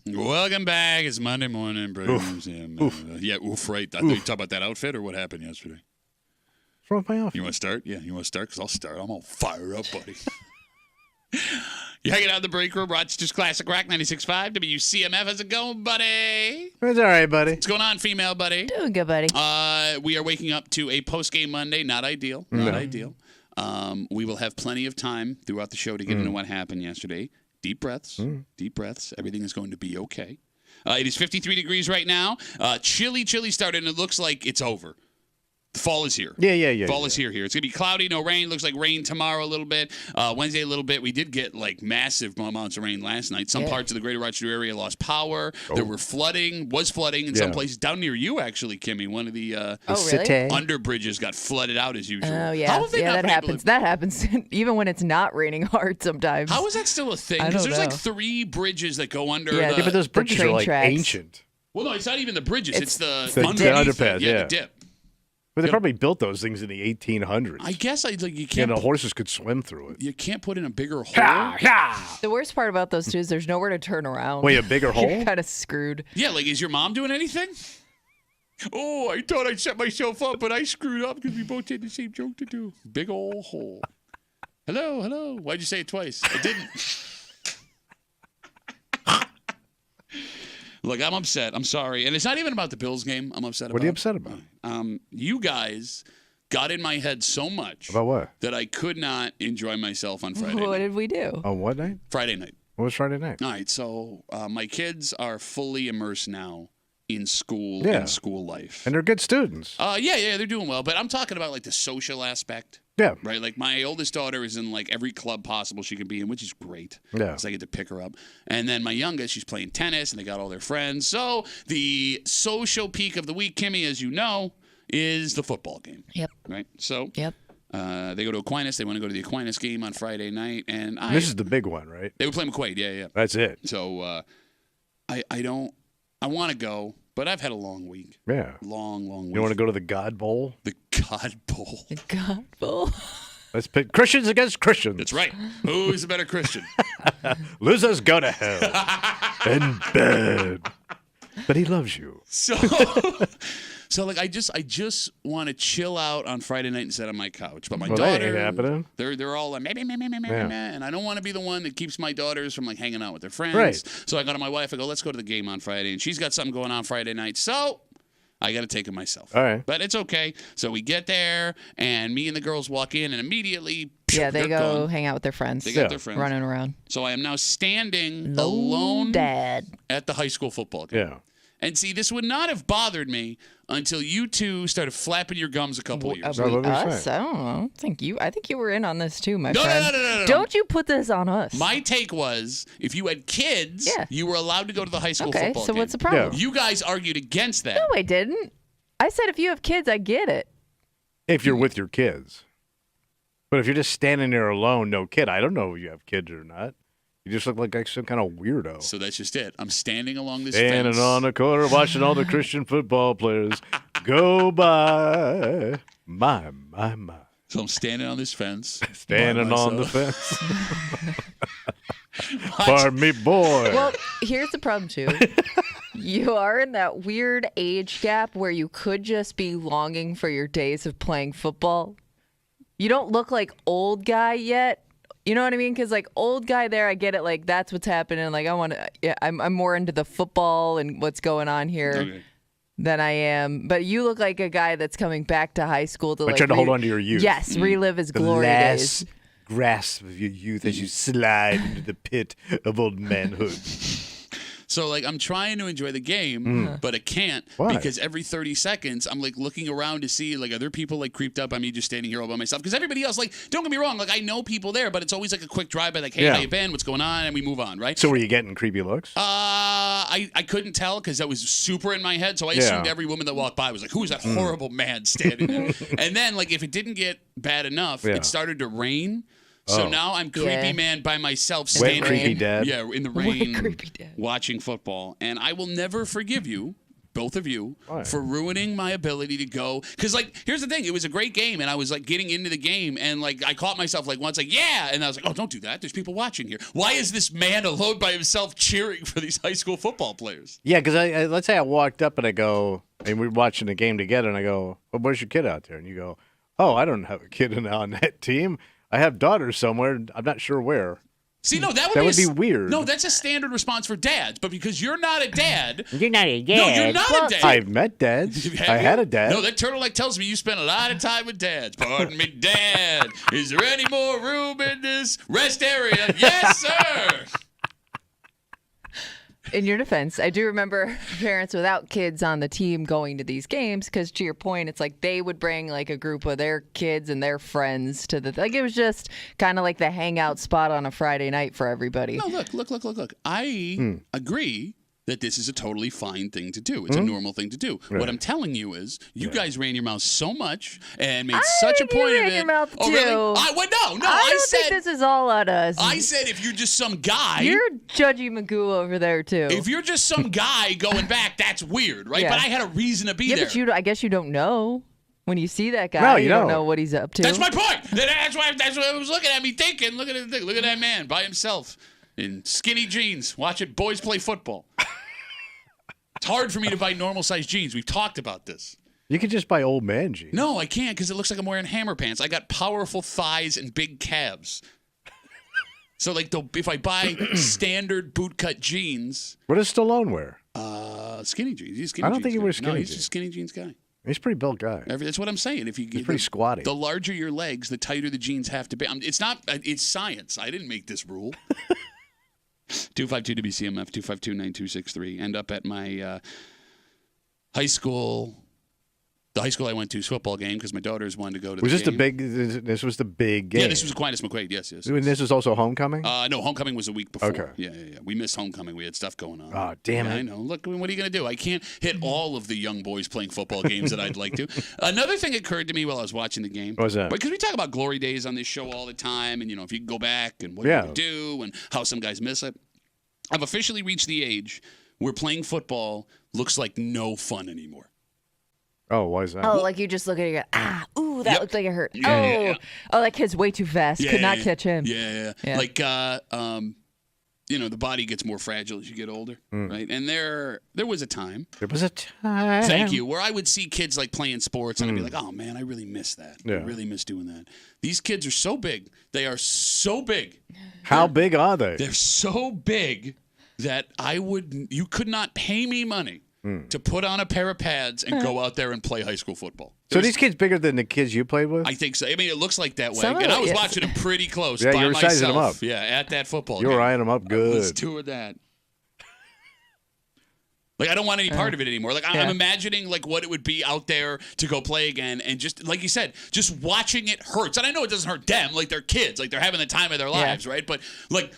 Welcome back. It's Monday morning, Bruce. Oof, right. I thought you talked about that outfit or what happened yesterday. What's wrong with my outfit? You want to start? Yeah, you want to start? Because I'll start. I'm all fired up, buddy. You hanging out in the break room, Rochester's Classic Rock 96.5, WCMF. How's it going, buddy? It's all right, buddy. What's going on, female buddy? Doing good, buddy. We are waking up to a post-game Monday. Not ideal. Not ideal. We will have plenty of time throughout the show to get into what happened yesterday. Deep breaths. Deep breaths. Everything is going to be okay. It is 53 degrees right now. Chilly start, and it looks like it's over. Fall is here. Yeah. Fall is here. It's going to be cloudy, no rain. Looks like rain tomorrow a little bit. Wednesday a little bit. We did get like massive amounts of rain last night. Some parts of the greater Rochester area lost power. There was flooding in some places. Down near you, actually, Kimmy. One of the under bridges got flooded out as usual. Oh, yeah. That happens. That happens even when it's not raining hard sometimes. How is that still a thing? Because there's like 3 bridges that go under Yeah, but those bridges are like ancient. Well, no, it's not even the bridges. It's the underpass. The dip. But they probably built those things in the 1800s. I guess you can't. The horses could swim through it. You can't put in a bigger hole. The worst part about those two is there's nowhere to turn around. Wait, a bigger hole? You're kind of screwed. Yeah, like is your mom doing anything? Oh, I thought I'd set myself up, but I screwed up because we both had the same joke to do. Big old hole. Hello. Why'd you say it twice? I didn't. Look, I'm upset. I'm sorry. And it's not even about the Bills game I'm upset about. What are you upset about? You guys got in my head so much. About what? That I could not enjoy myself on Friday night. What did we do? On what night? Friday night. What was Friday night? All right, so my kids are fully immersed now in school and school life. And they're good students. Yeah, they're doing well. But I'm talking about like the social aspect. Yeah. Right? Like my oldest daughter is in like every club possible she can be in, which is great. Yeah. So I get to pick her up. And then my youngest, she's playing tennis and they got all their friends. So the social peak of the week, Kimmy, as you know, is the football game. Yep. Right? So Yep. They go to Aquinas. They want to go to the Aquinas game on Friday night. And this is the big one, right? They were playing McQuaid. Yeah. That's it. So I want to go. But I've had a long week. Yeah. Long week. You want to go to the God Bowl? The God Bowl. The God Bowl. Let's pick Christians against Christians. That's right. Who's a better Christian? Losers go to hell. And bad. But he loves you. So like I just want to chill out on Friday night and sit on my couch. But my That daughter, ain't happening. They're all like, meh, and I don't want to be the one that keeps my daughters from like hanging out with their friends. Right. So I go to my wife. I go, let's go to the game on Friday, and she's got something going on Friday night. So I got to take it myself. All right. But it's okay. So we get there, and me and the girls walk in, and immediately they go gone. hang out with their friends. They got their friends running around. So I am now standing alone Dad. at the high school football game. Yeah. And see, this would not have bothered me until you two started flapping your gums a couple of years ago. Us? I don't know. I think you were in on this too, my No. friend. Don't you put this on us. My take was, if you had kids, you were allowed to go to the high school football game. Okay, so what's the problem? Yeah. You guys argued against that. No, I didn't. I said if you have kids, I get it. If you're with your kids. But if you're just standing there alone, no kid, I don't know if you have kids or not. You just look like some kind of weirdo. So that's just it. I'm standing along this Standing fence. on the corner watching all the Christian football players go by. My. So I'm standing on this fence. Standing on the fence. Pardon me, boy. Well, here's the problem, too. You are in that weird age gap where you could just be longing for your days of playing football. You don't look like old guy yet. You know what I mean? Because like old guy there, I get it. Like that's what's happening. Like I want to. Yeah, I'm more into the football and what's going on here than I am. But you look like a guy that's coming back to high school to trying to hold on to your youth. Yes, relive his glory days. Grasp of your youth as you slide into the pit of old manhood. So, like, I'm trying to enjoy the game, but I can't. Why? Because every 30 seconds, I'm, like, looking around to see, like, are there people, like, creeped up on me just standing here all by myself? Because everybody else, like, don't get me wrong, like, I know people there, but it's always, like, a quick drive-by, like, hey, how you been? What's going on? And we move on, right? So were you getting creepy looks? I couldn't tell because that was super in my head, so I assumed every woman that walked by was like, who is that horrible man standing there? And then, like, if it didn't get bad enough, it started to rain. So now I'm creepy man by myself standing creepy dad. in the rain creepy dad. watching football. And I will never forgive you both of you, Why? for ruining my ability to go. Because, like, here's the thing. It was a great game, and I was, like, getting into the game, and, like, I caught myself, like, once, like, yeah. And I was like, oh, don't do that. There's people watching here. Why is this man alone by himself cheering for these high school football players? Yeah, because let's say I walked up and I go, and we're watching the game together, and I go, well, where's your kid out there? And you go, oh, I don't have a kid on that team. I have daughters somewhere. I'm not sure where. See, no, that would be weird. No, that's a standard response for dads. But because you're not a dad. You're not a dad. No, you're not a dad. I've met dads. I had a dad. No, that turtleneck tells me you spent a lot of time with dads. Pardon me, Dad. Is there any more room in this rest area? Yes, sir. In your defense, I do remember parents without kids on the team going to these games because, to your point, it's like they would bring like a group of their kids and their friends to the like. It was just kind of like the hangout spot on a Friday night for everybody. No, look. I agree that this is a totally fine thing to do. It's a normal thing to do. Right. What I'm telling you is, you guys ran your mouth so much and made such a point of it. Your mouth oh, too. really? No. I don't think this is all on us. I said if you're just some guy. You're Judgy Magoo over there too. If you're just some guy going back, that's weird, right? Yeah. But I had a reason to be there. But I guess you don't know. When you see that guy, No, you you don't don't. know what he's up to. That's my point. That's why I was looking at me thinking, look at that man by himself in skinny jeans watching boys play football. It's hard for me to buy normal-sized jeans. We've talked about this. You could just buy old man jeans. No, I can't because it looks like I'm wearing hammer pants. I got powerful thighs and big calves. So, like, if I buy standard bootcut jeans, What does Stallone wear? skinny jeans. He's a skinny I don't jeans think he guy. wears skinny No, he's jeans. just a skinny jeans guy. He's a pretty built guy. That's what I'm saying. If you He's pretty squatty. The larger your legs, the tighter the jeans have to be. It's not. It's science. I didn't make this rule. 252 WCMF 252-9263. End up at my high school. The high school I went to's football game because my daughters wanted to go to. Was the this game. the big? This was the big game. Yeah, this was Aquinas McQuaid. Yes. And this was also homecoming. No, homecoming was a week before. Okay. Yeah. We missed homecoming. We had stuff going on. Oh, damn Yeah, it. I know. Look, what are you going to do? I can't hit all of the young boys playing football games that I'd like to. Another thing occurred to me while I was watching the game. What was that? Because we talk about glory days on this show all the time, and if you can go back and what Yeah. you do and how some guys miss it. I've officially reached the age where playing football looks like no fun anymore. Oh, why is that? Oh, like you just look at it and go, ooh, that Yep. looked like it hurt. Yeah. Oh, that kid's way too fast. Could not catch him. Yeah. Yeah. Like, the body gets more fragile as you get older, right? And there was a time. There was a time. Thank you. Where I would see kids like playing sports and I'd be like, oh man, I really miss that. I Yeah. really miss doing that. These kids are so big. They are so big. How big are they? They're so big that you could not pay me money to put on a pair of pads and go out there and play high school football. So these kids bigger than the kids you played with? I think so. I mean, it looks like that way. Some of And I was it, yes. watching them pretty close Yeah, by you were myself. sizing them up. Yeah, at that football You game. were eyeing them up I was good. doing that. Like, I don't want any part of it anymore. Like, I'm imagining, like, what it would be out there to go play again. And just, like you said, just watching it hurts. And I know it doesn't hurt them. Like, they're kids. Like, they're having the time of their lives, right? But, like,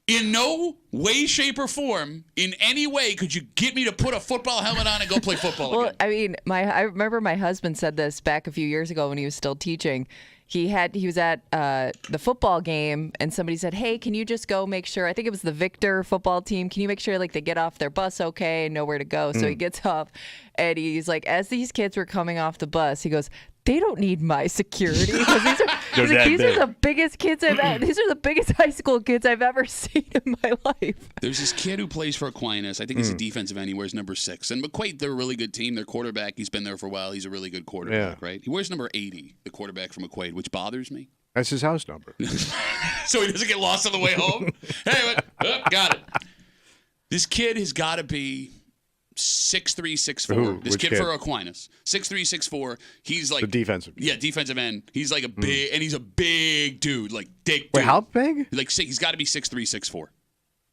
in no way, shape, or form, in any way, could you get me to put a football helmet on and go play football Well, again? I mean, I remember my husband said this back a few years ago when he was still teaching. He was at the football game and somebody said, hey, can you just go make sure, I think it was the Victor football team, can you make sure like they get off their bus okay and know where to go? So he gets off and he's like, as these kids were coming off the bus, he goes, they don't need my security because these are the biggest kids these are the biggest high school kids I've ever seen in my life. There's this kid who plays for Aquinas. I think he's a defensive end. He wears number 6. And McQuaid, they're a really good team. Their quarterback, he's been there for a while. He's a really good quarterback, right? He wears number 80, the quarterback from McQuaid, which bothers me. That's his house number. So he doesn't get lost on the way home. Hey, got it. This kid has got to be 6'3", 6'4". Who? This Which kid kid? for Aquinas, 6'3", 6'4". He's like The defensive. Yeah, defensive end. He's like a big, and he's a big dude, like thick. Wait, dude. how big? Like he's got to be 6'3", 6'4".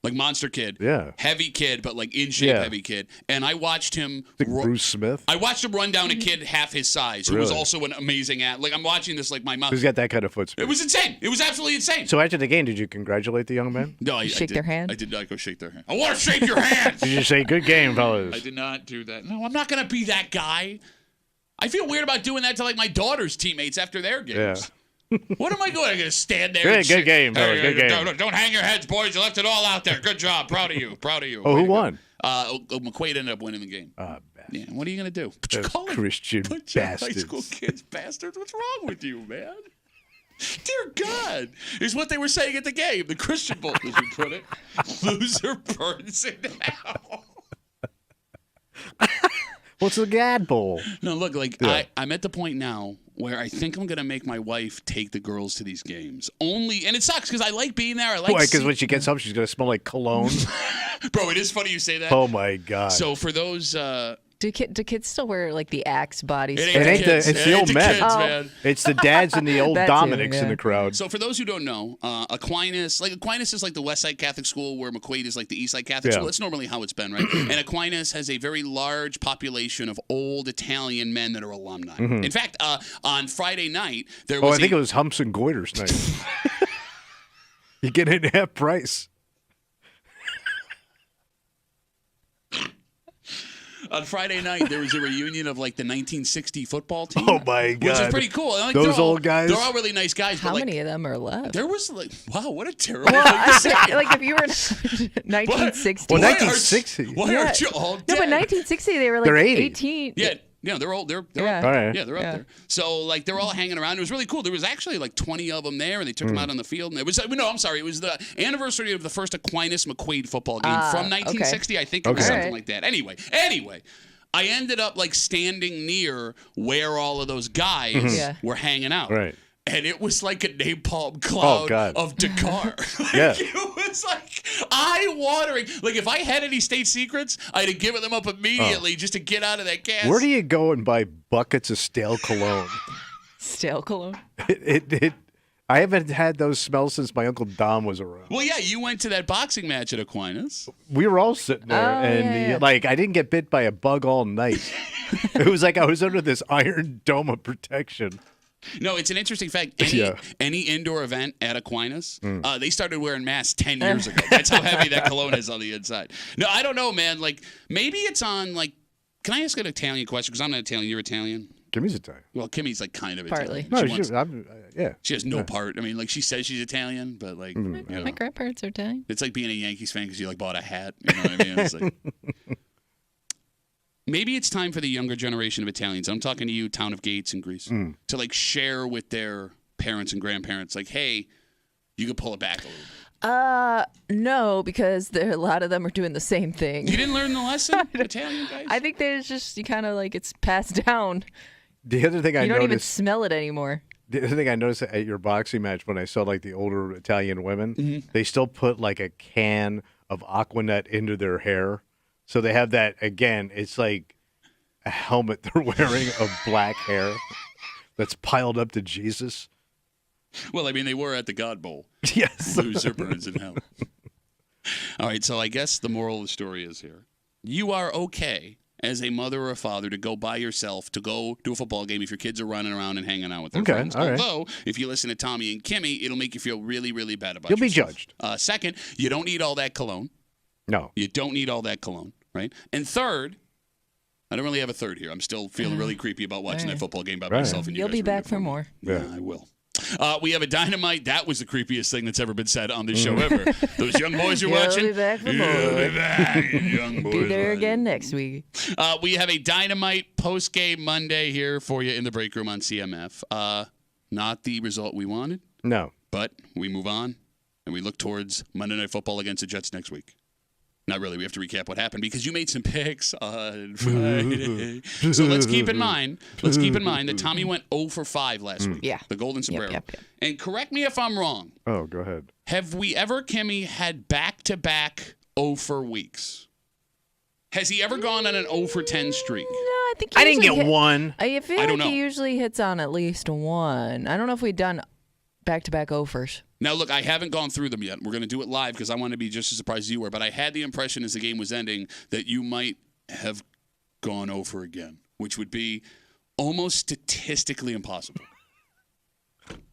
Like monster kid. Yeah. Heavy kid, but like in shape, heavy kid. And I watched him. Like Bruce Smith? I watched him run down a kid half his size who was Really? also an amazing like I'm watching this like my mom. Who's got that kind of foot speed? It was insane. It was absolutely insane. So after the game, did you congratulate the young man? No, I Shake did- their hand? I did not go shake their hand. I want to shake your hand. Did you say, good game, fellas? I did not do that. No, I'm not going to be that guy. I feel weird about doing that to like my daughter's teammates after their games. What am I going? I'm going to stand there. Good- and good game, fellas, good game. Don't hang your heads, boys. You left it all out there. Good job. Proud of you. Proud of you. Oh, Way who to go. won? McQuaid ended up winning the game. Yeah, what are you going to do? Those Christian bunch of high bastards. school kids, bastards. What's wrong with you, man? Dear God, is what they were saying at the game. The Christian Bowl, as you put it. Loser burns in hell. What's the Gad Bowl? No, look, like I'm at the point now where I think I'm gonna make my wife take the girls to these games. Only, and it sucks because I like being there. I like. Why? Because when she gets home, she's gonna smell like cologne. Bro, it is funny you say that. Oh my God. So for those. Do kids still wear like the Axe body? It ain't It's the old men. Man. It's the dads and the old That too, Dominics in yeah. the crowd. So for those who don't know, Aquinas is like the West Side Catholic School, where McQuaid is like the East Side Catholic School. That's normally how it's been, right? And Aquinas has a very large population of old Italian men that are alumni. In fact, on Friday night there was. I think it was Humps and Goiters night. You get it at half price. On Friday night, there was a reunion of like the 1960 football team. Oh my God, which is pretty cool. Like, those old guys. They're all really nice guys. How but, like, many of them are left? There was like, wow, what a terrible Well, thing to say. like if you were in 1960. Well, Why 1960. Why aren't you all dead? No, but 1960 they were like They're 80. 18. Yeah, they're old. They're Yeah. up All there. right. Yeah, they're up there. So like they're all hanging around. It was really cool. There was actually like 20 of them there, and they took them out on the field. And it was no, I'm sorry, it was the anniversary of the first Aquinas McQuaid football game from 1960. I think it was Okay. something like that. Anyway, I ended up like standing near where all of those guys Yeah. were hanging out. Right. And it was like a napalm cloud God. of Dakar. Yeah. It was like eye-watering. Like, if I had any state secrets, I'd have given them up immediately just to get out of that gas. Where do you go and buy buckets of stale cologne? Stale cologne. I haven't had those smells since my Uncle Dom was around. Well, yeah, you went to that boxing match at Aquinas. We were all sitting there, Oh, and yeah. like I didn't get bit by a bug all night. It was like I was under this iron dome of protection. No, it's an interesting fact. Yeah. Any indoor event at Aquinas, they started wearing masks 10 years ago. That's how heavy that cologne is on the inside. No, I don't know, man. Like, maybe it's on, like, can I ask an Italian question? Because I'm not Italian. You're Italian? Kimmy's Italian. Well, Kimmy's, like, kind of Partly. Italian. No, yeah. She has no part. I mean, like, she says she's Italian, but, like, you know, My grandparents are Italian. it's like being a Yankees fan because you, like, bought a hat. You know what I mean? It's like... Maybe it's time for the younger generation of Italians. I'm talking to you, Town of Gates in Greece, to like share with their parents and grandparents, like, hey, you could pull it back a little bit. No, because a lot of them are doing the same thing. You didn't learn the lesson, Italian guys? I think there's just, you kind of like, it's passed down. The other thing I You don't even noticed, smell it anymore. the other thing I noticed at your boxing match when I saw like the older Italian women, they still put like a can of Aquanet into their hair. So they have that again. It's like a helmet they're wearing of black hair that's piled up to Jesus. Well, I mean, they were at the God Bowl. Yes. Loser burns in hell. All right, so I guess the moral of the story is here. You are okay as a mother or a father to go by yourself to go to a football game if your kids are running around and hanging out with their friends. All right. Although, if you listen to Tommy and Kimmy, it'll make you feel really, really bad about You'll be yourself. judged. Second, you don't need all that cologne. No. You don't need all that cologne, right? And third, I don't really have a third here. I'm still feeling really creepy about watching that football game by myself. And you You'll guys be ruined back it for me. more. Yeah, I will. We have a dynamite. That was the creepiest thing that's ever been said on this show ever. Those young boys you're watching. You'll be back for You'll more. be back, young boys. Be there watching. again next week. We have a dynamite post-game Monday here for you in the break room on CMF. Not the result we wanted, No. but we move on and we look towards Monday Night Football against the Jets next week. Not really. We have to recap what happened because you made some picks on Friday. So let's keep in mind that Tommy went 0 for 5 last week. Yeah. The Golden Sombrero. Yep. And correct me if I'm wrong. Oh, go ahead. Have we ever, Kimmy, had back-to-back 0 for weeks? Has he ever gone on an 0 for 10 streak? No, I think he I didn't usually get one. I feel I like don't know. he usually hits on at least one. I don't know if we've done back-to-back offers. Now, look, I haven't gone through them yet. We're going to do it live because I want to be just as surprised as you were. But I had the impression as the game was ending that you might have gone over again, which would be almost statistically impossible.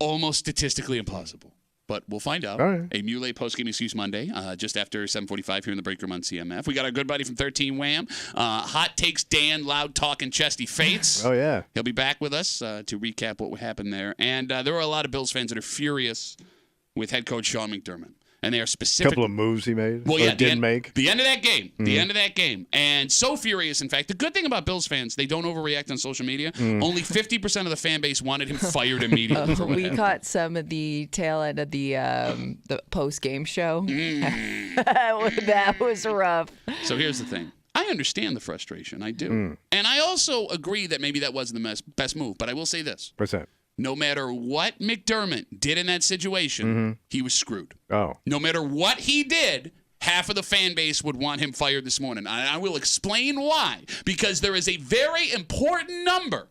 Almost statistically impossible. But we'll find out. All right. A Muley post-game excuse Monday, just after 7:45 here in the break room on CMF. We got our good buddy from 13 Wham, Hot Takes Dan, loud talking Chesty Fates. Oh, yeah. He'll be back with us to recap what happened there. And there are a lot of Bills fans that are furious with head coach Sean McDermott. and they are specific. Couple of moves he made. Well, yeah, didn't make. The end of that game. The end of that game. And so furious, in fact. The good thing about Bills fans, they don't overreact on social media. Only 50% of the fan base wanted him fired immediately. For what We happened. caught some of the tail end of the post-game show. That was rough. So here's the thing. I understand the frustration. I do. And I also agree that maybe that wasn't the best move. But I will say this. Percent. No matter what McDermott did in that situation, he was screwed. Oh. No matter what he did, half of the fan base would want him fired this morning. I will explain why. Because there is a very important number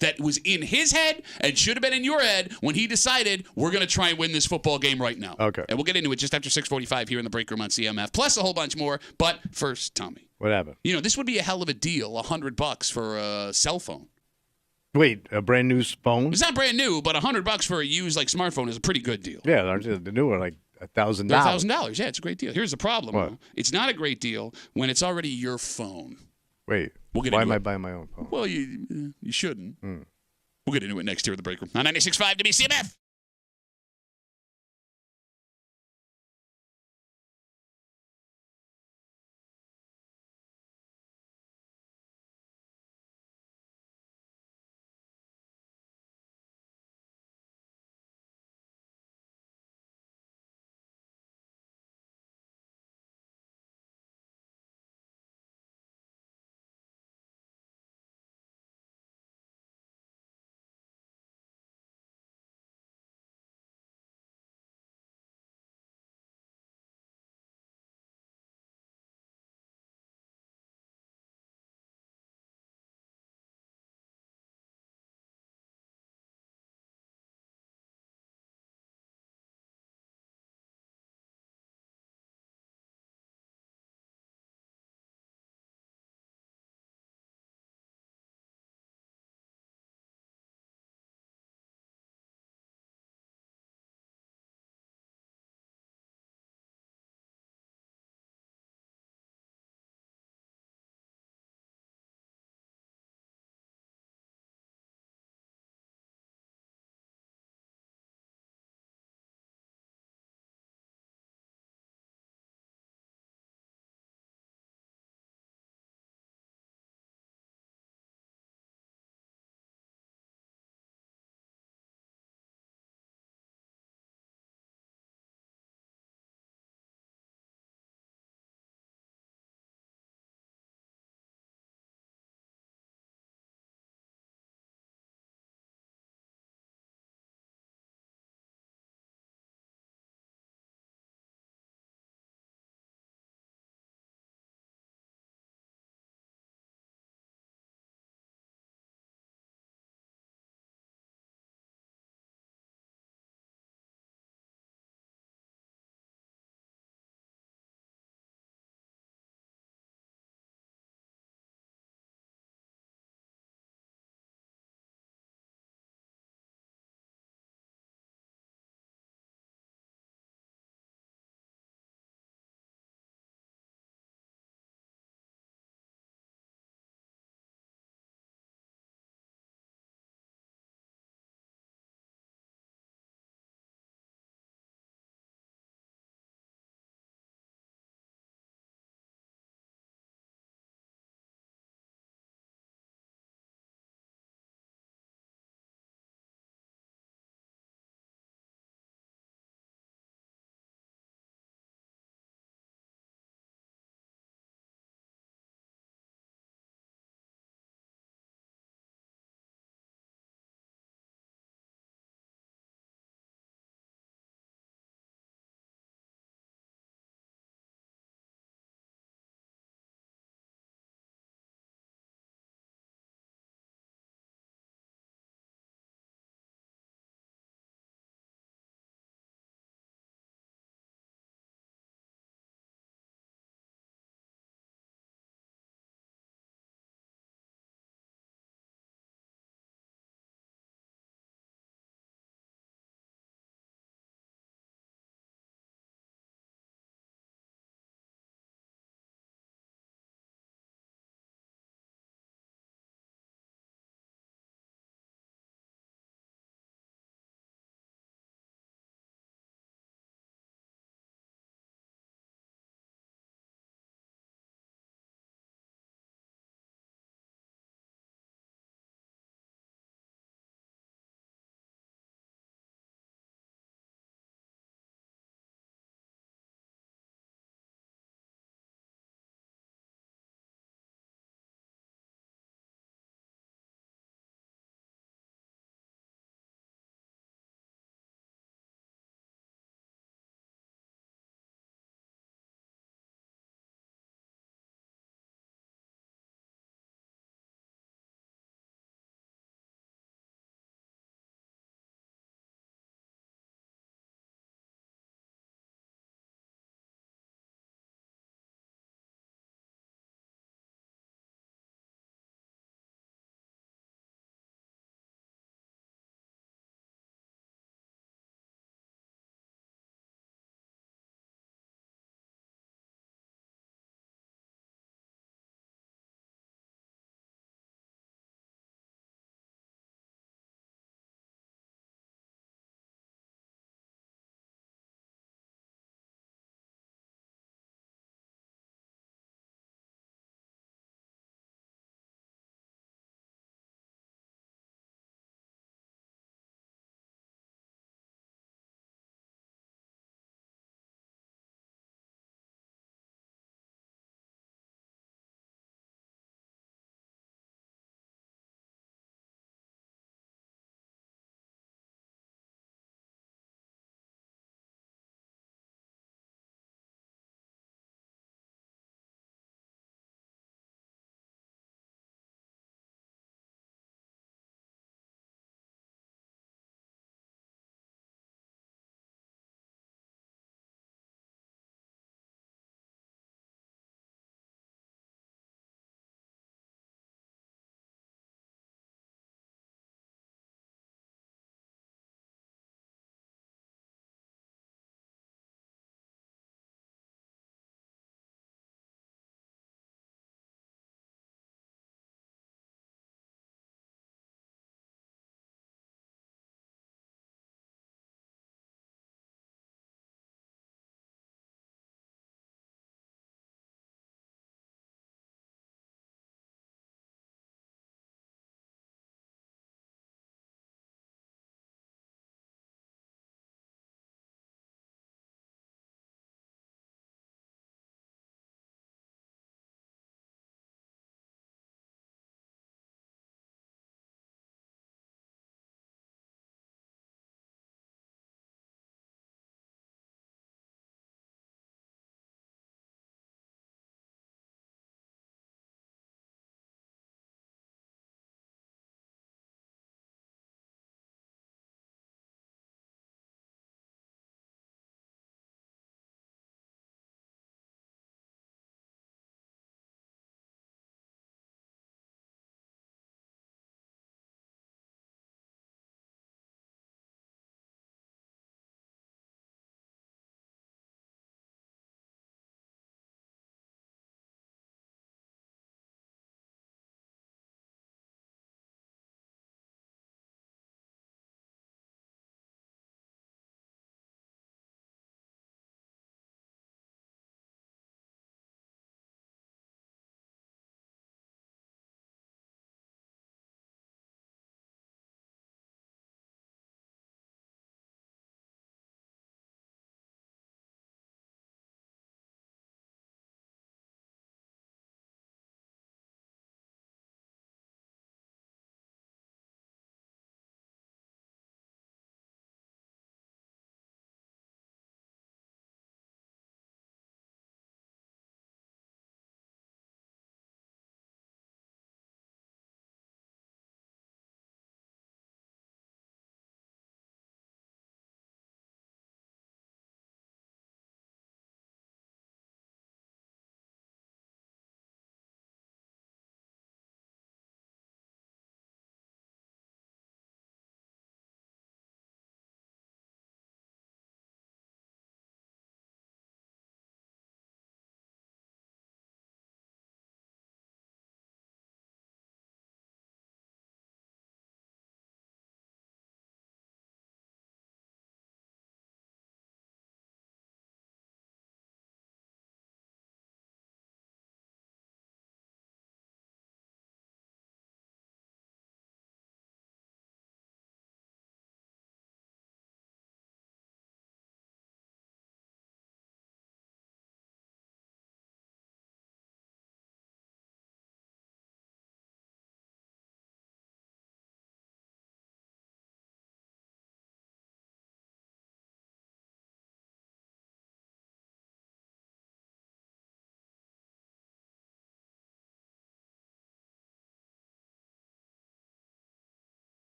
that was in his head and should have been in your head when he decided we're going to try and win this football game right now. Okay. And we'll get into it just after 6:45 here in the break room on CMF, plus a whole bunch more. But first, Tommy. What happened? You know, this would be a hell of a deal, $100 for a cell phone. Wait, a brand new phone? It's not brand new, but $100 for a used smartphone is a pretty good deal. Yeah, the new one like $1,000. $1,000. Yeah, it's a great deal. Here's the problem. What? Though. It's not a great deal when it's already your phone. Wait, We'll get why into am I it. buying my own phone? Well, you shouldn't. We'll get into it next here at the break room. On 96.5 WCMF.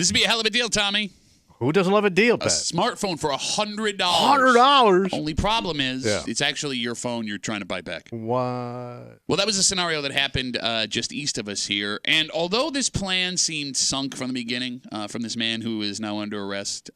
This would be a hell of a deal, Tommy. Who doesn't love a deal, A Pat? smartphone for $100. $100? Only problem is it's actually your phone you're trying to buy back. What? Well, that was a scenario that happened just east of us here. And although this plan seemed sunk from the beginning from this man who is now under arrest,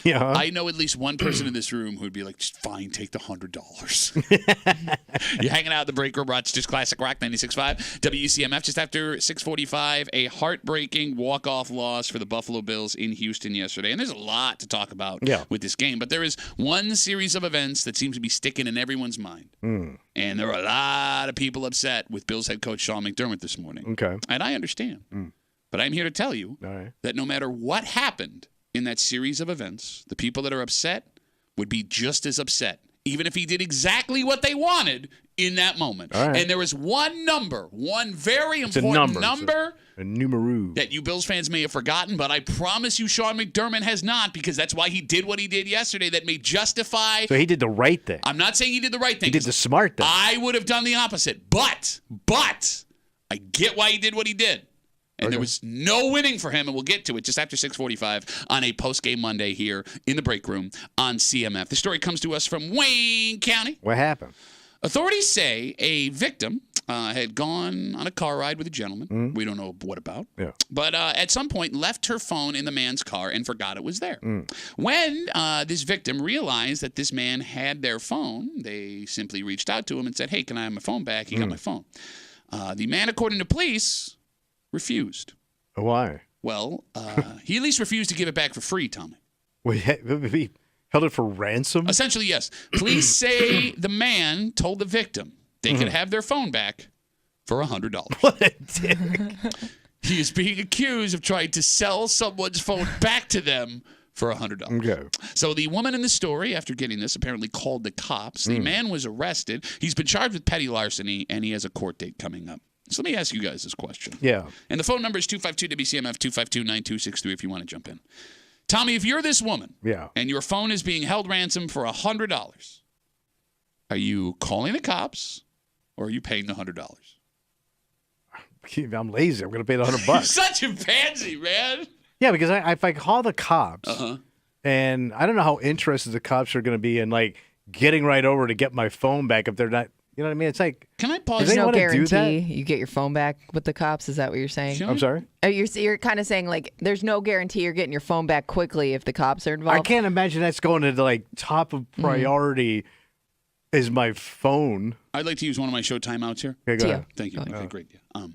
I know at least one person in this room who would be like, just fine, take the $100. You're hanging out at the break room, Rochester's Classic Rock 96.5. WCMF just after 6:45, a heartbreaking walk-off loss for the Buffalo Bills in Houston yesterday. And there's a lot to talk about with this game. But there is one series of events that seems to be sticking in everyone's mind. And there are a lot of people upset with Bills head coach Sean McDermott this morning. Okay. And I understand. But I'm here to tell you that no matter what happened in that series of events, the people that are upset would be just as upset, even if he did exactly what they wanted in that moment. And there was one number, one very important number. A numero. That you Bills fans may have forgotten, but I promise you Sean McDermott has not, because that's why he did what he did yesterday that may justify. So he did the right thing. I'm not saying he did the right thing. He did the smart thing. I would have done the opposite. But I get why he did what he did. And there was no winning for him, and we'll get to it just after 6:45 on a post-game Monday here in the break room on CMF. The story comes to us from Wayne County. What happened? Authorities say a victim had gone on a car ride with a gentleman. We don't know what about. But at some point left her phone in the man's car and forgot it was there. When this victim realized that this man had their phone, they simply reached out to him and said, hey, can I have my phone back? He got my phone. The man, according to police, refused. Why? Well, he at least refused to give it back for free, Tommy. Wait, he held it for ransom? Essentially, yes. Police say the man told the victim they could have their phone back for $100. What a dick. He is being accused of trying to sell someone's phone back to them for $100. Okay. So the woman in the story, after getting this, apparently called the cops. The man was arrested. He's been charged with petty larceny, and he has a court date coming up. So let me ask you guys this question. Yeah. And the phone number is 252-WCMF, 252-9263 if you want to jump in. Tommy, if you're this woman and your phone is being held ransom for $100, are you calling the cops or are you paying the $100? I'm lazy. I'm going to pay the $100. You're such a pansy, man. Yeah, because if I call the cops, and I don't know how interested the cops are going to be in like getting right over to get my phone back if they're not. You know what I mean? It's like, can I pause? There's no guarantee you get your phone back with the cops. Is that what you're saying? I'm sorry? You're kind of saying like there's no guarantee you're getting your phone back quickly if the cops are involved. I can't imagine that's going to like top of priority is my phone. I'd like to use one of my show timeouts here. Okay, go ahead. Thank you. Okay, great. Yeah.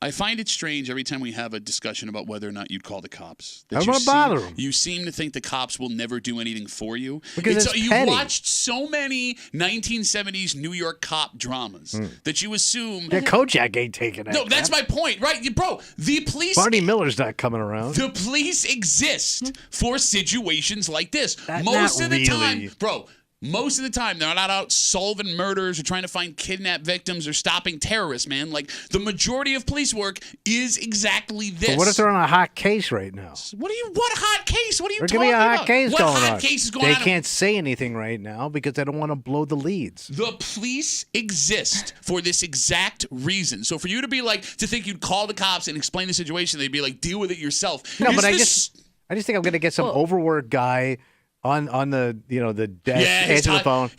I find it strange every time we have a discussion about whether or not you'd call the cops. I'm going to bother them. You seem to think the cops will never do anything for you. Because it's you've petty. watched so many 1970s New York cop dramas that you assume. Yeah, Kojak ain't taking it. No, that's my point, right? Bro, the police. Barney Miller's not coming around. The police exist for situations like this. Most of the time, bro. Most of the time, they're not out solving murders or trying to find kidnapped victims or stopping terrorists, man. Like, the majority of police work is exactly this. But what if they're on a hot case right now? What hot case? What are you There's talking going to be a hot about? case What going hot on. case is going They on? can't say anything right now because they don't want to blow the leads. The police exist for this exact reason. So for you to be like, to think you'd call the cops and explain the situation, they'd be like, deal with it yourself. No, but I just think I'm going to get some overworked guy on the the desk, answer the phone.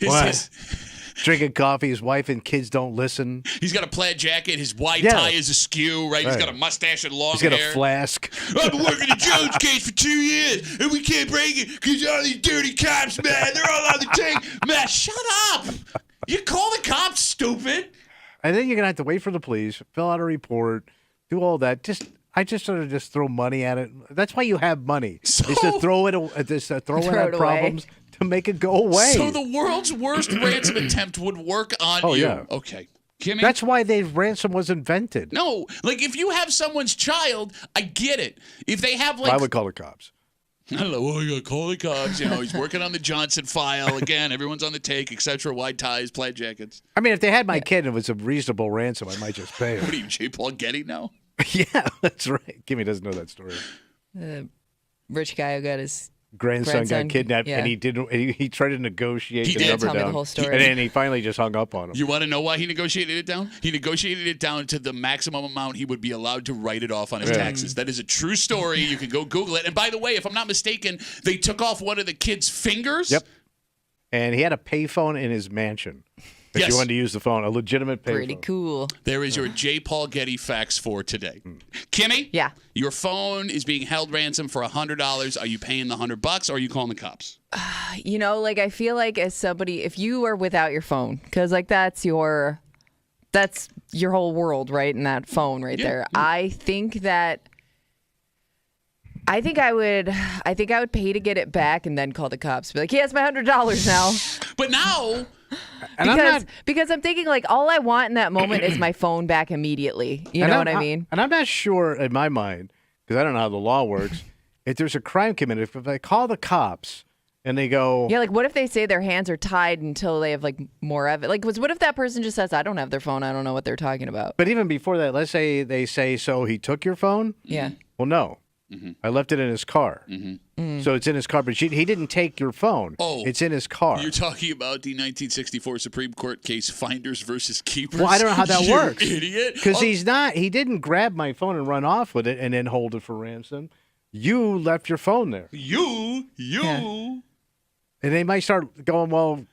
Drinking coffee. His wife and kids don't listen. He's got a plaid jacket. His white tie is askew, right? He's got a mustache and long hair. He's got a flask. I've been working the Jones case for 2 years, and we can't break it because all these dirty cops, man. They're all on the tank. Man, shut up. You call the cops, stupid. And then you're going to have to wait for the police, fill out a report, do all that. I just sort of just throw money at it. That's why you have money. Is to throw it at problems to make it go away. So the world's worst ransom attempt would work on you. Yeah. Okay. Kimmy? That's why ransom was invented. No, like if you have someone's child, I get it. If they have like I would call the cops. I don't know. Well, you got to call the cops. He's working on the Johnson file again. Everyone's on the take, etc. White ties, plaid jackets. I mean, if they had my kid and it was a reasonable ransom, I might just pay it. What are you, J. Paul Getty now? Yeah, that's right. Kimmy doesn't know that story. The rich guy who got his grandson got kidnapped, yeah. and he didn't. He tried to negotiate the number Tell me down, the whole story. and then he finally just hung up on him. You want to know why he negotiated it down? He negotiated it down to the maximum amount he would be allowed to write it off on his taxes. That is a true story. You can go Google it. And by the way, if I'm not mistaken, they took off one of the kid's fingers. Yep. And he had a payphone in his mansion. If Yes. you wanted to use the phone, a legitimate payphone. Pretty cool. There is your J. Paul Getty facts for today. Kimmy? Yeah. Your phone is being held ransom for $100. Are you paying the $100 or are you calling the cops? You know, like I feel like as somebody, if you are without your phone, because like that's your whole world, right? In that phone right there. Yeah. I think I would pay to get it back and then call the cops. Be like, yeah, it's my $100 now. But now, Because I'm thinking like all I want in that moment is my phone back immediately. You know what I mean? And I'm not sure in my mind, because I don't know how the law works, if there's a crime committed, if I call the cops and they go... Yeah, like what if they say their hands are tied until they have like more evidence? Like what if that person just says, I don't have their phone, I don't know what they're talking about. But even before that, let's say they say, so he took your phone? Yeah. Well, no. I left it in his car. So it's in his car, but he didn't take your phone. Oh. It's in his car. you're talking about the 1964 Supreme Court case Finders versus Keepers. Well, I don't know how that You works. idiot. Because he didn't grab my phone and run off with it and then hold it for ransom. You left your phone there. You. Yeah. And they might start going, well,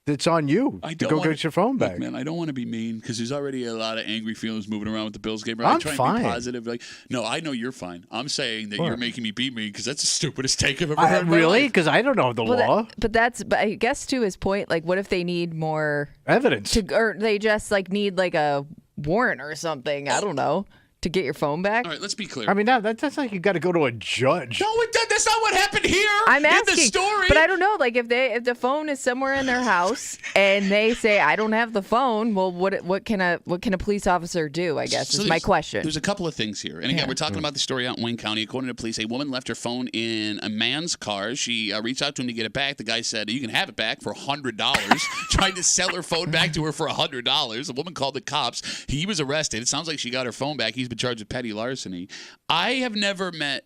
it's on you I to don't go wanna- get your phone back. Look, man, I don't want to be mean because there's already a lot of angry feelings moving around with the Bills game. I'm I try and fine. be positive. Like, no, I know you're fine. I'm saying that What? you're making me be mean because that's the stupidest take I've ever heard. in my Really? life. Because I don't know the law. But I guess to his point, like what if they need more Evidence. or they just like need like a warrant or something, I don't know, to get your phone back? All right, let's be clear. I mean, that's like you got to go to a judge. no, that's not what happened here. I'm asking, in the story. but I don't know. Like if the phone is somewhere in their house and they say I don't have the phone, well, what can a police officer do? I guess is my there's- question. There's a couple of things here, and again, we're talking about the story out in Wayne County. According to police, a woman left her phone in a man's car. She reached out to him to get it back. The guy said, "You can have it back for $100." Tried to sell her phone back to her for $100. The woman called the cops. He was arrested. It sounds like she got her phone back. He's been charged with petty larceny. I have never met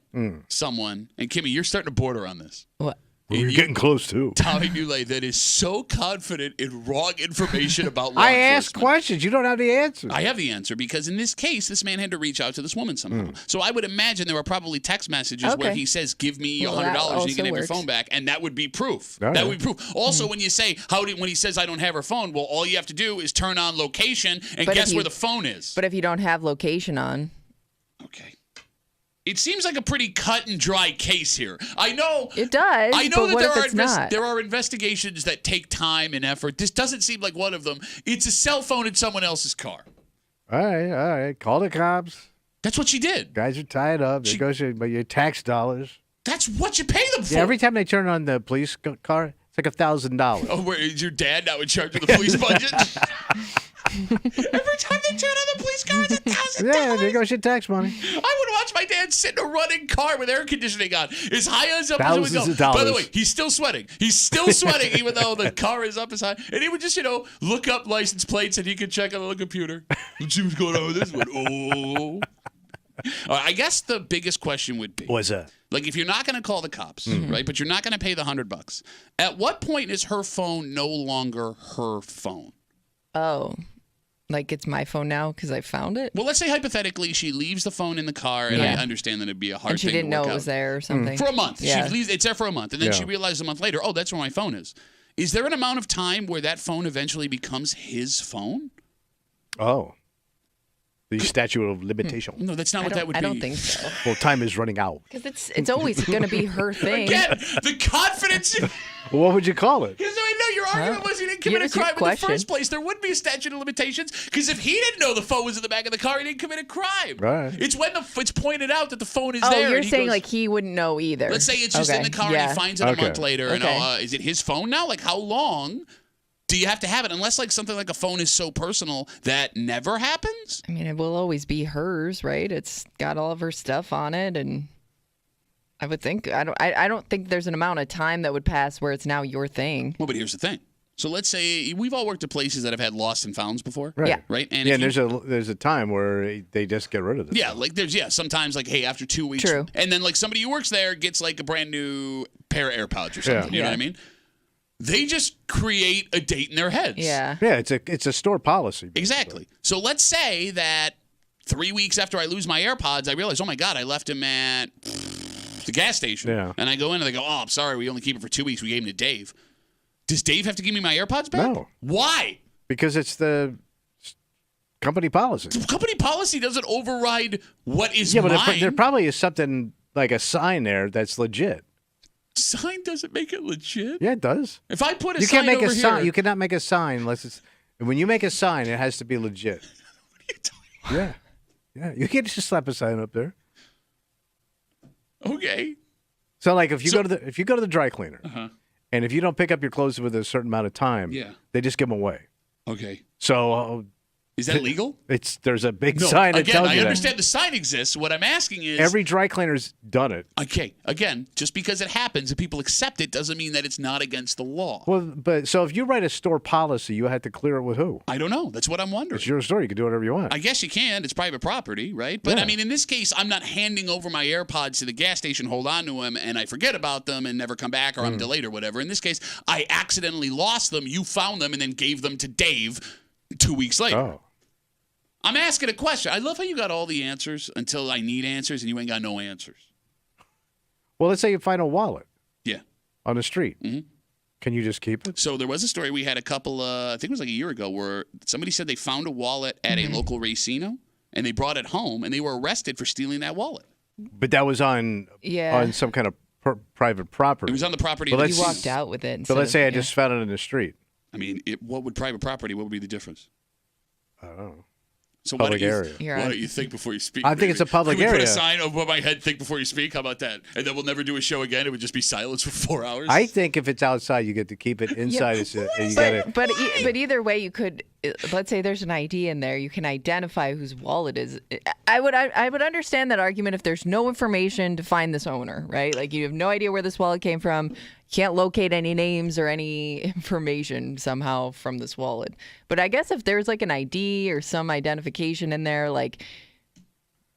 someone, and Kimmy, you're starting to border on this. What? You're getting close, too. Tommy Newlay that is so confident in wrong information about law I ask enforcement. questions. You don't have the answer. I have the answer because in this case, this man had to reach out to this woman somehow. So I would imagine there were probably text messages where Okay. he says, "Give me Well, $100 that and you can have also your phone works. back," and that would be proof. All That right. would be proof. Also, when you say when he says, "I don't have her phone," well, all you have to do is turn on location and But if guess you- where the phone is. But if you don't have location on, Okay. It seems like a pretty cut and dry case here. I know. it does. I know but that what if it's not? there are investigations that take time and effort. This doesn't seem like one of them. It's a cell phone in someone else's car. All right. Call the cops. That's what she did. Guys are tied up. There goes your tax dollars. That's what you pay them for. Yeah, every time they turn on the police car, it's like $1,000. Oh, where is your dad now in charge of the police budget? Every time they turn on the police car, it's $1,000. Yeah, there goes your tax money. I would watch my dad sit in a running car with air conditioning on, as high as up as it would Thousands go. of dollars. By the way, he's still sweating. He's still sweating, even though the car is up as high. And he would just, look up license plates and he could check on the computer. Let's see what's going on with this one. Oh. All right, I guess the biggest question would be, What's that? like, if you're not going to call the cops, right, but you're not going to pay the $100, at what point is her phone no longer her phone? Oh, like it's my phone now because I found it, Well, let's say hypothetically she leaves the phone in the car, and Yeah. I understand that it'd be a hard and she thing didn't to work know it out. was there or something. For a month. Yeah. She leaves, it's there for a month, and then Yeah. she realizes a month later, oh, that's where my phone is. Is there an amount of time where that phone eventually becomes his phone? Oh. The statute of limitation. No, that's not what that would I be. don't think so. Well, time is running out. Because it's always going to be her thing. Again, the confidence. Well, what would you call it? Because I know your argument was he didn't Yeah, commit a that's your crime in the question. first place. There would be a statute of limitations because if he didn't know the phone was in the back of the car, he didn't commit a crime. Right. It's when it's pointed out that the phone is Oh, there. you're and he saying goes, like he wouldn't know either. let's say it's just in Okay, the car yeah. and he finds it a month later. And Okay. is it his phone now? Like how long do you have to have it? Unless like something like a phone is so personal that never happens. I mean, it will always be hers, right? It's got all of her stuff on it, and I would think I don't think there's an amount of time that would pass where it's now your thing. Well, but here's the thing. So let's say we've all worked at places that have had lost and founds before. Right. Yeah. Right. And Yeah, if and you- there's a time where they just get rid of this. Yeah, like there's sometimes like hey after 2 weeks, True. and then like somebody who works there gets like a brand new pair of AirPods or something. Yeah. You know Yeah. what I mean? They just create a date in their heads. Yeah. Yeah, it's a store policy. basically. Exactly. So let's say that 3 weeks after I lose my AirPods, I realize, oh my God, I left them at the gas station. Yeah. And I go in and they go, oh, I'm sorry, we only keep it for 2 weeks. We gave them to Dave. Does Dave have to give me my AirPods back? No. Why? Because it's the company policy. Company policy doesn't override what is Yeah, but mine. there probably is something like a sign there that's legit. Sign doesn't make it legit. Yeah, it does. If I put a You sign can't make over a sign. here, You cannot make a sign unless it's. When you make a sign, it has to be legit. what are you talking Yeah, you can't just slap a sign up there. Okay. So, like, if you go to the dry cleaner, Uh-huh. and if you don't pick up your clothes within a certain amount of time, Yeah. they just give them away. Okay. So Is that legal? there's a big No. sign that Again, tells I you that. understand the sign exists. What I'm asking is Every dry cleaner's done it. okay, again, just because it happens and people accept it doesn't mean that it's not against the law. Well, but so if you write a store policy, you have to clear it with who? I don't know. That's what I'm wondering. It's your store. You can do whatever you want. I guess you can. It's private property, right? But I Yeah. mean, in this case, I'm not handing over my AirPods to the gas station, hold on to them, and I forget about them and never come back, or I'm delayed or whatever. In this case, I accidentally lost them. You found them and then gave them to Dave 2 weeks later. Oh. I'm asking a question. I love how you got all the answers until I need answers, and you ain't got no answers. Well, let's say you find a wallet Yeah. on the street. Mhm. Can you just keep it? So there was a story we had a couple, I think it was like a year ago, where somebody said they found a wallet at a local racino, and they brought it home, and they were arrested for stealing that wallet. But that was on Yeah. some kind of private property. It was on the property. Well, of You the let's- walked out with it. So instead let's say I of- just found it in the street. I mean, what would private property? What would be the difference? I don't know. So Public why don't area. you, You're why on- don't you think before you speak? I think maybe? it's a public Can we put area. a sign over my head, think before you speak? How about that? And then we'll never do a show again. It would just be silence for 4 hours. I think if it's outside, you get to keep it. Inside, you got to. But either way, you could. Let's say there's an ID in there. You can identify whose wallet is. I would understand that argument if there's no information to find this owner, right? Like you have no idea where this wallet came from. Can't locate any names or any information somehow from this wallet. But I guess if there's like an ID or some identification in there, like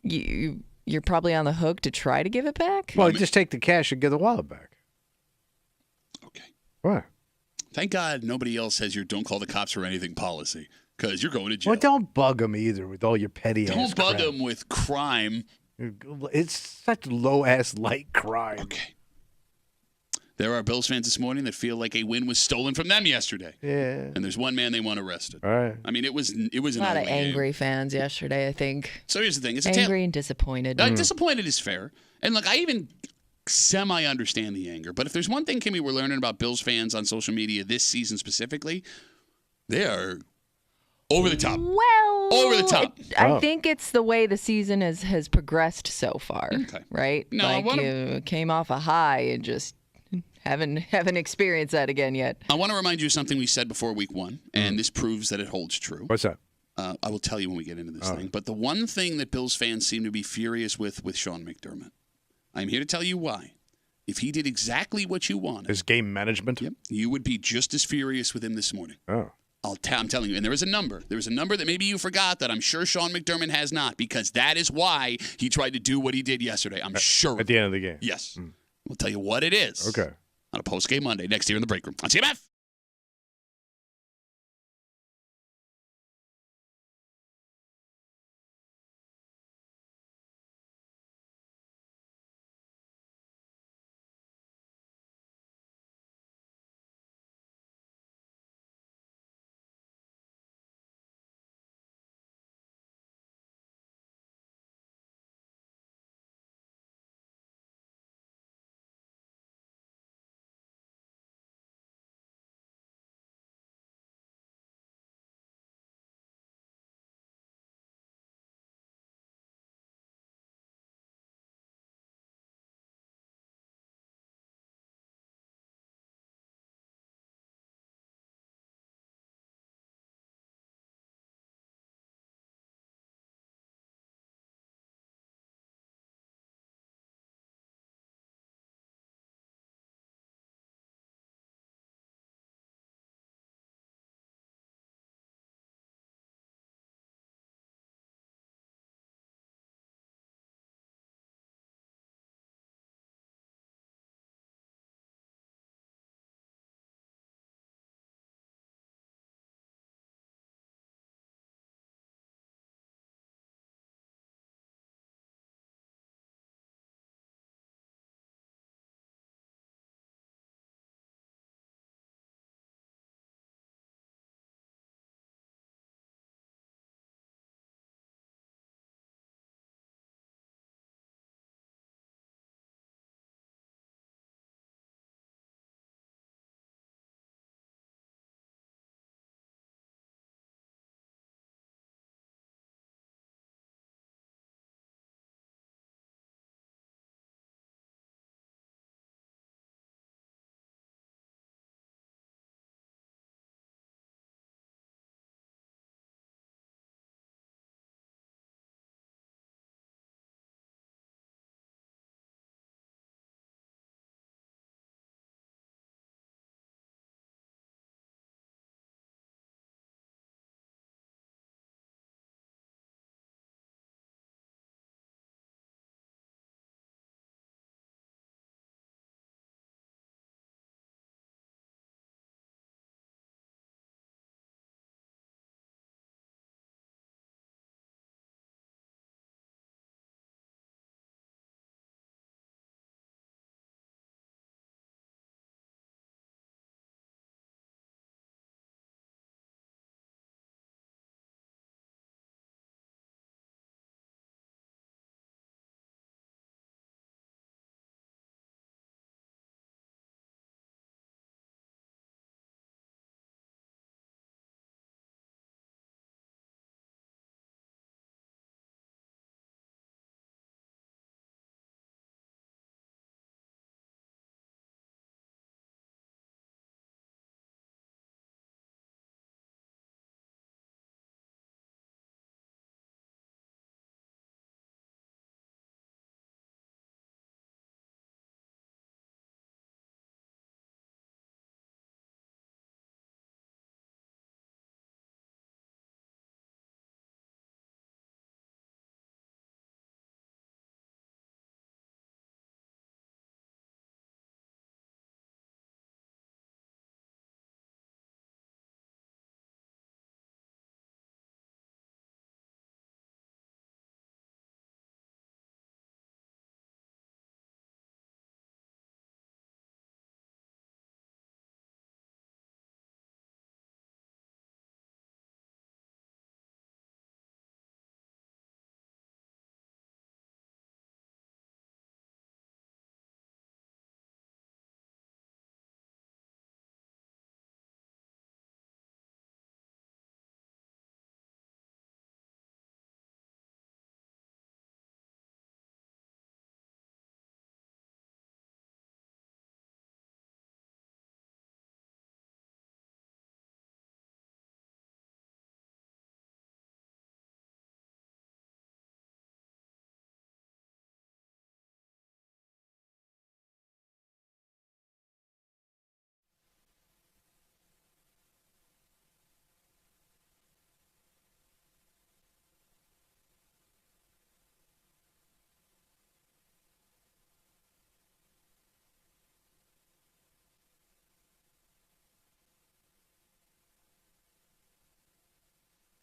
you're probably on the hook to try to give it back. Well, just take the cash and give the wallet back. Okay. What? Thank God nobody else has your "don't call the cops for anything" policy, because you're going to jail. Well, don't bug them either with all your petty ass Don't bug crap. them with crime. It's such low ass light crime. Okay. There are Bills fans this morning that feel like a win was stolen from them yesterday, Yeah. and there's one man they want arrested. All right. I mean, it was an A lot of ugly game. angry fans yesterday, I think. So here's the thing: it's a tale. Angry and disappointed. Disappointed is fair, and look, I even semi understand the anger. But if there's one thing, Kimmy, we're learning about Bills fans on social media this season specifically, they are over the top. Well, Over the top. I Oh. think it's the way the season has progressed so far. Okay. Right? No, I like wanna- you came off a high and just haven't experienced that again yet. I want to remind you of something we said before week one, Mm. and this proves that it holds true. What's that? I will tell you when we get into this thing. But the one thing that Bills fans seem to be furious with Sean McDermott, I'm here to tell you why. If he did exactly what you wanted, His game management? yep, you would be just as furious with him this morning. Oh. I'm telling you. And there is a number. There is a number that maybe you forgot that I'm sure Sean McDermott has not, because that is why he tried to do what he did yesterday. I'm sure. At the end of the game. Yes. We'll tell you what it is. Okay. On a post-game Monday next year in the break room on CMF.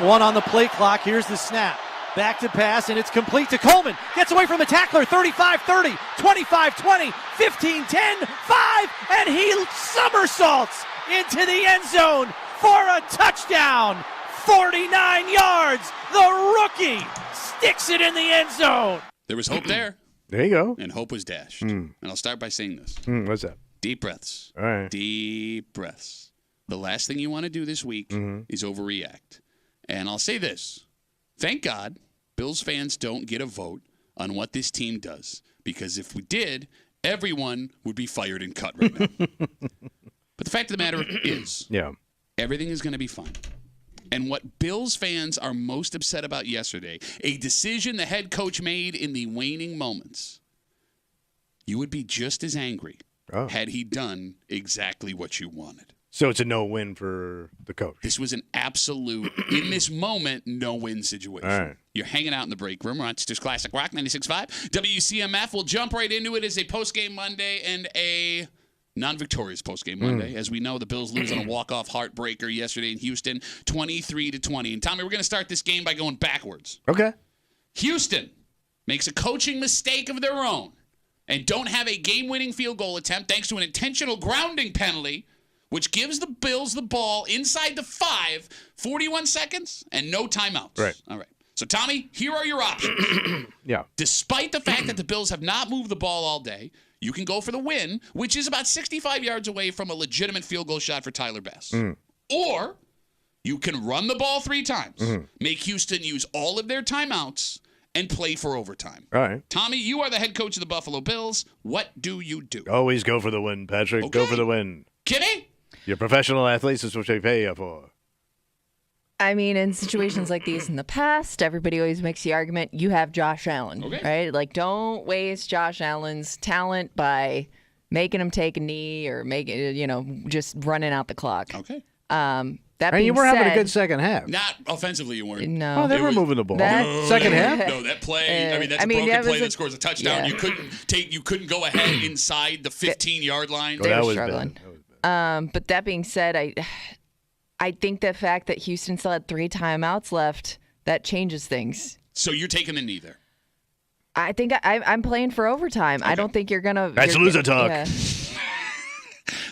One on the play clock. Here's the snap. Back to pass, and it's complete to Coleman. Gets away from the tackler. 35-30, 25-20, 15-10, 5, and he somersaults into the end zone for a touchdown. 49 yards. The rookie sticks it in the end zone. There was hope there. There you go. And hope was dashed. And I'll start by saying this. What's that? Deep breaths. All right. Deep breaths. The last thing you want to do this week is overreact. And I'll say this. Thank God Bills fans don't get a vote on what this team does. Because if we did, everyone would be fired and cut right now. But the fact of the matter is, everything is going to be fine. And what Bills fans are most upset about yesterday, a decision the head coach made in the waning moments, you would be just as angry had he done exactly what you wanted. So it's a no-win for the coach. This was an absolute, in this moment, no-win situation. All right. You're hanging out in the break room. Rochester's Classic Rock 96.5. WCMF. We'll jump right into it as a post-game Monday and a non-victorious post-game Monday. As we know, the Bills lose on a walk-off heartbreaker yesterday in Houston, 23-20. And Tommy, we're going to start this game by going backwards. Okay. Houston makes a coaching mistake of their own and don't have a game-winning field goal attempt thanks to an intentional grounding penalty, which gives the Bills the ball inside the 5, 41 seconds, and no timeouts. Right. All right. So, Tommy, here are your options. Despite the fact that the Bills have not moved the ball all day, you can go for the win, which is about 65 yards away from a legitimate field goal shot for Tyler Bass. Or you can run the ball 3 times, make Houston use all of their timeouts, and play for overtime. All right. Tommy, you are the head coach of the Buffalo Bills. What do you do? Always go for the win, Patrick. Okay. Go for the win. Kimmy? You're professional athletes. That's what they pay you for. I mean, in situations like these in the past, everybody always makes the argument, you have Josh Allen, right? Like, don't waste Josh Allen's talent by making him take a knee or just running out the clock. Okay. That being you were said, having a good second half. Not offensively, you weren't. No. Oh, they were moving the ball. Second half? No, that play. That's a broken play that scores a touchdown. Yeah. You couldn't go ahead inside the 15-yard line. They were was struggling. bad. But that being said, I think the fact that Houston still had 3 timeouts left, that changes things. So you're taking the knee there. I think I'm playing for overtime. Okay. I don't think you're gonna. That's loser talk. Yeah.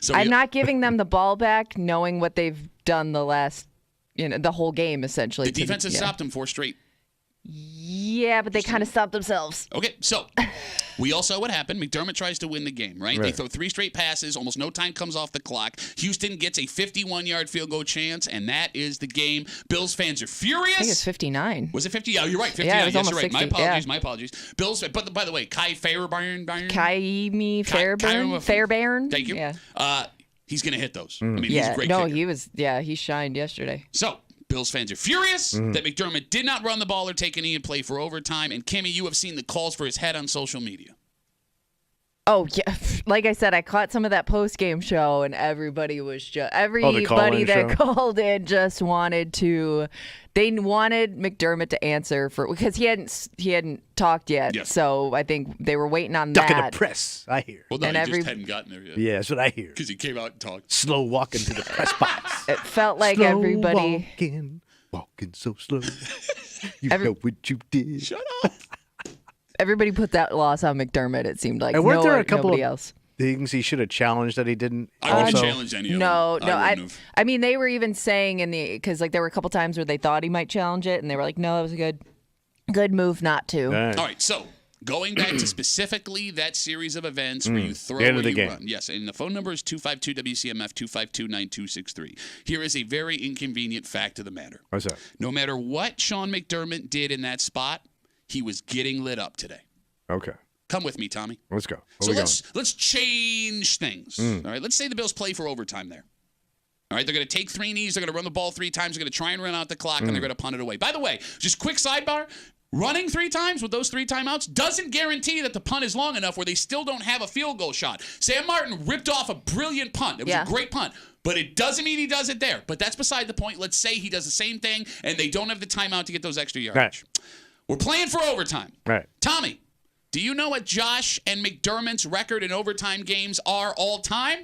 So I'm not giving them the ball back, knowing what they've done the whole game essentially. The defense has stopped them 4 straight. Yeah, but they kind of stopped themselves. Okay, so we all saw what happened. McDermott tries to win the game, right? They throw 3 straight passes. Almost no time comes off the clock. Houston gets a 51-yard field goal chance, and that is the game. Bills fans are furious. I think it's 59. Was it 50? Yeah, you're right. 59. Yeah, it was yes, almost you're right. 60, My apologies. Bills, but by the way, Kai Fairbairn. Fairbairn. Thank you. Yeah. He's going to hit those. I mean, he's a great kicker. He shined yesterday. So, Bills fans are furious that McDermott did not run the ball or take a knee and play for overtime. And, Kimmy, you have seen the calls for his head on social media. Oh, yeah. Like I said, I caught some of that post-game show, and everybody was just... Everybody that called in just wanted to... They wanted McDermott to answer because he hadn't talked yet. Yes. So I think they were waiting on Ducking that. the press, I hear. Well, no, he just hadn't gotten there yet. Yeah, that's what I hear. Because he came out and talked. Slow walking to the press box. It felt like slow everybody... walking so slow. You know what you did. Shut up. Everybody put that loss on McDermott, it seemed like. And weren't there a couple nobody of else. things he should have challenged that he didn't? I wouldn't challenge any of them. No. I mean, they were even saying because there were a couple times where they thought he might challenge it, and they were like, no, that was a good move not to. All right, so going back to specifically that series of events where you throw and you game. Run. Yes, and the phone number is 252-WCMF, 252-9263. Here is a very inconvenient fact of the matter. What's that? No matter what Sean McDermott did in that spot, he was getting lit up today. Okay. Come with me, Tommy. Let's go. Let's change things. All right. Let's say the Bills play for overtime there. All right. They're going to take 3 knees. They're going to run the ball 3 times. They're going to try and run out the clock, and they're going to punt it away. By the way, just quick sidebar. Running 3 times with those 3 timeouts doesn't guarantee that the punt is long enough where they still don't have a field goal shot. Sam Martin ripped off a brilliant punt. It was a great punt. But it doesn't mean he does it there. But that's beside the point. Let's say he does the same thing, and they don't have the timeout to get those extra yards. Right. We're playing for overtime. Right. Tommy, do you know what Josh and McDermott's record in overtime games are all time?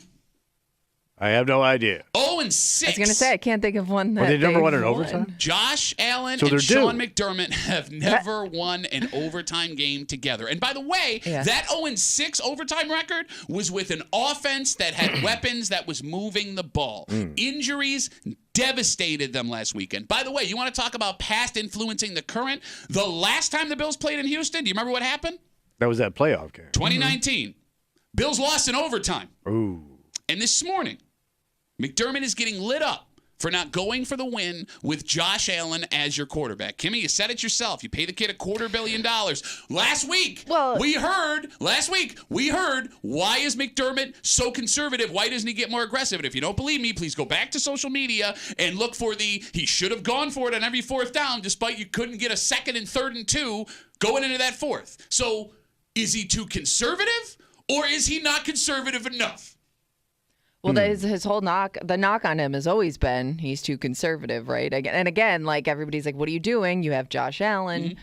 I have no idea. 0-6. I was going to say, I can't think of one that Well, they never won they've in overtime? Josh Allen So and they're Sean due. McDermott have never won an overtime game together. And by the way, that 0-6 overtime record was with an offense that had weapons that was moving the ball. Injuries devastated them last weekend. By the way, you want to talk about past influencing the current? The last time the Bills played in Houston, do you remember what happened? That was that playoff game. 2019. Bills lost in overtime. Ooh. And this morning, McDermott is getting lit up for not going for the win with Josh Allen as your quarterback. Kimmy, you said it yourself. You pay the kid $250 million. Last week, we heard, why is McDermott so conservative? Why doesn't he get more aggressive? And if you don't believe me, please go back to social media and look for he should have gone for it on every fourth down, despite you couldn't get a 2nd and 3rd and 2 going into that fourth. So is he too conservative or is he not conservative enough? Well, his whole knock on him has always been he's too conservative, right? And again, like everybody's like, what are you doing? You have Josh Allen.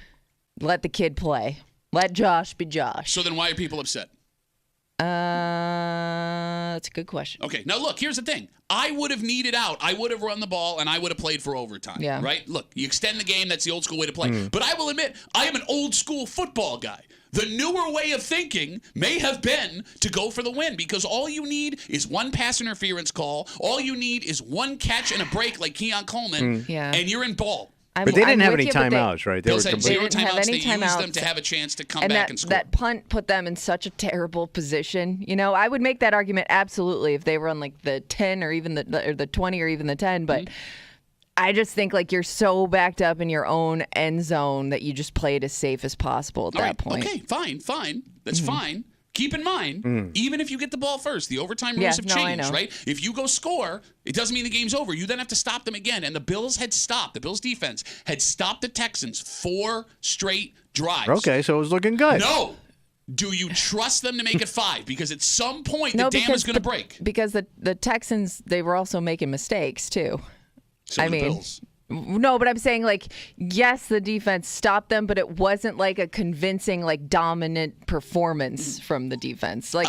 Let the kid play. Let Josh be Josh. So then why are people upset? That's a good question. Okay, now look, here's the thing. I would have needed out. I would have run the ball, and I would have played for overtime. Yeah. Right? Look, you extend the game. That's the old school way to play. But I will admit, I am an old school football guy. The newer way of thinking may have been to go for the win because all you need is one pass interference call. All you need is one catch and a break like Keon Coleman, and you're in ball. But they didn't have any timeouts, right? Bills had zero didn't have timeouts. any They used timeouts. them to have a chance to come And back and score. that punt put them in such a terrible position. You know, I would make that argument absolutely if they were on like the 10 or even the 20 or even the 10, but I just think like you're so backed up in your own end zone that you just play it as safe as possible at that point. Okay, fine. That's fine. Keep in mind, even if you get the ball first, the overtime rules have changed, right? If you go score, it doesn't mean the game's over. You then have to stop them again. And the Bills defense had stopped the Texans 4 straight drives. Okay, so it was looking good. No. Do you trust them to make it 5? Because at some point, the dam is going to break. Because the Texans, they were also making mistakes, too. So the Bills. No, but I'm saying, like, yes, the defense stopped them, but it wasn't like a convincing, like, dominant performance from the defense. Like,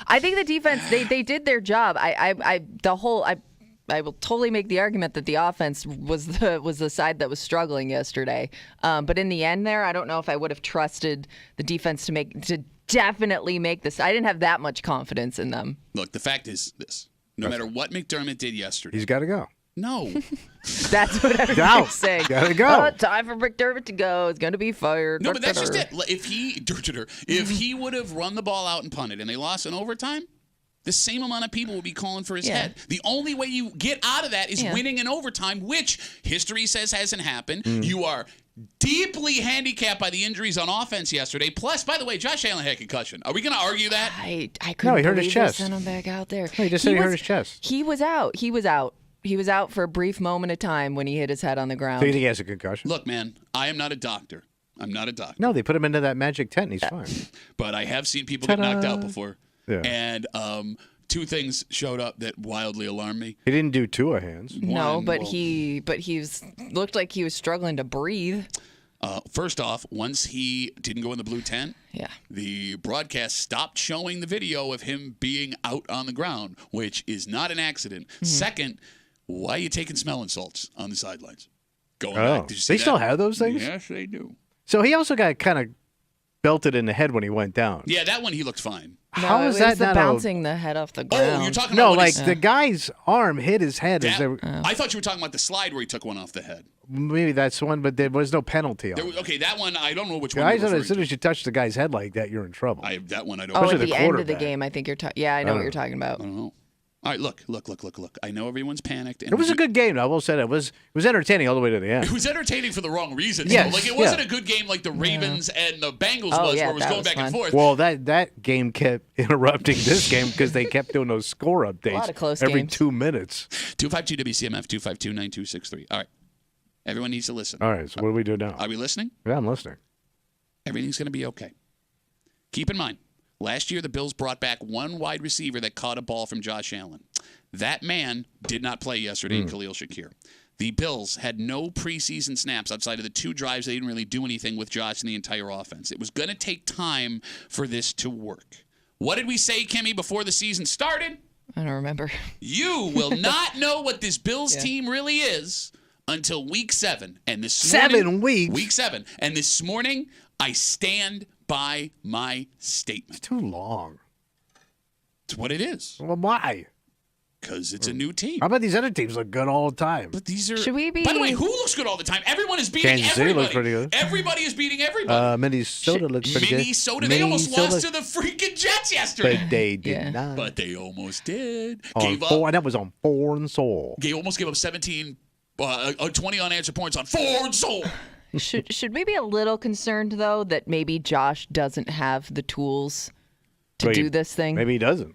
I think the defense, they did their job. I will totally make the argument that the offense was the side that was struggling yesterday. But in the end there, I don't know if I would have trusted the defense to definitely make this. I didn't have that much confidence in them. Look, the fact is this. No matter what McDermott did yesterday. He's got to go. No. That's what everybody's saying. Gotta go. Time for McDermott to go. He's going to be fired. No, but that's just it. If he would have run the ball out and punted and they lost in overtime, the same amount of people would be calling for his head. The only way you get out of that is winning in overtime, which history says hasn't happened. You are deeply handicapped by the injuries on offense yesterday. Plus, by the way, Josh Allen had a concussion. Are we going to argue that? I couldn't he hurt his believe chest. they sent him back out there. No, he just said he hurt his chest. He was out. He was out for a brief moment of time when he hit his head on the ground. So you think he has a concussion? Look, man, I am not a doctor. I'm not a doctor. No, they put him into that magic tent and he's fine. But I have seen people get knocked out before. Yeah. And 2 things showed up that wildly alarmed me. He didn't do 2 hands. No, he looked like he was struggling to breathe. First off, once he didn't go in the blue tent, the broadcast stopped showing the video of him being out on the ground, which is not an accident. Second, why are you taking smelling salts on the sidelines? Going back. Did you see They that? still have those things? Yes, they do. So he also got kind of belted in the head when he went down. Yeah, that one he looked fine. How is it that was the not bouncing the head off the ground? Oh, you're talking No, about like the guy's arm hit his head. I thought you were talking about the slide where he took one off the head. Maybe that's one, but there was no penalty on it. Okay, that one, I don't know which one. I thought as soon as you touch the guy's head like that, you're in trouble. That one I don't Oh, know. at Especially the the end of the quarterback. game, I think you're talking. Yeah, I know what you're talking about. I don't know. All right, look. I know everyone's panicked. And It was a good game. I will say that. It was entertaining all the way to the end. It was entertaining for the wrong reasons. Yes, Like it wasn't a good game like the Ravens and the Bengals was, where it was going back and forth. Well, that game kept interrupting this game because they kept doing those score updates A lot of close every games. 2 minutes. 252 WCMF 252-9263. All right, everyone needs to listen. All right, so what do we do now? Are we listening? Yeah, I'm listening. Everything's going to be okay. Keep in mind, last year the Bills brought back one wide receiver that caught a ball from Josh Allen. That man did not play yesterday in Khalil Shakir. The Bills had no preseason snaps outside of the 2 drives. They didn't really do anything with Josh in the entire offense. It was going to take time for this to work. What did we say, Kimmy, before the season started? I don't remember. You will not know what this Bills team really is until week 7. And this morning, 7 weeks? Week 7. And this morning, I stand by my statement. It's too long. It's what it is. Well, why? Because it's a new team. How about these other teams look good all the time? But these are. Should we be? By the way, who looks good all the time? Everyone is beating Kansas City everybody. looks pretty good. Everybody is beating everybody. Minnesota looks pretty good. Minnesota, they almost lost to the freaking Jets yesterday. But they did not. But they almost did. And that was on foreign soil. They almost gave up 20 unanswered points on foreign soil. Should we be a little concerned though that maybe Josh doesn't have the tools to do this thing? Maybe he doesn't.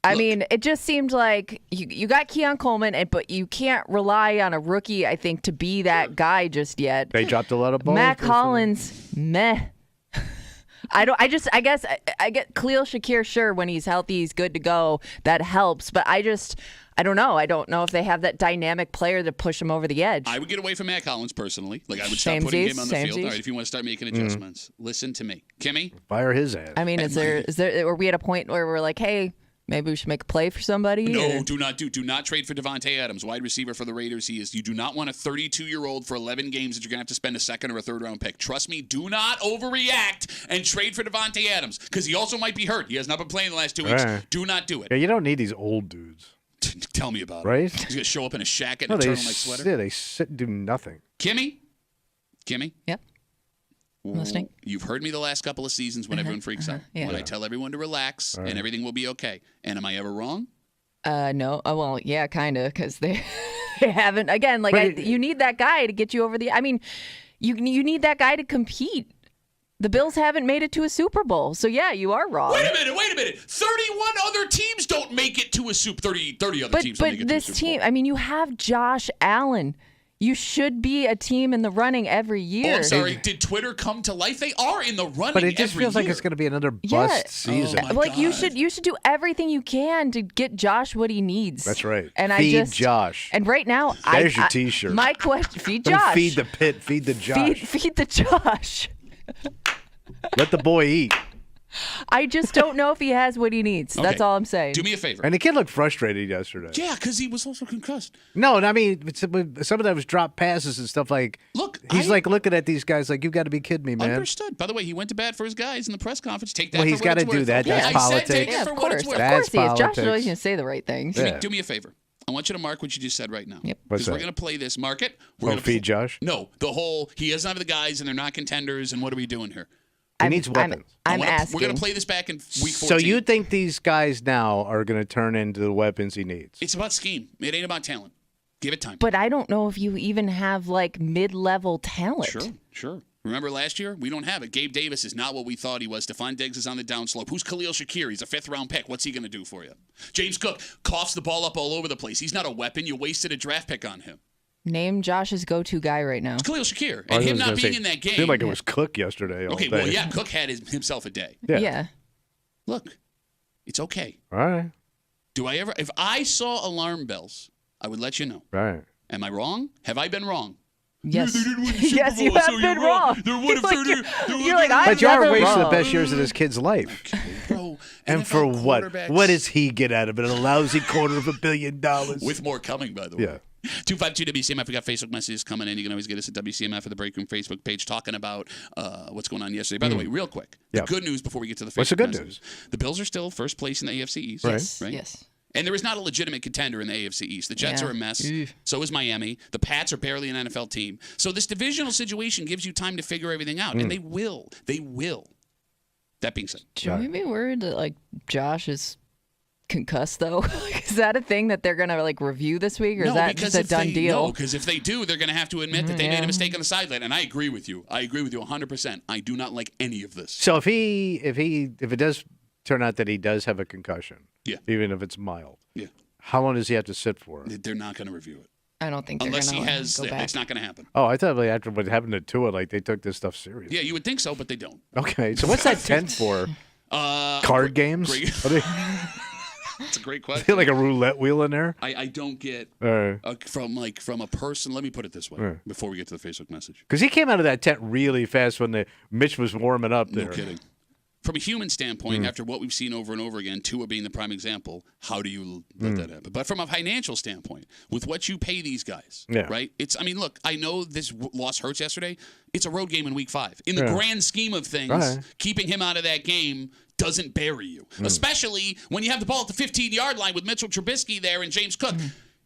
I mean, it just seemed like you got Keon Coleman, but you can't rely on a rookie, I think, to be that guy just yet. They dropped a lot of balls. Matt Collins, meh. I guess I get Khalil Shakir, sure, when he's healthy, he's good to go. That helps. But I don't know. I don't know if they have that dynamic player to push him over the edge. I would get away from Matt Collins personally. Like I would stop putting him on the field. All right, if you want to start making adjustments, listen to me, Kimmy. Fire his ass. I mean, is there? Are we at a point where we're like, hey, maybe we should make a play for somebody? No, do not trade for Devontae Adams, wide receiver for the Raiders. You do not want a 32-year-old for 11 games that you're going to have to spend a second or a third round pick. Trust me, do not overreact and trade for Devontae Adams because he also might be hurt. He has not been playing the last 2 weeks. Right. Do not do it. Yeah, you don't need these old dudes. Tell me about it. Right? He's going to show up in a shack and a turtleneck sweater. They sit and do nothing. Kimmy? Yep. I'm listening. You've heard me the last couple of seasons when everyone freaks out. Yeah. When I tell everyone to relax and everything will be okay. And am I ever wrong? No. Oh, well, yeah, kind of, because they haven't. Again, you need that guy to get you over the. I mean, you need that guy to compete. The Bills haven't made it to a Super Bowl, so yeah, you are wrong. Wait a minute. 31 other teams don't make it to a Super. 30 other teams don't make it to a Super Bowl. But this team, I mean, you have Josh Allen. You should be a team in the running every year. Oh, I'm sorry. Did Twitter come to life? They are in the running. But it just feels like it's going to be another bust season. Oh my God. you should do everything you can to get Josh what he needs. That's right. And feed Josh. And right now, there's your T-shirt. My question: feed Don't Josh. feed the pit. Feed the Josh. Feed the Josh. Let the boy eat. I just don't know if he has what he needs. Okay. That's all I'm saying. Do me a favor. And the kid looked frustrated yesterday. Yeah, because he was also concussed. No, I mean, some of that was drop passes and stuff like. Look, he's like looking at these guys like, you've got to be kidding me, man. Understood. By the way, he went to bat for his guys in the press conference. Take that. Well, for he's got to do that. Yeah, That's I politics. said take it for of what course. it's worth. Of course he is. Josh is politics. always going to say the right things. Yeah. Do me a favor. I want you to mark what you just said right now. Yep. What's Because we're that? going to play this. Mark it. Feed Josh? No, the whole, he doesn't have the guys and they're not contenders and what are we doing here? He needs weapons. I'm asking. We're going to play this back in week 14. So you think these guys now are going to turn into the weapons he needs? It's about scheme. It ain't about talent. Give it time. But I don't know if you even have mid-level talent. Sure. Remember last year? We don't have it. Gabe Davis is not what we thought he was. Stephon Diggs is on the downslope. Who's Khalil Shakir? He's a 5th-round pick. What's he going to do for you? James Cook coughs the ball up all over the place. He's not a weapon. You wasted a draft pick on him. Name Josh's go-to guy right now. It's Khalil Shakir. And him not being in that game. I feel like it was Cook yesterday. Okay, well, yeah, Cook had himself a day. Yeah. Look, it's okay. All right. If I saw alarm bells, I would let you know. Right. Am I wrong? Have I been wrong? Yes. They didn't win the Super Yes, Bowl, you have so been you're wrong. They're one of 30. You're like, I'm But you are never wasting the wrong. best years of this kid's life. Okay, bro. And NFL for what? quarterbacks- What does he get out of it? A lousy $250 million. With more coming, by the way. Yeah. 252 WCMF. We got Facebook messages coming in. You can always get us at WCMF or the Break Room Facebook page talking about what's going on yesterday. By the way, real quick, the good news before we get to the Facebook What's the good messages. The Bills are still first place in the AFC East. Right. Yes. And there is not a legitimate contender in the AFC East. The Jets Yeah. are a mess. Oof. So is Miami. The Pats are barely an NFL team. So this divisional situation gives you time to figure everything out. And they will. They will. That being said. Should we be worried that Josh is concussed though? Is that a thing that they're gonna review this week, or is that just a done deal? No, because if they do, they're going to have to admit that they made a mistake on the sideline. And I agree with you. I agree with you 100%. I do not like any of this. So if it does turn out that he does have a concussion, even if it's mild, how long does he have to sit for? They're not going to review it. I don't think they're Unless gonna he let him has, go back. it's not going to happen. Oh, I thought after what happened to Tua, they took this stuff serious. Yeah, you would think so, but they don't. Okay, so what's that tent for? Card games? Great. Are they That's a great question. like a roulette wheel in there? I don't get from a person. Let me put it this way before we get to the Facebook message. Because he came out of that tent really fast when Mitch was warming up there. No kidding. from a human standpoint, after what we've seen over and over again, Tua being the prime example, how do you let that happen? But from a financial standpoint, with what you pay these guys, right? I mean, look, I know this loss hurts yesterday. It's a road game in week 5. In the grand scheme of things, keeping him out of that game doesn't bury you, especially when you have the ball at the 15-yard line with Mitchell Trubisky there and James Cook.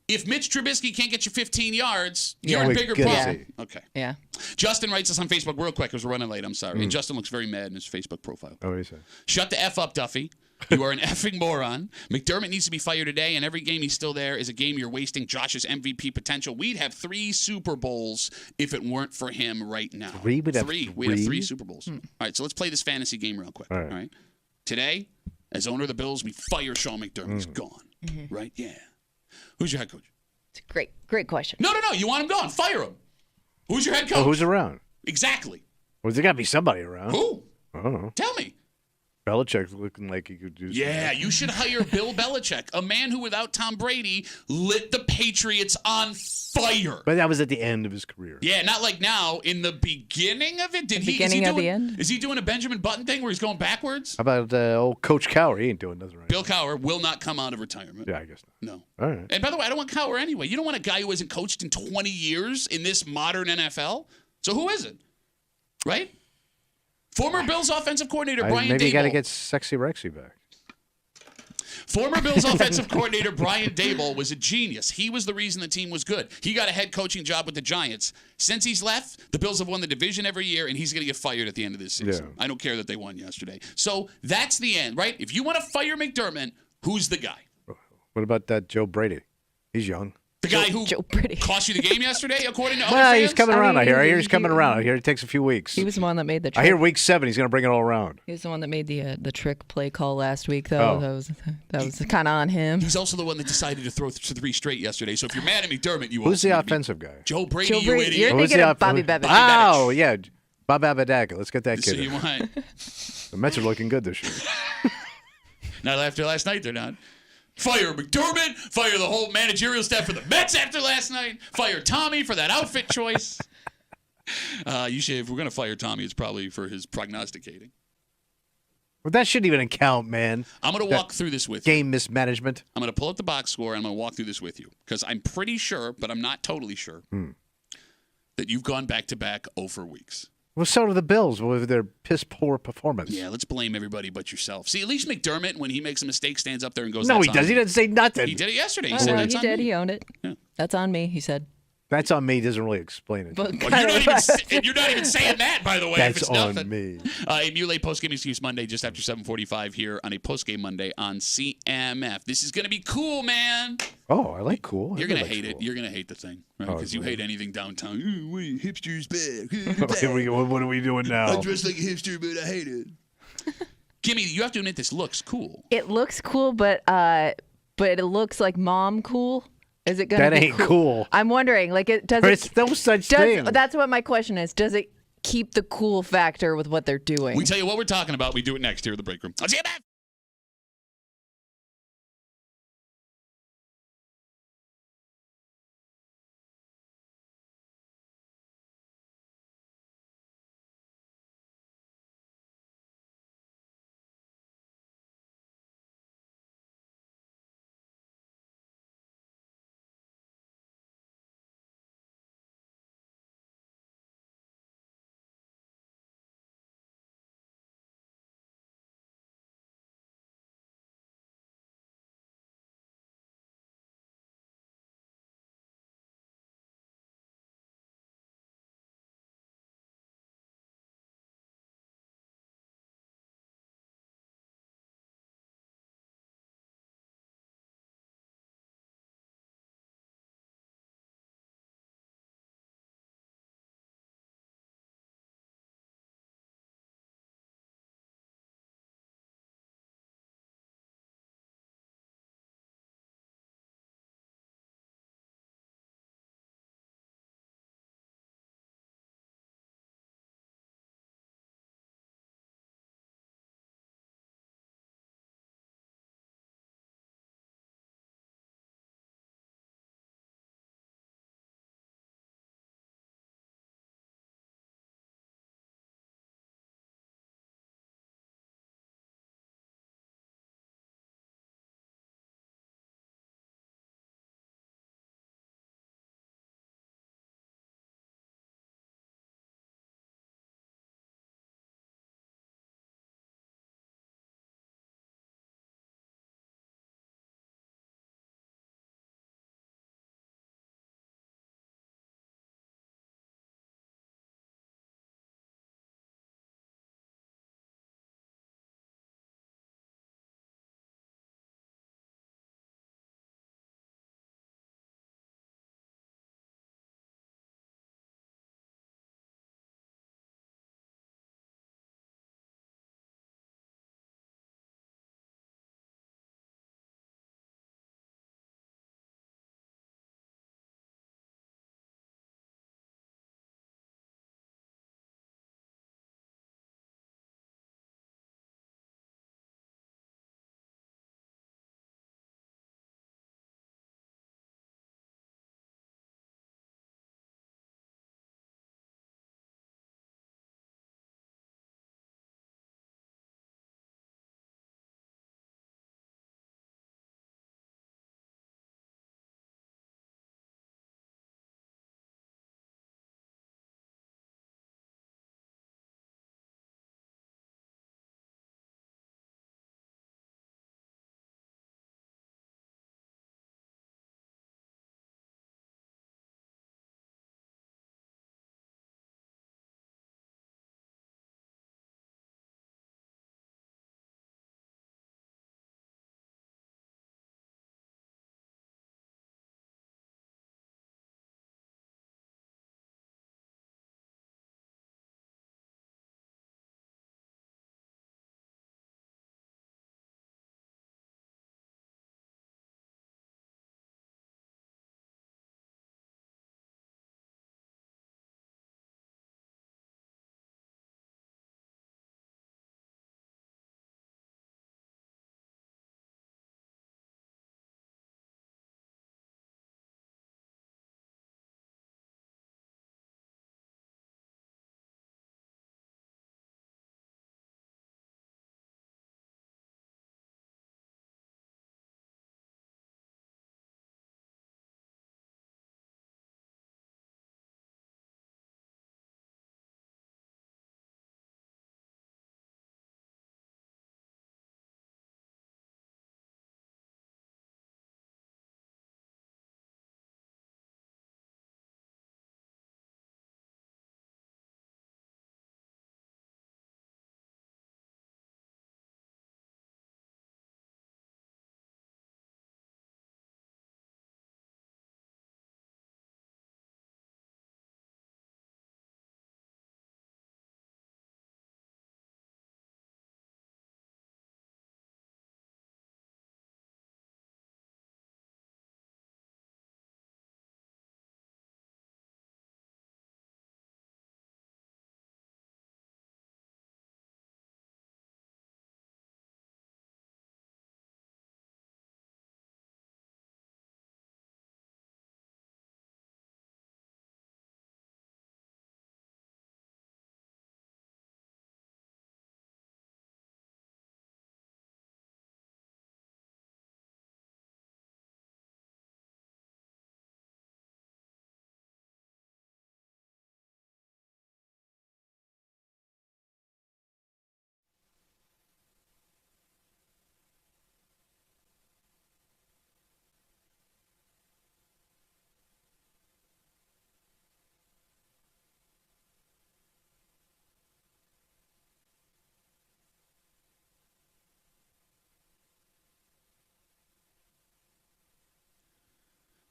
If Mitch Trubisky can't get you 15 yards, you're in a bigger problem. Okay. Yeah. Justin writes us on Facebook real quick because we're running late. I'm sorry. And Justin looks very mad in his Facebook profile. Oh, he said. Shut the F up, Duffy. You are an effing moron. McDermott needs to be fired today, and every game he's still there is a game you're wasting Josh's MVP potential. We'd have 3 Super Bowls if it weren't for him right now. We'd have 3 Super Bowls. All right, so let's play this fantasy game real quick. All right. Today, as owner of the Bills, we fire Sean McDermott. He's gone. Right? Yeah. Who's your head coach? It's a great question. No. You want him gone. Fire him. Who's your head coach? Oh, who's around? Exactly. Well, there's got to be somebody around. Who? I don't know. Tell me. Belichick's looking like he could do something. Yeah, you should hire Bill Belichick, a man who, without Tom Brady, lit the Patriots on fire. But that was at the end of his career. Yeah, not like now. In the beginning of it, the end? Is he doing a Benjamin Button thing where he's going backwards? How about old Coach Cowher? He ain't doing nothing right. Bill Cowher will not come out of retirement. Yeah, I guess not. No. All right. And by the way, I don't want Cowher anyway. You don't want a guy who hasn't coached in 20 years in this modern NFL. So who is it? Right? Former Bills offensive coordinator Brian Daboll. Maybe you got to get Sexy Rexy back. Former Bills offensive coordinator Brian Daboll was a genius. He was the reason the team was good. He got a head coaching job with the Giants. Since he's left, the Bills have won the division every year, and he's going to get fired at the end of this season. Yeah. I don't care that they won yesterday. So that's the end, right? If you want to fire McDermott, who's the guy? What about that Joe Brady? He's young. The guy who cost you the game yesterday, according to other Well, fans? he's coming around, I hear he's coming around. I hear it takes a few weeks. He was the one that made the trick. I hear week 7 he's going to bring it all around. He was the one that made the trick play call last week, though. That was kind of on him. He's also the one that decided to throw 3 straight yesterday. So if you're mad at McDermott, you Who's the offensive guy? Joe Brady, you idiot. You're thinking of Bobby Babbitt. Oh, yeah. Bob Abadaka. Let's get that kid. So you want... The Mets are looking good this year. Not after last night, they're not. Fire McDermott. Fire the whole managerial staff for the Mets after last night. Fire Tommy for that outfit choice. You should, if we're going to fire Tommy, it's probably for his prognosticating. Well, that shouldn't even count, man. I'm going to walk through this with you. Game mismanagement. I'm going to pull up the box score, and I'm going to walk through this with you. Because I'm pretty sure, but I'm not totally sure, that you've gone back-to-back 0 weeks. Well, so do the Bills with their piss-poor performance. Yeah, let's blame everybody but yourself. See, at least McDermott, when he makes a mistake, stands up there and goes, No, he "That's does. on He me." doesn't say nothing. He did it yesterday. He Oh, said, no, "That's he on did. me." He owned it. Yeah. That's on me, he said. That's on me. Doesn't really explain it. But Well, you're not even saying that, by the way. That's if it's on nothing. me. A Muley postgame excuse Monday just after 7:45 here on a postgame Monday on CMF. This is going to be cool, man. Oh, I like cool. You're going to hate it. You're going to hate the thing, right? Because you hate anything downtown. Ooh, wait, hipster's back. What are we doing now? I dress like a hipster, but I hate it. Gimme, you have to admit this looks cool. It looks cool, but it looks like mom cool. Is it going to That be ain't cool. I'm wondering, like, There's no such thing. That's what my question is. Does it keep the cool factor with what they're doing? We tell you what we're talking about. We do it next here in the break room. I'll see you back.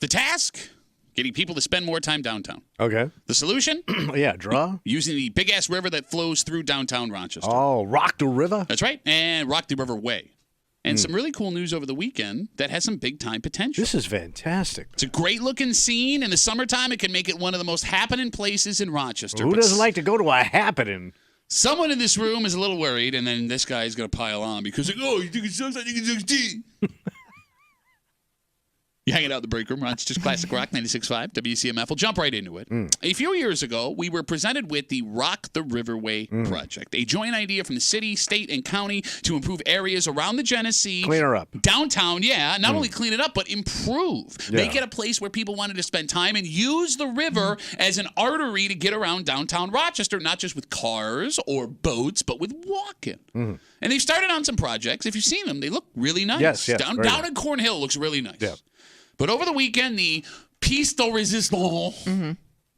The task? Getting people to spend more time downtown. Okay. The solution? Yeah, draw. Using the big-ass river that flows through downtown Rochester. Oh, Rock the River? That's right. And Rock the River Way. And some really cool news over the weekend that has some big-time potential. This is fantastic. It's a great-looking scene. In the summertime, it can make it one of the most happening places in Rochester. Who But doesn't like to go to a happening? someone in this room is a little worried, and then this guy is going to pile on because, like, oh, you think it sucks? I think it sucks tea. You hanging out in the break room, Rochester's Classic Rock 96.5, WCMF. We'll jump right into it. A few years ago, we were presented with the Rock the Riverway project, a joint idea from the city, state, and county to improve areas around the Genesee. Clean her up. Downtown, yeah. Not only clean it up, but improve. Yeah. Make it a place where people wanted to spend time and use the river as an artery to get around downtown Rochester, not just with cars or boats, but with walking. And they've started on some projects. If you've seen them, they look really nice. Yes, Down very nice. in Cornhill looks really nice. Yeah. But over the weekend, the piece de resistance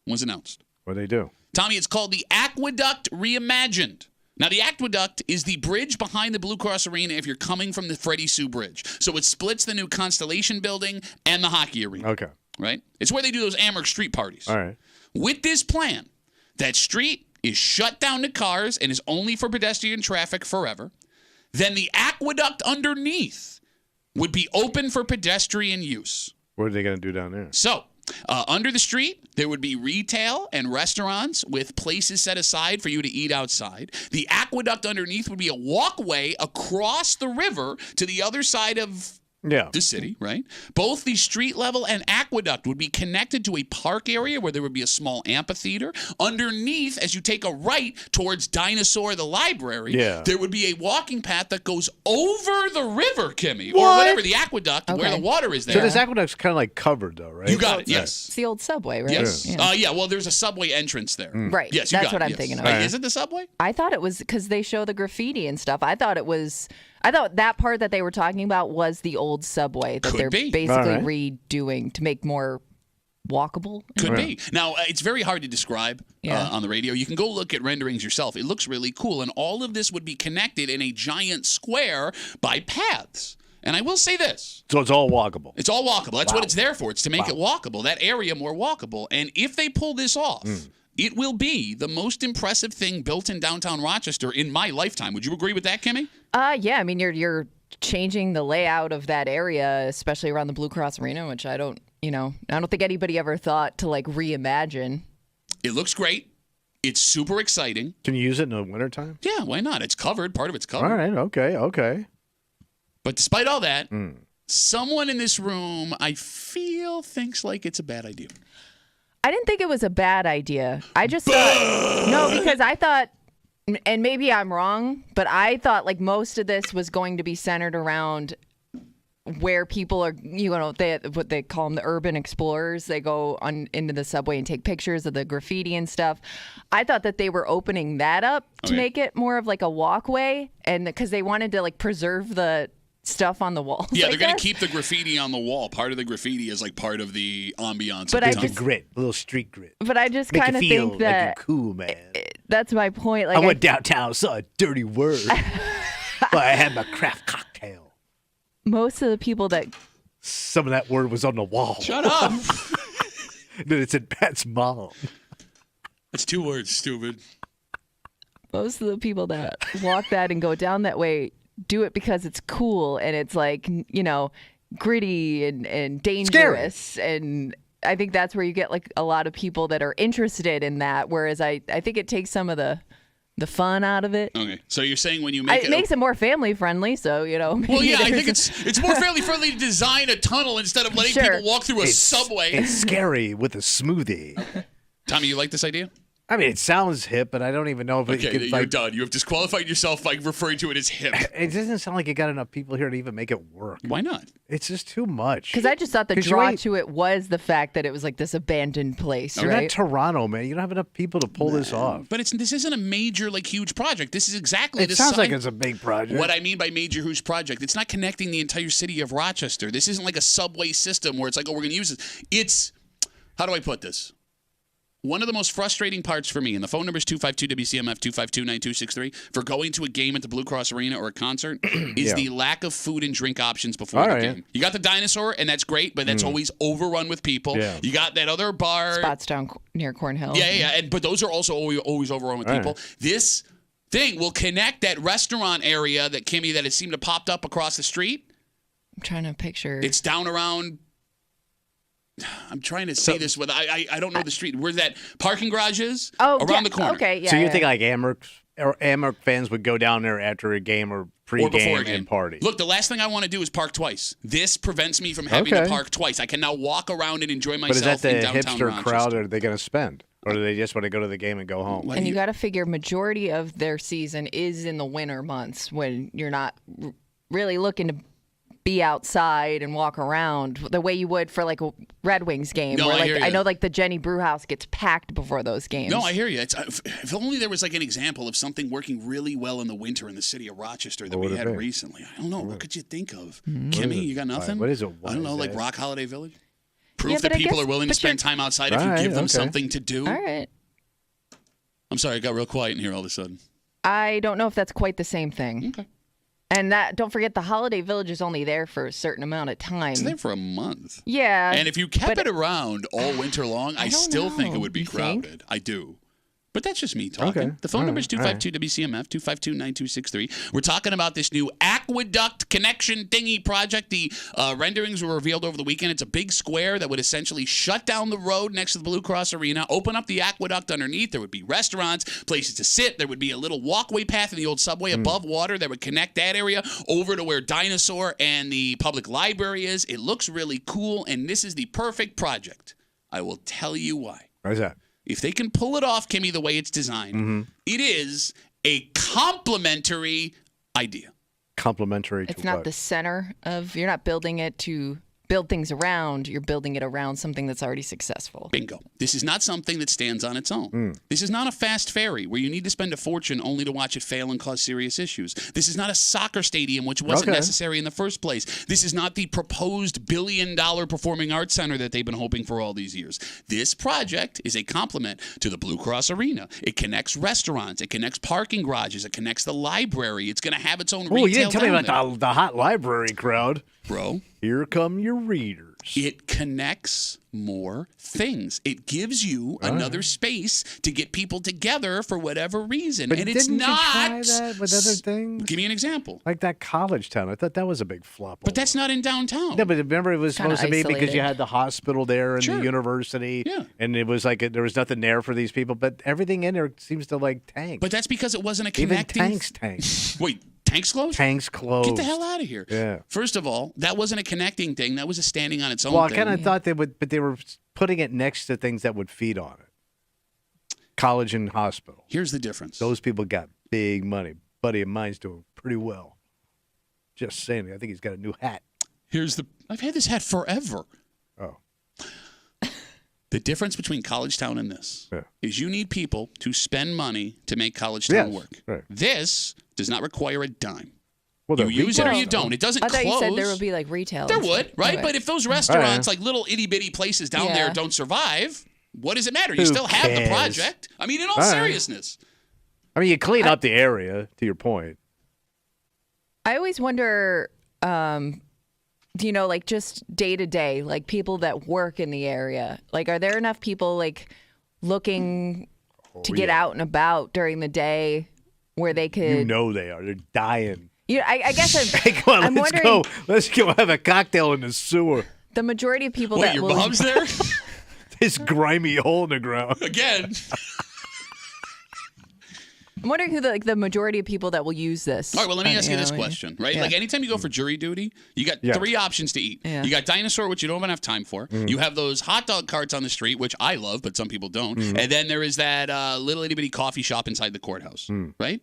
was announced. What do they do? Tommy, it's called the Aqueduct Reimagined. Now, the Aqueduct is the bridge behind the Blue Cross Arena if you're coming from the Freddie Sue Bridge. So it splits the new Constellation building and the hockey arena. Okay. Right? It's where they do those Amherst street parties. All right. With this plan, that street is shut down to cars and is only for pedestrian traffic forever. Then the aqueduct underneath would be open for pedestrian use. What are they going to do down there? So, under the street, there would be retail and restaurants with places set aside for you to eat outside. The aqueduct underneath would be a walkway across the river to the other side of the city, right? Both the street level and aqueduct would be connected to a park area where there would be a small amphitheater. Underneath, as you take a right towards Dinosaur, the library, there would be a walking path that goes over the river, Kimmy, or whatever, the aqueduct, where the water is there. So this aqueduct's kind of like covered, though, right? You got it, yes. It's the old subway, right? Yes. Yeah, well, there's a subway entrance there. Right. Yes, you That's got what it, I'm thinking of. Is it the subway? I thought it was because they show the graffiti and stuff. I thought that part that they were talking about was the old subway that Could they're be. basically redoing to make more walkable. Could be. Now, it's very hard to describe on the radio. You can go look at renderings yourself. It looks really cool. And all of this would be connected in a giant square by paths. And I will say this. So it's all walkable. It's all walkable. That's what it's there for. It's to make it walkable, that area more walkable. And if they pull this off, it will be the most impressive thing built in downtown Rochester in my lifetime. Would you agree with that, Kimmy? Yeah. I mean, you're changing the layout of that area, especially around the Blue Cross Arena, which I don't think anybody ever thought to like reimagine. It looks great. It's super exciting. Can you use it in the wintertime? Yeah, why not? It's covered. Part of it's covered. All right. Okay. But despite all that, someone in this room, I feel, thinks like it's a bad idea. I didn't think it was a bad idea. I just thought, no, because I thought, and maybe I'm wrong, but I thought like most of this was going to be centered around where people are, what they call them, the urban explorers. They go into the subway and take pictures of the graffiti and stuff. I thought that they were opening that up to make it more of like a walkway, and because they wanted to like preserve the stuff on the walls. Yeah, they're going to keep the graffiti on the wall. Part of the graffiti is like part of the ambiance. But of I the just grit, a little street grit. But I just Make kind of you feel think that like you're cool, man. That's my point. Like I went downtown, saw a dirty word, but I had my craft cocktail. Most of the people that some of that word was on the wall. Shut up. Then it said Pat's mom. That's 2 words, stupid. Most of the people that walk that and go down that way do it because it's cool and it's like, gritty and dangerous. Scary. And I think that's where you get like a lot of people that are interested in that. Whereas I think it takes some of the fun out of it. Okay. So you're saying when you make it makes it more family friendly. So, Well, yeah, I think it's more family friendly to design a tunnel instead of letting people walk through a subway. It's scary with a smoothie. Tommy, you like this idea? I mean, it sounds hip, but I don't even know if it could. You're done. You have disqualified yourself by referring to it as hip. It doesn't sound like you got enough people here to even make it work. Why not? It's just too much. Because I just thought the draw to it was the fact that it was like this abandoned place, You're right? not Toronto, man. You don't have enough people to pull this off. But this isn't a major, huge project. This is exactly it sounds like it's a big project. What I mean by major, huge project, it's not connecting the entire city of Rochester. This isn't like a subway system where it's like, we're going to use this. It's, how do I put this? one of the most frustrating parts for me, and the phone number is 252-WCMF, 252-9263, for going to a game at the Blue Cross Arena or a concert, is the lack of food and drink options before the game. You got the Dinosaur, and that's great, but that's always overrun with people. Yeah. You got that other bar. Spots down near Cornhill. Yeah. But those are also always overrun with people. This thing will connect that restaurant area that, Kimmy, that has seemed to popped up across the street. I'm trying to picture. It's down around... I'm trying to say this with I don't know the street. Where that parking garage is? Around the corner. Okay, yeah. So you think like Amherst fans would go down there after a game or pre-game and party? Look, the last thing I want to do is park twice. This prevents me from having to park twice. I can now walk around and enjoy myself. But is that in the downtown hipster Rochester. crowd? Or are they going to spend, or do they just want to go to the game and go home? And you got to figure majority of their season is in the winter months when you're not really looking to be outside and walk around the way you would for like a Red Wings game. No, where I know like the Jenny Brew House gets packed before those games. No, I hear you. If only there was like an example of something working really well in the winter in the city of Rochester that we had recently. I don't know. What could you think of? Kimmy, you got nothing? What is it? I don't know, like Rock Holiday Village? Proof that people are willing to spend time outside if you give them something to do. All right. I'm sorry, I got real quiet in here all of a sudden. I don't know if that's quite the same thing. Okay. And don't forget, the Holiday Village is only there for a certain amount of time. It's there for a month. Yeah. And if you kept it around all winter long, I still think it would be crowded. I do. But that's just me talking. The phone number is 252-WCMF, 252-9263. We're talking about this new aqueduct connection thingy project. The renderings were revealed over the weekend. It's a big square that would essentially shut down the road next to the Blue Cross Arena, open up the aqueduct underneath. There would be restaurants, places to sit. There would be a little walkway path in the old subway above water that would connect that area over to where Dinosaur and the public library is. It looks really cool, and this is the perfect project. I will tell you why. Why is that? If they can pull it off, Kimmy, the way it's designed, it is a complementary idea. Complementary to It's not what? the center of, you're not building it to build things around, you're building it around something that's already successful. Bingo. This is not something that stands on its own. This is not a fast ferry where you need to spend a fortune only to watch it fail and cause serious issues. This is not a soccer stadium, which wasn't necessary in the first place. This is not the proposed billion-dollar performing arts center that they've been hoping for all these years. This project is a complement to the Blue Cross Arena. It connects restaurants. It connects parking garages. It connects the library. It's going to have its own retail. Oh, you didn't tell me down about the hot library crowd. Bro. Here come your readers. It connects more things. It gives you another space to get people together for whatever reason. But and it's didn't not. You try that with other things? Give me an example. Like that college town. I thought that was a big flop. But that's not in downtown. Yeah, but remember it was Kinda supposed to be because you isolated. had the hospital there and the university. Yeah. And it was like there was nothing there for these people. But everything in there seems to like tank. But that's because it wasn't a Even connecting. tank. Wait, tanks closed? Tanks closed. Get the hell out of here. Yeah. First of all, that wasn't a connecting thing. That was a standing on its own Well, thing. I kind of thought they would, but they were putting it next to things that would feed on it. College and hospital. Here's the difference. Those people got big money. Buddy of mine's doing pretty well. Just saying. I think he's got a new hat. I've had this hat forever. Oh. The difference between College Town and this is you need people to spend money to make College Town work. Right. This does not require a dime. Well, You use it or you don't. It doesn't I thought close. you said there would be like retail. There and would, stuff. right? Okay. But if those restaurants, like little itty-bitty places down there, don't survive, what does it matter? You Who still have the cares? project. I mean, in all seriousness. I mean, you clean up the area, to your point. I always wonder, like just day to day, like people that work in the area, like are there enough people like looking to get out and about during the day where they could? You know they are. They're dying. I guess Hey, come on, I'm let's wondering. go. Let's go have a cocktail in the sewer. The majority of people Wait, that your will. mom's there? This grimy hole in the ground. Again. I'm wondering who the majority of people that will use this. All right, well, let me ask you this question, right? Yeah. Like anytime you go for jury duty, you got three options to eat. Yeah. You got Dinosaur, which you don't have enough time for. You have those hot dog carts on the street, which I love, but some people don't. And then there is that little itty-bitty coffee shop inside the courthouse, right?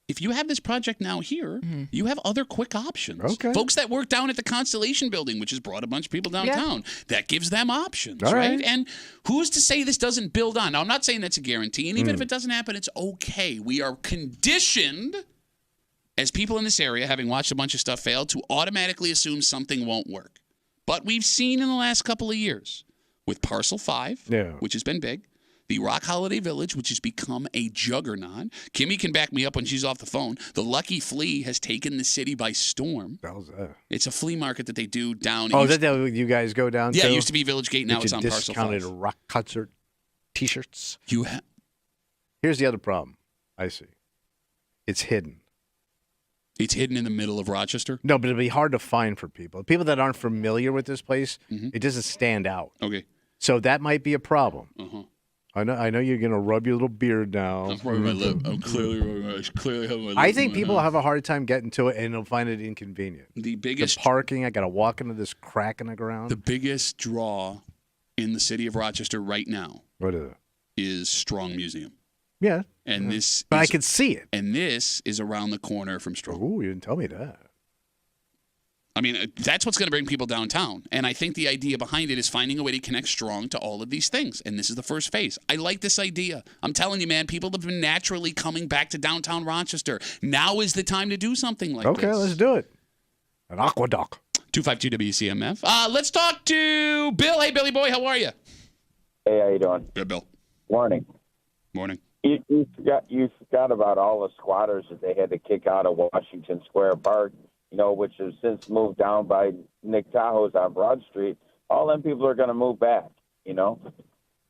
If you have this project now here, you have other quick options. Okay. Folks that work down at the Constellation Building, which has brought a bunch of people downtown, that gives them options, All right? right. And who's to say this doesn't build on? Now, I'm not saying that's a guarantee, and even if it doesn't happen, it's okay. We are conditioned as people in this area, having watched a bunch of stuff fail, to automatically assume something won't work. But we've seen in the last couple of years with Parcel 5, which has been big, the Rock Holiday Village, which has become a juggernaut. Kimmy can back me up when she's off the phone. The Lucky Flea has taken the city by storm. How's that? It's a flea market that they do down. Oh, is that you guys go down to? Yeah, it used to be Village Gate. Now it's on Parcel 5. Discounted rock concert T-shirts. Here's the other problem I see. It's hidden. It's hidden in the middle of Rochester? No, but it'll be hard to find for people. People that aren't familiar with this place, it doesn't stand out. Okay. So that might be a problem. Uh-huh. I know you're going to rub your little beard now. I'm rubbing my lip. I'm clearly having my lip. I think people have a hard time getting to it, and they'll find it inconvenient. The biggest parking, I got to walk into this crack in the ground. The biggest draw in the city of Rochester right now. What is it? Is Strong Museum. Yeah. And this But I can see it. And this is around the corner from Strong. Ooh, you didn't tell me that. I mean, that's what's going to bring people downtown. And I think the idea behind it is finding a way to connect Strong to all of these things. And this is the first phase. I like this idea. I'm telling you, man, people have been naturally coming back to downtown Rochester. Now is the time to do something like this. Okay, let's do it. An aqueduct. 252 WCMF. Let's talk to Bill. Hey, Billy boy, how are you? Hey, how you doing? Good, Bill. Morning. Morning. You forgot about all the squatters that they had to kick out of Washington Square Park, which has since moved down by Nick Tahoe's on Broad Street. All them people are going to move back,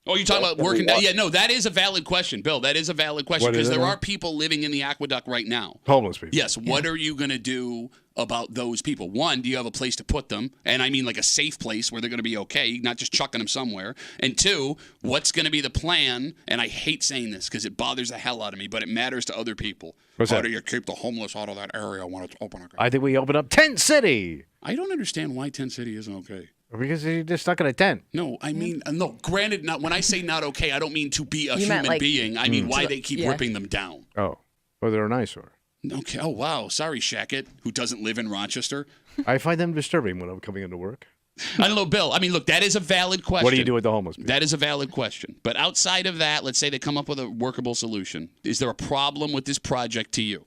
Oh, you're talking about working down? Yeah, no, that is a valid question, Bill. That is a valid question because there are people living in the aqueduct right now. Homeless people. Yes. What are you going to do about those people? One, do you have a place to put them? And I mean like a safe place where they're going to be okay, not just chucking them somewhere. And two, what's going to be the plan? And I hate saying this because it bothers the hell out of me, but it matters to other people. How do you keep the homeless out of that area when it's open again? I think we open up Tent City. I don't understand why Tent City isn't okay. Because you're just stuck in a tent. No, I mean, no, granted, not when I say not okay, I don't mean to be a human being. I mean why they keep ripping them down. Oh, well, they're an eyesore. Okay. Oh, wow. Sorry, Shackett, who doesn't live in Rochester. I find them disturbing when I'm coming into work. I don't know, Bill. I mean, look, that is a valid question. What do you do with the homeless people? That is a valid question. But outside of that, let's say they come up with a workable solution. Is there a problem with this project to you?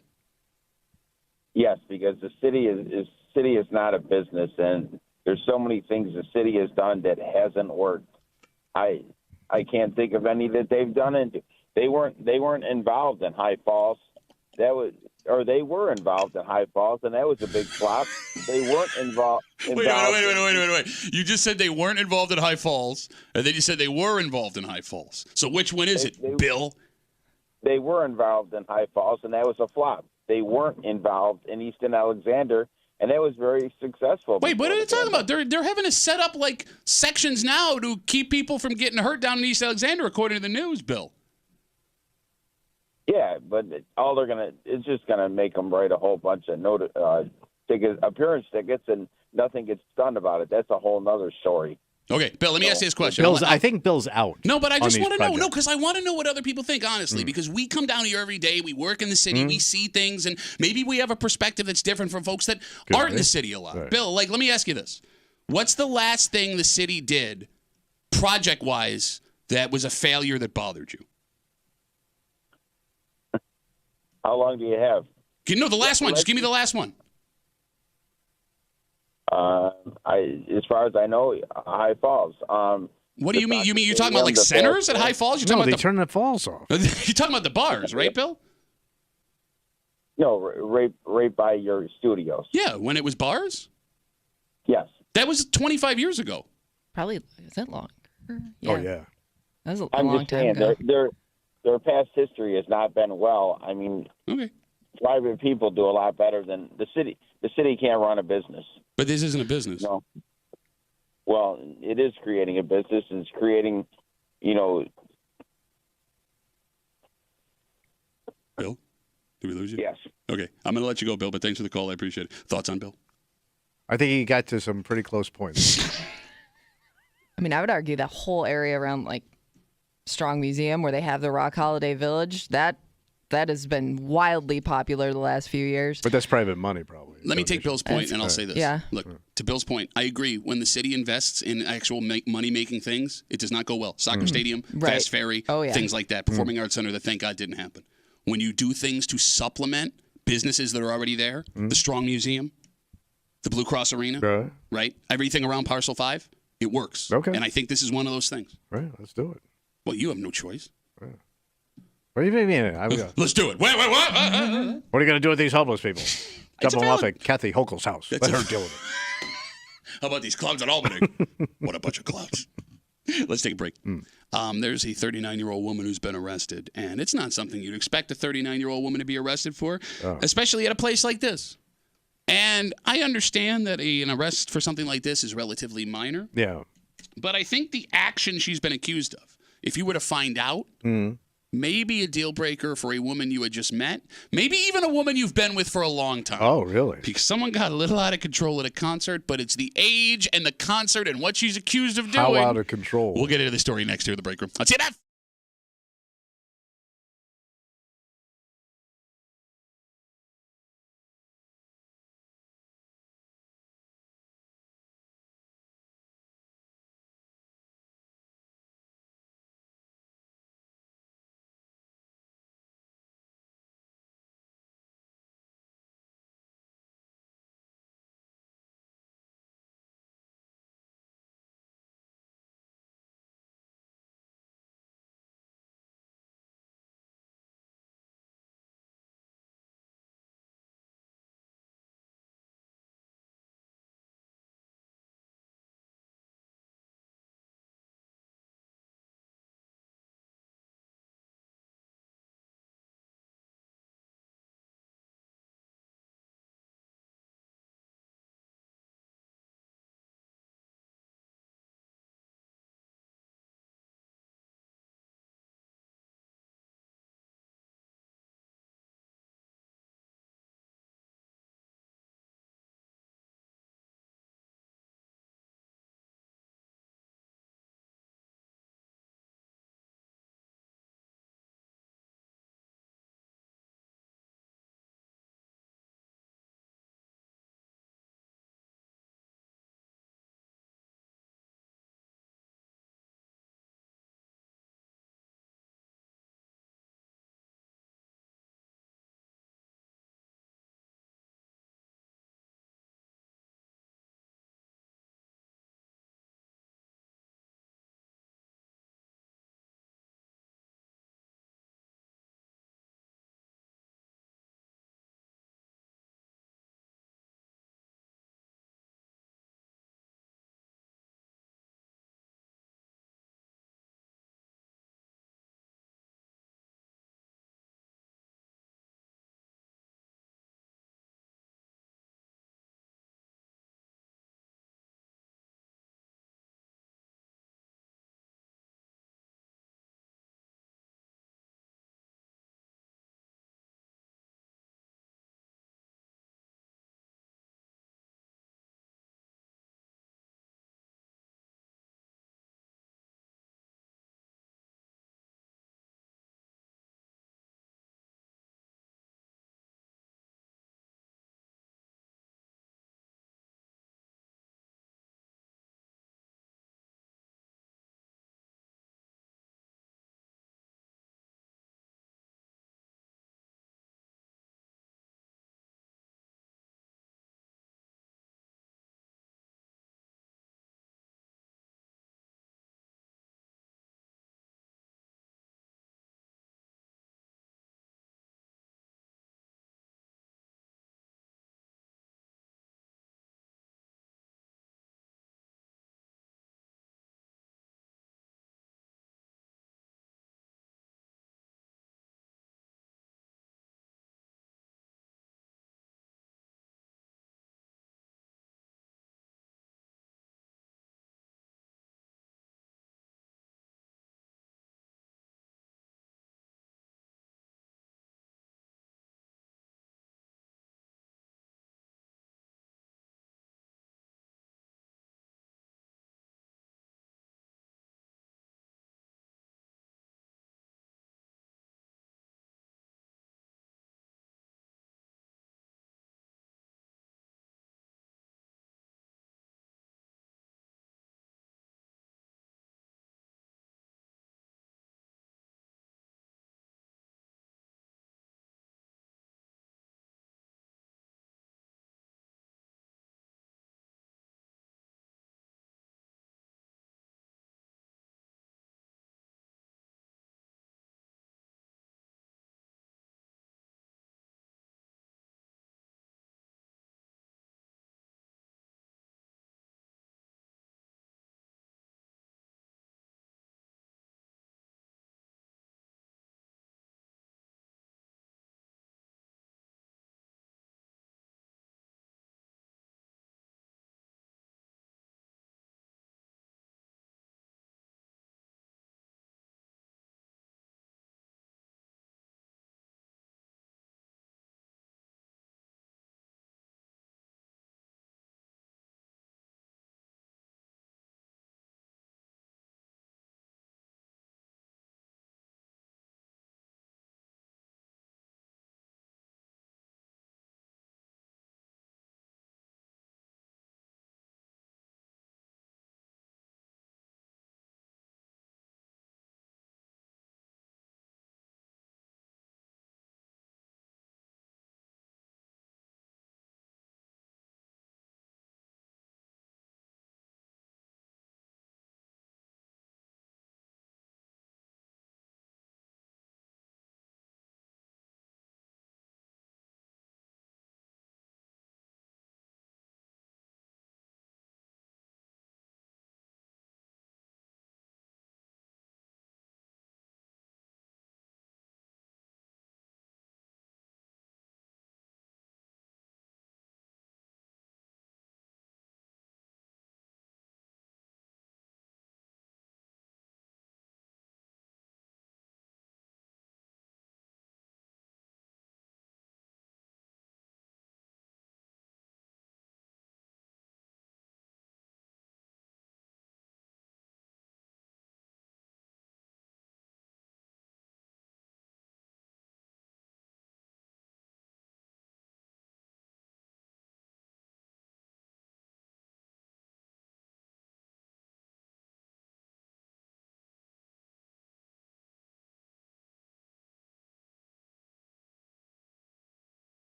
Yes, because the city is not a business, and there's so many things the city has done that hasn't worked. I can't think of any that they've done. And they weren't involved in High Falls. They were involved in High Falls, and that was a big flop. They weren't involved. Wait. You just said they weren't involved in High Falls, and then you said they were involved in High Falls. So which one is it, Bill? They were involved in High Falls, and that was a flop. They weren't involved in Easton Alexander, and that was very successful. Wait, what are they talking about? They're having to set up like sections now to keep people from getting hurt down in East Alexander, according to the news, Bill. Yeah, but it's just gonna make them write a whole bunch of appearance tickets, and nothing gets done about it. That's a whole nother story. Okay, Bill, let me ask you this question. I think Bill's out. No, but I just want to know. No, because I want to know what other people think, honestly, because we come down here every day. We work in the city. We see things, and maybe we have a perspective that's different from folks that aren't in the city a lot. Right. Bill, let me ask you this. What's the last thing the city did, project-wise, that was a failure that bothered you? How long do you have? No, the last one. Just give me the last one. As far as I know, High Falls. What do you mean? You're talking about like centers at High Falls? They turn the falls off. You're talking about the bars, right, Bill? No, right by your studios. Yeah, when it was bars? Yes. That was 25 years ago. Probably, is that long? Yeah. Oh, yeah. That was a long time ago. Their past history has not been well. I mean, private people do a lot better than the city. The city can't run a business. But this isn't a business. No. Well, it is creating a business. It's creating, Bill? Did we lose you? Yes. Okay. I'm going to let you go, Bill, but thanks for the call. I appreciate it. Thoughts on Bill? I think he got to some pretty close points. I mean, I would argue that whole area around, Strong Museum, where they have the Rock Holiday Village, that has been wildly popular the last few years. But that's private money, probably. Let me take Bill's point, and I'll say this. Yeah. Look, to Bill's point, I agree. When the city invests in actual money-making things, it does not go well. Soccer stadium, fast ferry, things like that. Performing Arts Center that, thank God, didn't happen. When you do things to supplement businesses that are already there, the Strong Museum, the Blue Cross Arena, right? Everything around Parcel 5, it works. Okay. And I think this is one of those things. Right, let's do it. Well, you have no choice. What do you mean? Let's do it. Wait, what? What are you going to do with these homeless people? Dump them off at Kathy Hochul's house. Let her deal with it. How about these clowns in Albany? What a bunch of clowns. Let's take a break. There's a 39-year-old woman who's been arrested, and it's not something you'd expect a 39-year-old woman to be arrested for, especially at a place like this. And I understand that an arrest for something like this is relatively minor. Yeah. But I think the action she's been accused of, if you were to find out, maybe a deal breaker for a woman you had just met, maybe even a woman you've been with for a long time. Oh, really? Because someone got a little out of control at a concert, but it's the age and the concert and what she's accused of doing. How out of control? We'll get into the story next here in the break room. Let's see that.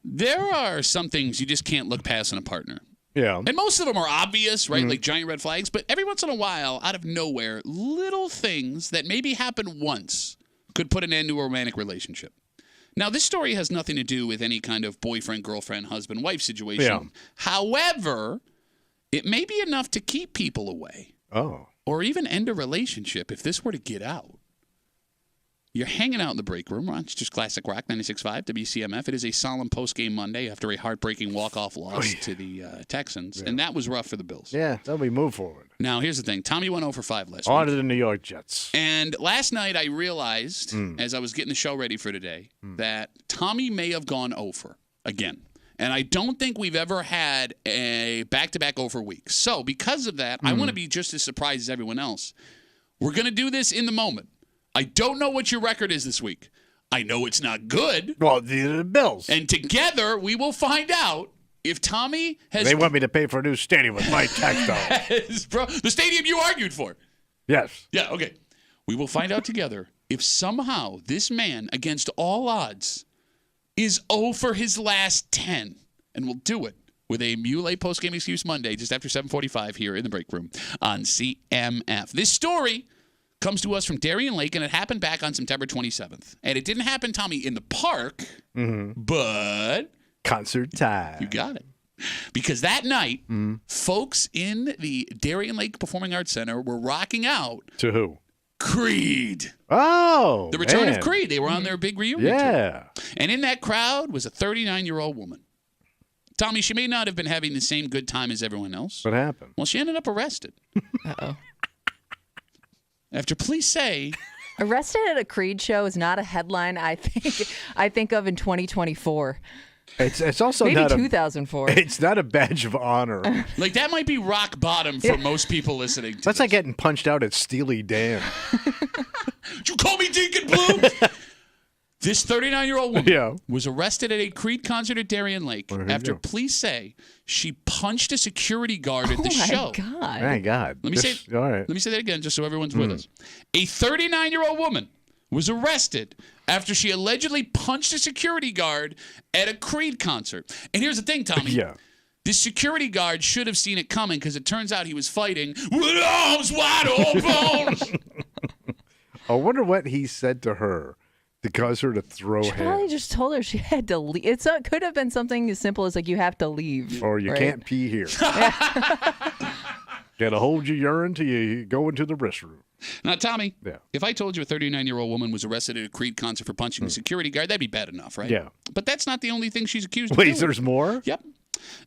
There are some things you just can't look past in a partner. Yeah. And most of them are obvious, right? Like giant red flags. But every once in a while, out of nowhere, little things that maybe happen once could put an end to a romantic relationship. Now, this story has nothing to do with any kind of boyfriend, girlfriend, husband, wife situation. Yeah. However, it may be enough to keep people away. Oh. Or even end a relationship if this were to get out. You're hanging out in the break room. It's just classic rock 96.5 WCMF. It is a solemn post-game Monday after a heartbreaking walk-off loss to the Texans. And that was rough for the Bills. Yeah, then we move forward. Now, here's the thing. Tommy went 0 for 5 last On week. to the New York Jets. And last night I realized, as I was getting the show ready for today, that Tommy may have gone 0 for again. And I don't think we've ever had a back-to-back 0 for week. So because of that, I want to be just as surprised as everyone else. We're going to do this in the moment. I don't know what your record is this week. I know it's not good. Well, the Bills. And together we will find out if Tommy has... They want me to pay for a new stadium with my tax dollars. Bro, the stadium you argued for. Yes. Yeah, okay. We will find out together if somehow this man, against all odds, is 0 for his last 10. And we'll do it with a Muley Postgame Excuse Monday just after 7:45 here in the break room on CMF. This story comes to us from Darien Lake, and it happened back on September 27th. And it didn't happen, Tommy, in the park, but... Concert time. You got it. Because that night, folks in the Darien Lake Performing Arts Center were rocking out To who? Creed. Oh, The return man. of Creed. They were on their big reunion tour. Yeah. And in that crowd was a 39-year-old woman. Tommy, she may not have been having the same good time as everyone else. What happened? Well, she ended up arrested. Uh-oh. After police say... Arrested at a Creed show is not a headline I think of in 2024. It's also Maybe not 2004. It's not a badge of honor. Like, that might be rock bottom for most people listening to That's this. like getting punched out at Steely Dan. Did you call me Deacon Blue? This 39-year-old woman was arrested at a Creed concert at Darien Lake after police say she punched a security guard at the show. Oh, my God. My God. Let me say all right. Let me say that again just so everyone's with us. A 39-year-old woman was arrested after she allegedly punched a security guard at a Creed concert. And here's the thing, Tommy. Yeah. This security guard should have seen it coming because it turns out he was fighting with arms wide open. I wonder what he said to her to cause her to throw She probably hands. just told her she had to leave. It could have been something as simple as, like, you have to leave. Or you right? can't pee here. Gotta hold your urine till you go into the restroom. Now, Tommy, Yeah. if I told you a 39-year-old woman was arrested at a Creed concert for punching a security guard, that'd be bad enough, right? Yeah. But that's not the only thing she's accused of Wait, doing. there's more? Yep.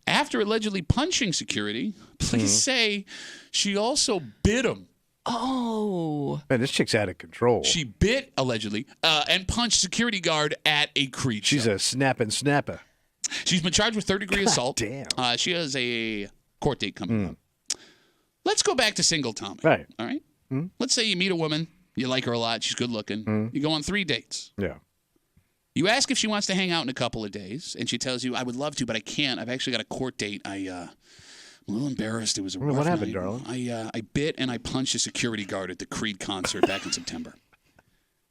After allegedly punching security, police say she also bit him. Oh. Man, this chick's out of control. She bit, allegedly, and punched security guard at a Creed She's show. a snapping snapper. She's been charged with third-degree assault. Damn. She has a court date coming up. Let's go back to single Tommy. Right. All right? Let's say you meet a woman. You like her a lot. She's good-looking. You go on 3 dates. Yeah. You ask if she wants to hang out in a couple of days, and she tells you, I would love to, but I can't. I've actually got a court date. I'm a little embarrassed. It was a rough What happened, night. darling? I bit and I punched a security guard at the Creed concert back in September.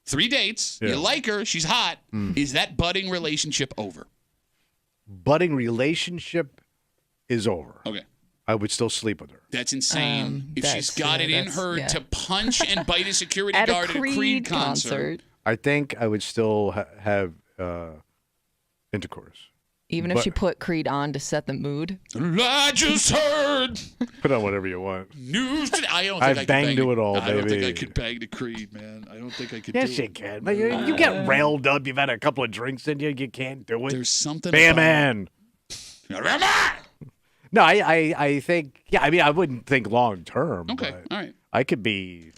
3 dates. Yeah. You like her. She's hot. Is that budding relationship over? Budding relationship is over. Okay. I would still sleep with her. That's insane. If she's that's- got yeah, it in that's- her yeah. to punch and bite a security At guard a Creed at a Creed concert. I think I would still have intercourse. Even if But- she put Creed on to set the mood. I just heard Put on whatever you want. news today. I don't think I've I could banged bang to it all, I don't think I baby. could bang to Creed, man. I don't think I could Yes, do you it. can. But you get railed up. You've had a couple of drinks in you. You can't do it. There's something Bam, about man. Bam! No, I think, yeah, I mean, I wouldn't think long term. Okay, but all right. I could be,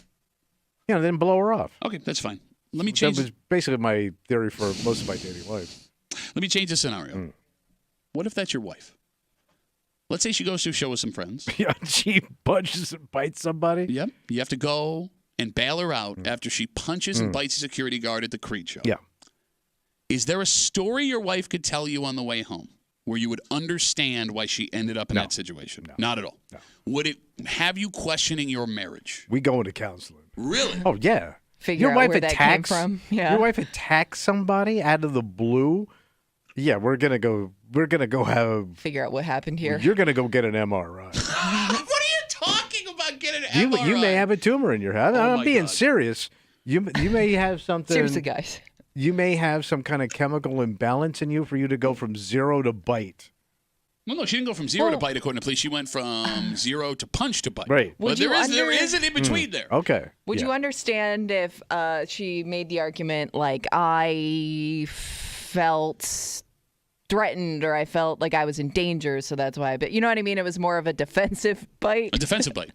then blow her off. Okay, that's fine. Let me That change was basically my theory for most of my dating life. Let me change the scenario. What if that's your wife? Let's say she goes to a show with some friends. Yeah, she punches and bites somebody. Yep. You have to go and bail her out after she punches and bites a security guard at the Creed show. Yeah. Is there a story your wife could tell you on the way home where you would understand why she ended up in that situation? No. Not at all. No. Would it have you questioning your marriage? We go into counseling. Really? Oh, yeah. Figure Your out wife where that came attacks from. Yeah. Your wife attacks somebody out of the blue. Yeah, we're gonna go have. Figure out what happened here. You're gonna go get an MRI. What are you talking about getting an MRI? You may have a tumor in your head. I'm being God. serious. You may have something. Seriously, guys. You may have some kind of chemical imbalance in you for you to go from zero to bite. Well, no, she didn't go from zero to bite, according to police. She went from zero to punch to bite. Right. But there is an in between there. Okay. Would you understand if she made the argument like I felt threatened or I felt like I was in danger, so that's why I bit? You know what I mean? It was more of a defensive bite. A defensive bite.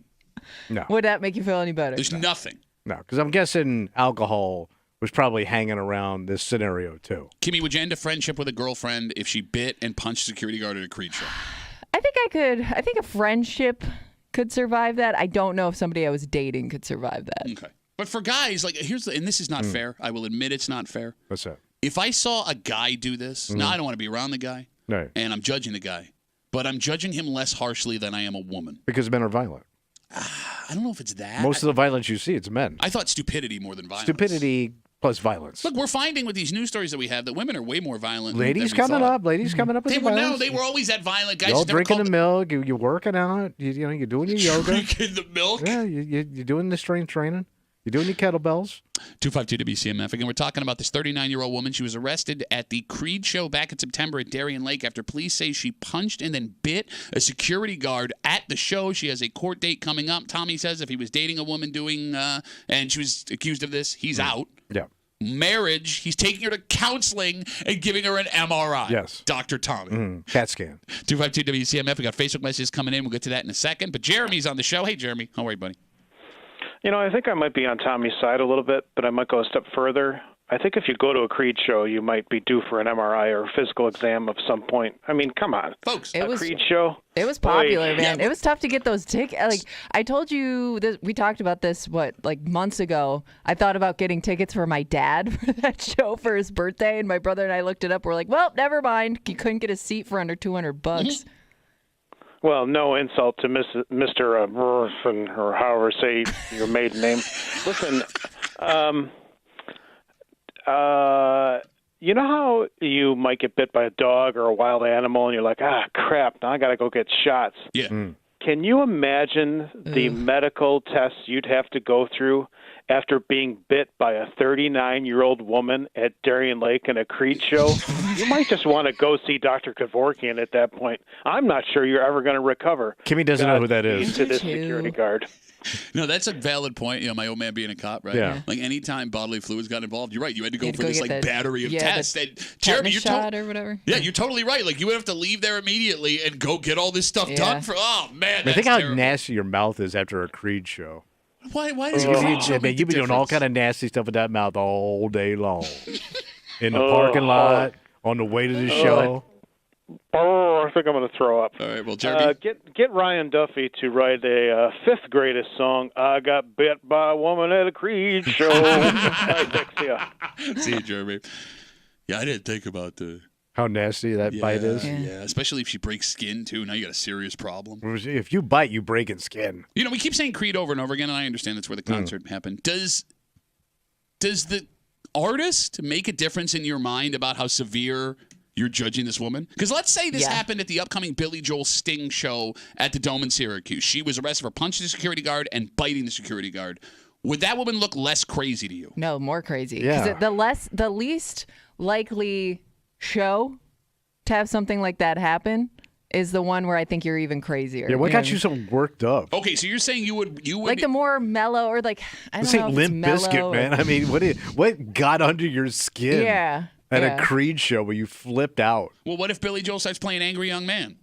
No. Would that make you feel any better? There's nothing. No, because I'm guessing alcohol was probably hanging around this scenario too. Kimmy, would you end a friendship with a girlfriend if she bit and punched a security guard at a Creed show? I think I could. I think a friendship could survive that. I don't know if somebody I was dating could survive that. Okay. But for guys, like, and this is not fair. I will admit it's not fair. What's that? If I saw a guy do this, now I don't want to be around the guy, Right. and I'm judging the guy, but I'm judging him less harshly than I am a woman. Because men are violent. I don't know if it's that. Most of the violence you see, it's men. I thought stupidity more than violence. Stupidity plus violence. Look, we're finding with these news stories that we have that women are way more violent. Ladies than we coming thought. up. Ladies coming up with They the were violence. they were always that violent. Guys You're all just never drinking called the milk. You're working out. You're doing your yoga. drinking the milk. Yeah, you're doing the strength training. You're doing your kettlebells. 252 WCMF. Again, we're talking about this 39-year-old woman. She was arrested at the Creed show back in September at Darien Lake after police say she punched and then bit a security guard at the show. She has a court date coming up. Tommy says if he was dating a woman and she was accused of this, he's out. Yeah. Marriage, he's taking her to counseling and giving her an MRI. Yes. Dr. Tommy. CAT scan. 252 WCMF. We got Facebook messages coming in. We'll get to that in a second. But Jeremy's on the show. Hey, Jeremy. How are you, buddy? You know, I think I might be on Tommy's side a little bit, but I might go a step further. I think if you go to a Creed show, you might be due for an MRI or a physical exam of some point. I mean, come on. Folks, It was Creed show? It was popular, Boy. man. Yeah. It was tough to get those tickets. Like I told you, we talked about this months ago. I thought about getting tickets for my dad for that show for his birthday, and my brother and I looked it up. We're like, well, never mind. You couldn't get a seat for under $200. Well, no insult to Mr. Burfin, or however say your maiden name. Listen, you know how you might get bit by a dog or a wild animal, and you're like, crap, now I got to go get shots. Yeah. Can you imagine the medical tests you'd have to go through after being bit by a 39-year-old woman at Darien Lake in a Creed show? You might just want to go see Dr. Kevorkian at that point. I'm not sure you're ever going to recover. Kimmy doesn't know who that is. Into this security guard. No, that's a valid point. You know, my old man being a cop, right? Yeah. Like anytime bodily fluids got involved, you're right. You had to go had to for go this get like the- battery of yeah, tests. the And Jeremy, tetanus shot or whatever. Yeah, you're totally right. Like you would have to leave there immediately and go get all this stuff Yeah. done for. Oh man, I that's think how terrible. nasty your mouth is after a Creed show. Why does You Creed show make be the doing all difference? kind of nasty stuff with that mouth all day long. In the parking lot, on the way to the show. Oh, I think I'm going to throw up. All right, well, Jeremy. Get Ryan Duffy to write a fifth greatest song, I Got Bit by a Woman at a Creed Show. I text you. See you, Jeremy. Yeah, I didn't think about the. How nasty that bite is. Yeah, especially if she breaks skin too. Now you got a serious problem. If you bite, you breaking skin. You know, we keep saying Creed over and over again, and I understand that's where the concert happened. Does the artist make a difference in your mind about how severe you're judging this woman? Because let's say this happened at the upcoming Billy Joel Sting show at the Dome in Syracuse. She was arrested for punching the security guard and biting the security guard. Would that woman look less crazy to you? No, more crazy. Yeah. Because the least likely show to have something like that happen is the one where I think you're even crazier. Yeah, what know got I mean? you so worked up? Okay, so you're saying you would Like the more mellow or like I This don't know ain't if it's Limp mellow. Biscuit, man. I mean, what got under your skin? Yeah. At yeah. a Creed show where you flipped out. Well, what if Billy Joel starts playing Angry Young Man?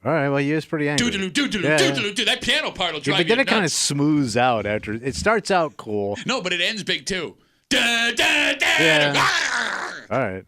All right, well, he is pretty angry. Doodaloo, doodaloo, Yeah. doodaloo, that piano part will Yeah, drive but then you it kind of nuts. smooths out after. It starts out cool. No, but it ends big too. Da, da, da, Yeah. da. All right.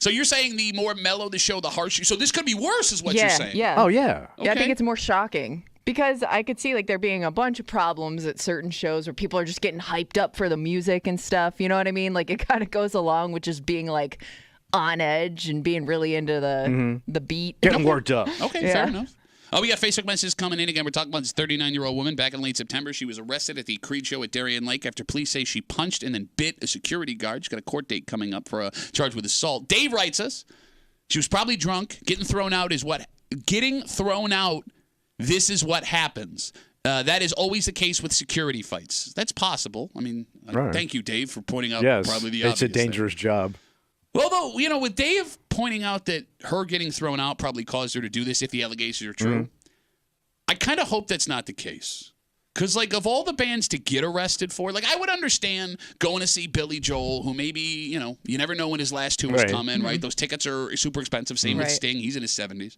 So you're saying the more mellow the show, the harsher. So this could be worse, is what yeah, you're saying. Yeah. Oh, yeah. Yeah, I Okay. think it's more shocking because I could see like there being a bunch of problems at certain shows where people are just getting hyped up for the music and stuff. You know what I mean? Like it kind of goes along with just being like on edge and being really into the beat. Getting worked up. Okay, Yeah. fair enough. Oh, we got Facebook messages coming in again. We're talking about this 39-year-old woman back in late September. She was arrested at the Creed show at Darien Lake after police say she punched and then bit a security guard. She's got a court date coming up for a charge with assault. Dave writes us, She was probably drunk. Getting thrown out. This is what happens. That is always the case with security fights. That's possible. I mean, thank you, Dave, for pointing out probably the obvious it's a dangerous job. Well, though, with Dave pointing out that her getting thrown out probably caused her to do this if the allegations are true, I kind of hope that's not the case. Because, of all the bands to get arrested for, I would understand going to see Billy Joel, who maybe, you never know when his last tour is coming, right? Those tickets are super expensive. Same with Sting. He's in his 70s.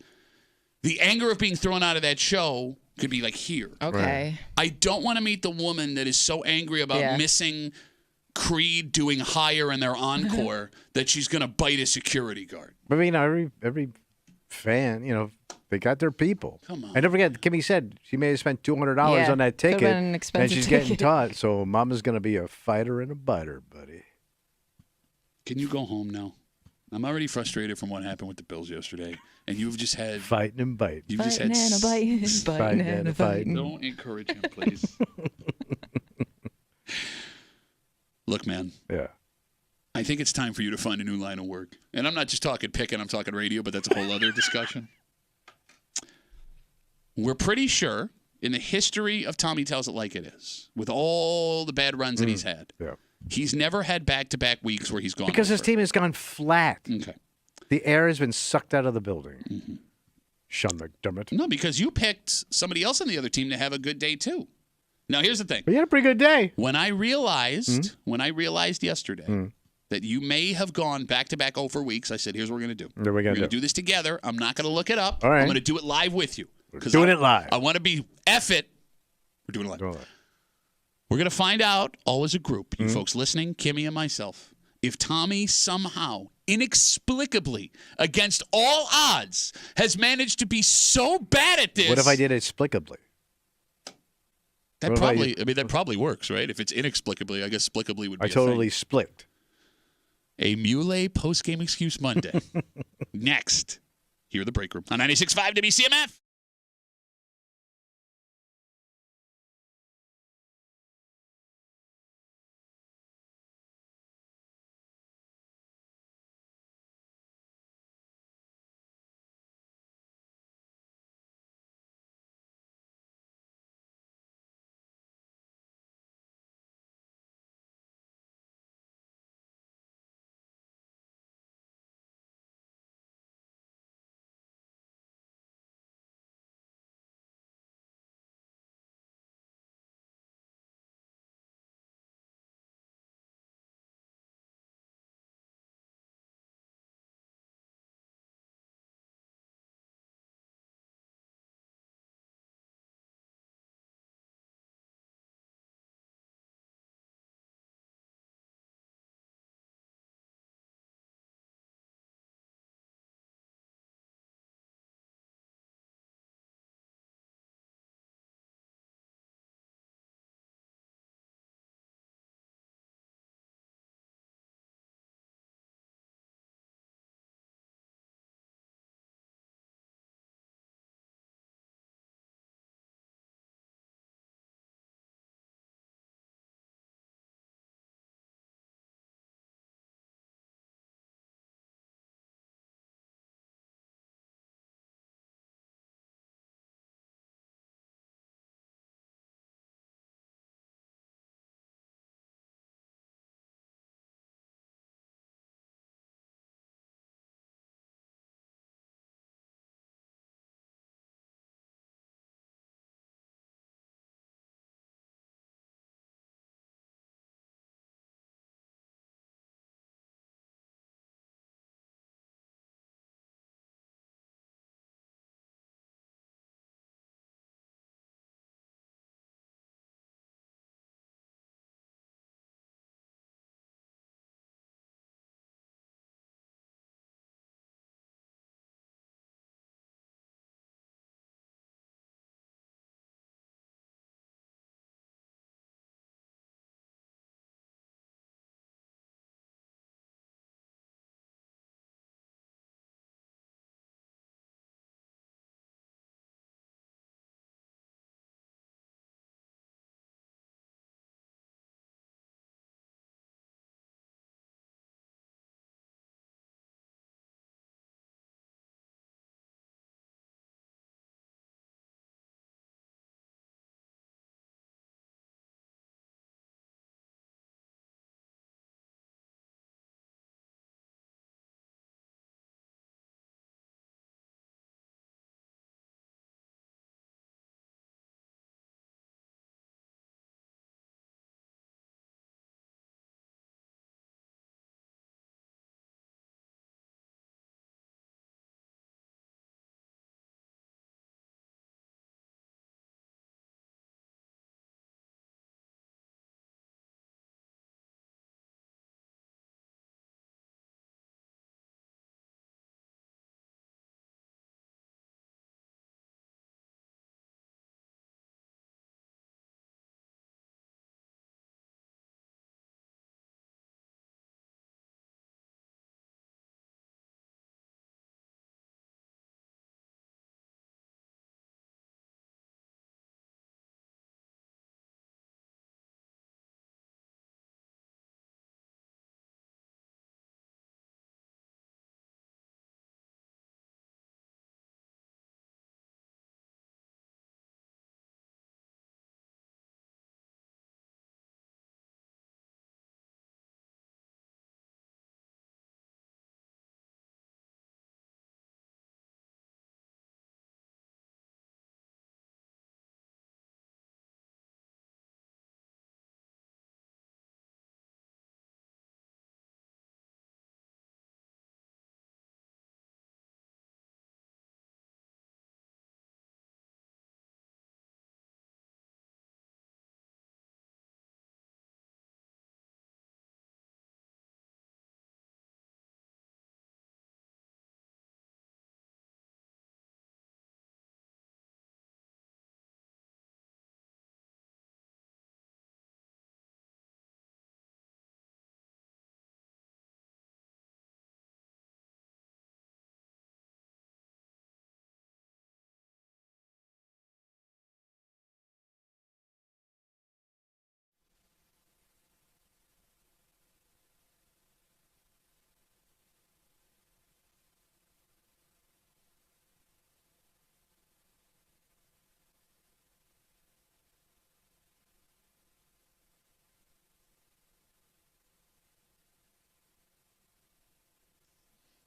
The anger of being thrown out of that show could be here. Okay. I don't want to meet the woman that is so angry about missing Creed doing Higher in their encore that she's going to bite a security guard. I mean, every fan, they got their people. Come on. And don't forget, Kimmy said she may have spent $200 on that ticket. Been an expensive and she's ticket. getting taught. So Mama's going to be a fighter and a biter, buddy. Can you go home now? I'm already frustrated from what happened with the Bills yesterday. And you've just had... Fighting and biting. You've just had... Fighting and a biting. Don't encourage him, please. Look, man. Yeah. I think it's time for you to find a new line of work. And I'm not just talking picking, I'm talking radio, but that's a whole other discussion. We're pretty sure in the history of Tommy Tells It Like It Is, with all the bad runs that he's had, he's never had back-to-back weeks where he's gone because over. his team has gone flat. Okay. The air has been sucked out of the building. Sean McDermott. No, because you picked somebody else on the other team to have a good day, too. Now, here's the thing. But you had a pretty good day. When I realized yesterday that you may have gone back-to-back over weeks, I said, here's what we're going to do. We're going to do this together. I'm not going to look it up. All right. I'm going to do it live with you. We're doing it live. I want to be F it. We're doing it live. We're going to find out, all as a group, you folks listening, Kimmy and myself, if Tommy somehow, inexplicably, against all odds, has managed to be so bad at this. What if I did it explicably? That probably works, right? If it's inexplicably, I guess explicably would be I totally split. A Muley post-game excuse Monday. Next, here at the break room on 96.5 WCMF.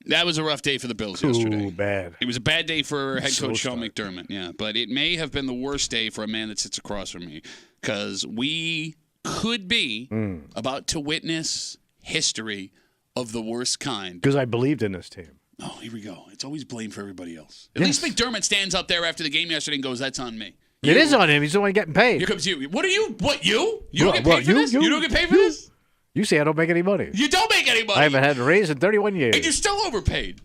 That was a rough day for the Bills yesterday. Ooh, bad. It was a bad day for head So coach Sean stark. McDermott, yeah. But it may have been the worst day for a man that sits across from me because we could be about to witness history of the worst kind. Because I believed in this team. Oh, here we go. It's always blame for everybody else. At least McDermott stands up there after the game yesterday and goes, that's on me. It is on him. He's the one getting paid. Here comes you. What are you? What, you? You don't get Well, paid for this? You don't get paid for this? You say I don't make any money. You don't make any money. I haven't had a raise in 31 years. And you're still overpaid.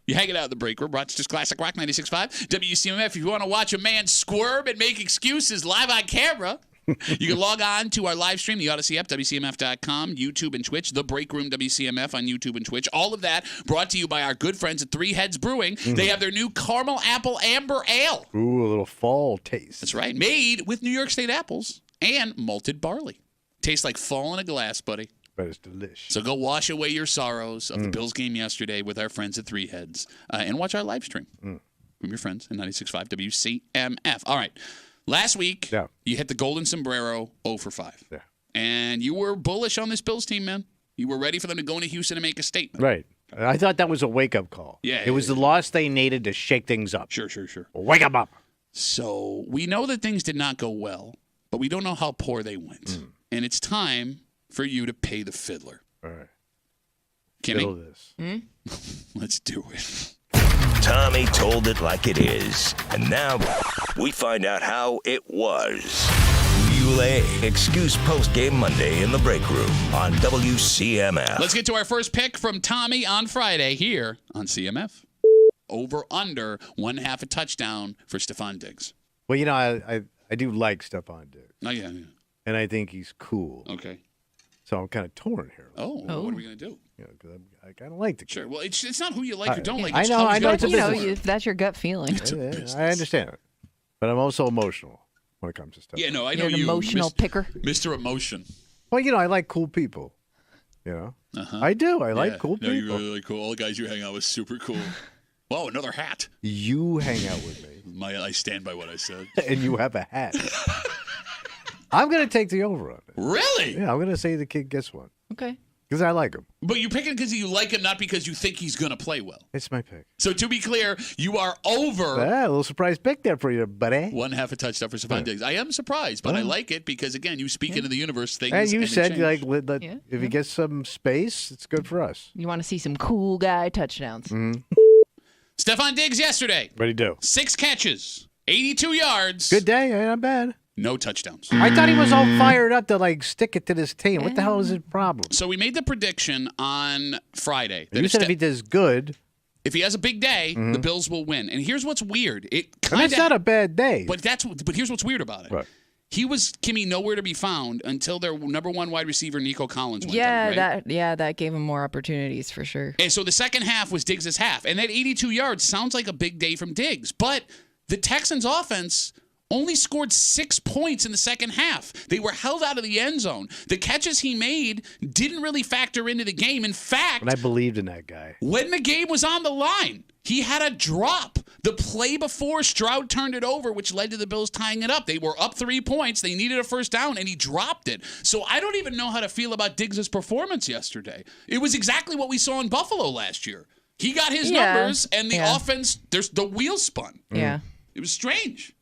You hang it out in the break room. Rochester's Classic Rock 96.5. WCMF. If you want to watch a man squirm and make excuses live on camera, you can log on to our live stream, the Odyssey app, WCMF.com, YouTube and Twitch, The Break Room WCMF on YouTube and Twitch. All of that brought to you by our good friends at Three Heads Brewing. They have their new Caramel Apple Amber Ale. Ooh, a little fall taste. That's right. Made with New York State apples and malted barley. Tastes like fall in a glass, buddy. But it's delicious. So go wash away your sorrows of the Bills game yesterday with our friends at Three Heads and watch our live stream from your friends at 96.5 WCMF. All right. Last week, you hit the golden sombrero 0 for 5. Yeah. And you were bullish on this Bills team, man. You were ready for them to go into Houston and make a statement. Right. I thought that was a wake-up call. Yeah, It was the loss they needed to shake things up. Sure. Wake them up. So we know that things did not go well, but we don't know how poor they went. And it's time for you to pay the fiddler. All right. Kimmy, Fiddle this. let's do it. Tommy told it like it is. And now we find out how it was. Muley Excuse Post Game Monday in the break room on WCMF. Let's get to our first pick from Tommy on Friday here on CMF. Over under 1/2 a touchdown for Stephon Diggs. Well, you know, I do like Stephon Diggs. Oh, yeah. And I think he's cool. Okay. So I'm kind of torn here. Oh, what are we going to do? You know, 'cause I kind of like the kid. Sure. Well, it's not who you like or don't like. I It's know, how I he's know, gonna it's a perform. business. If that's your gut feeling. I understand it. But I'm also emotional when it comes to stuff. Yeah, no, I know You're an you. emotional picker. Mr. Emotion. Well, you know, I like cool people. You know? Uh-huh. I do. I like Yeah. cool No, people. you're really cool. All the guys you hang out with, super cool. Whoa, another hat. You hang out with me, I stand by what I said. and you have a hat. I'm going to take the over on it. Really? Yeah, I'm going to say the kid gets one. Okay. Because I like him. But you pick it because you like him, not because you think he's going to play well. It's my pick. So to be clear, you are over A little surprise pick there for you, buddy. 1/2 a touchdown for Stephon Diggs. I am surprised, but I like it because, again, you speak into the universe things. And you they said, change. like, Yeah, if he gets some space, it's good for us. You want to see some cool guy touchdowns. Stephon Diggs yesterday, What do you do? 6 catches, 82 yards, Good day. Not bad. no touchdowns. I thought he was all fired up to, like, stick it to this team. What the hell is his problem? So we made the prediction on Friday that You said if he does good, if he has a big day, the Bills will win. And here's what's weird. I mean, it's not a bad day. But here's what's weird about it. Right. He was, Kimmy, nowhere to be found until their number 1 wide receiver, Nico Collins, went down, right? That gave him more opportunities for sure. And so the second half was Diggs' half. And that 82 yards sounds like a big day from Diggs. But the Texans' offense only scored 6 points in the second half. They were held out of the end zone. The catches he made didn't really factor into the game. In fact, And I believed in that guy. when the game was on the line, he had a drop. The play before, Stroud turned it over, which led to the Bills tying it up. They were up 3 points. They needed a first down, and he dropped it. So I don't even know how to feel about Diggs' performance yesterday. It was exactly what we saw in Buffalo last year. He got his numbers, and the offense, the wheel spun. Yeah. It was strange.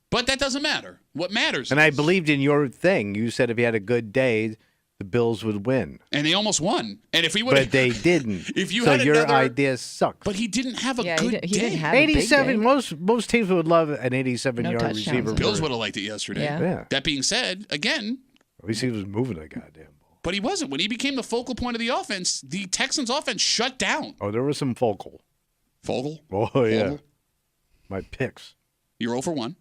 But that doesn't matter. What matters And I is- believed in your thing. You said if he had a good day, the Bills would win. And they almost won. And if we would But they didn't. If you so had your another- idea sucked. But he didn't have a Yeah, good he day. didn't have a big 87. day. Most teams would love an 87-yard touchdowns receiver. in Bills for- would have liked it yesterday. Yeah. Yeah. That being said, again, At least he was moving a goddamn ball. but he wasn't. When he became the focal point of the offense, the Texans' offense shut down. Oh, there was some focal. Fogel, Oh, yeah. Fogel. My picks. You're 0 for 1.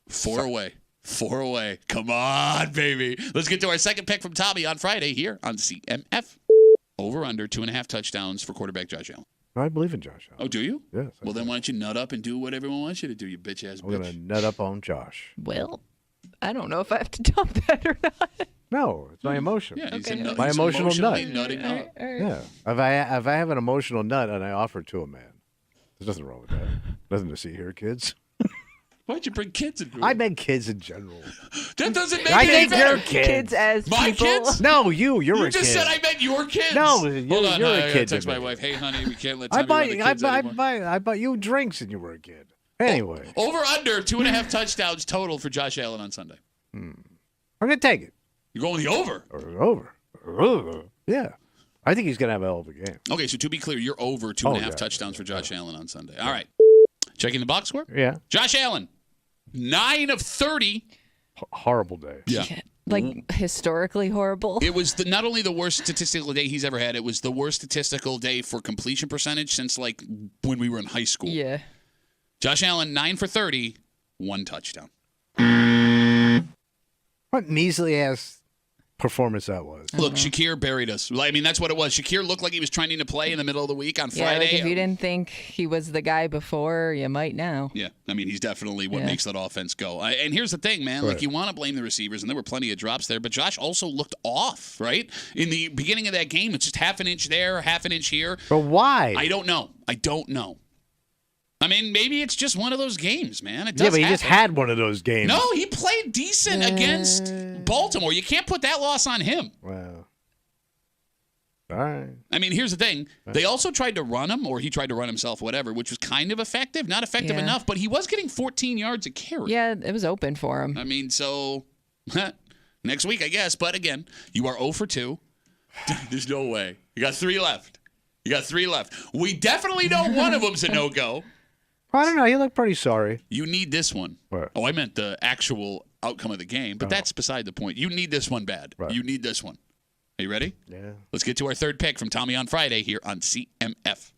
4 away. 4 away. Come on, baby. Let's get to our second pick from Tommy on Friday here on CMF. Over under 2.5 touchdowns for quarterback Josh Allen. I believe in Josh Allen. Oh, do you? Yes. Well, then why don't you nut up and do what everyone wants you to do, you bitch-ass I'm going to bitch. nut up on Josh. Well, I don't know if I have to top that or not. No, it's my emotion. Yeah, he's, Okay. a nut, My he's emotional emotionally nut. nutting up. Yeah. If I have an emotional nut and I offer it to a man, there's nothing wrong with that. Nothing to see here, kids. Why'd you bring kids into it? I meant kids in general. That doesn't make I any think better. you're kids. Kids as My people. kids? No, you're a You kid. just said I meant your kids. No, Hold you're on. a I gotta kid to text my me. wife. Hey, honey, we can't let I Tommy run the kids anymore. I bought you drinks and you were a kid. Anyway, Over under 2.5 touchdowns total for Josh Allen on Sunday. I'm gonna take it. You're going the over. Over. Yeah, I think he's gonna have a hell of a game. Okay, so to be clear, you're over 2.5 yeah. touchdowns for Josh Allen on Sunday. All right. Checking the box score. Yeah, Josh Allen, 9 of 30. horrible day. Yeah. Like historically horrible. It was not only the worst statistical day he's ever had, it was the worst statistical day for completion percentage since like when we were in high school. Yeah. Josh Allen, 9 for 30, 1 touchdown. What measly ass performance that was. Look, Shakir buried us. I mean, that's what it was. Shakir looked like he was trying to play in the middle of the week on Yeah, Friday. like if you didn't think he was the guy before, you might now. Yeah, I mean, he's definitely what Yeah. makes that offense go. And here's the thing, man. Like, Right. you want to blame the receivers, and there were plenty of drops there, but Josh also looked off, right? In the beginning of that game, it's just half an inch there, half an inch here. But why? I don't know. I mean, maybe it's just one of those games, man. It yeah, does but he just happen. had one of those games. No, he played decent against Baltimore. You can't put that loss on him. Wow. All right. I mean, here's the thing. They also tried to run him, or he tried to run himself, whatever, which was kind of effective. Not effective Yeah. enough, but he was getting 14 yards a carry. Yeah, it was open for him. I mean, so next week, I guess. But again, you are 0 for 2. There's no way. You got 3 left. We definitely know one of them's a no-go. I don't know. He looked pretty sorry. You need this one. Right. Oh, I meant the actual outcome of the game, but that's beside the point. You need this one bad. Right. You need this one. Are you ready? Yeah. Let's get to our third pick from Tommy on Friday here on CMF.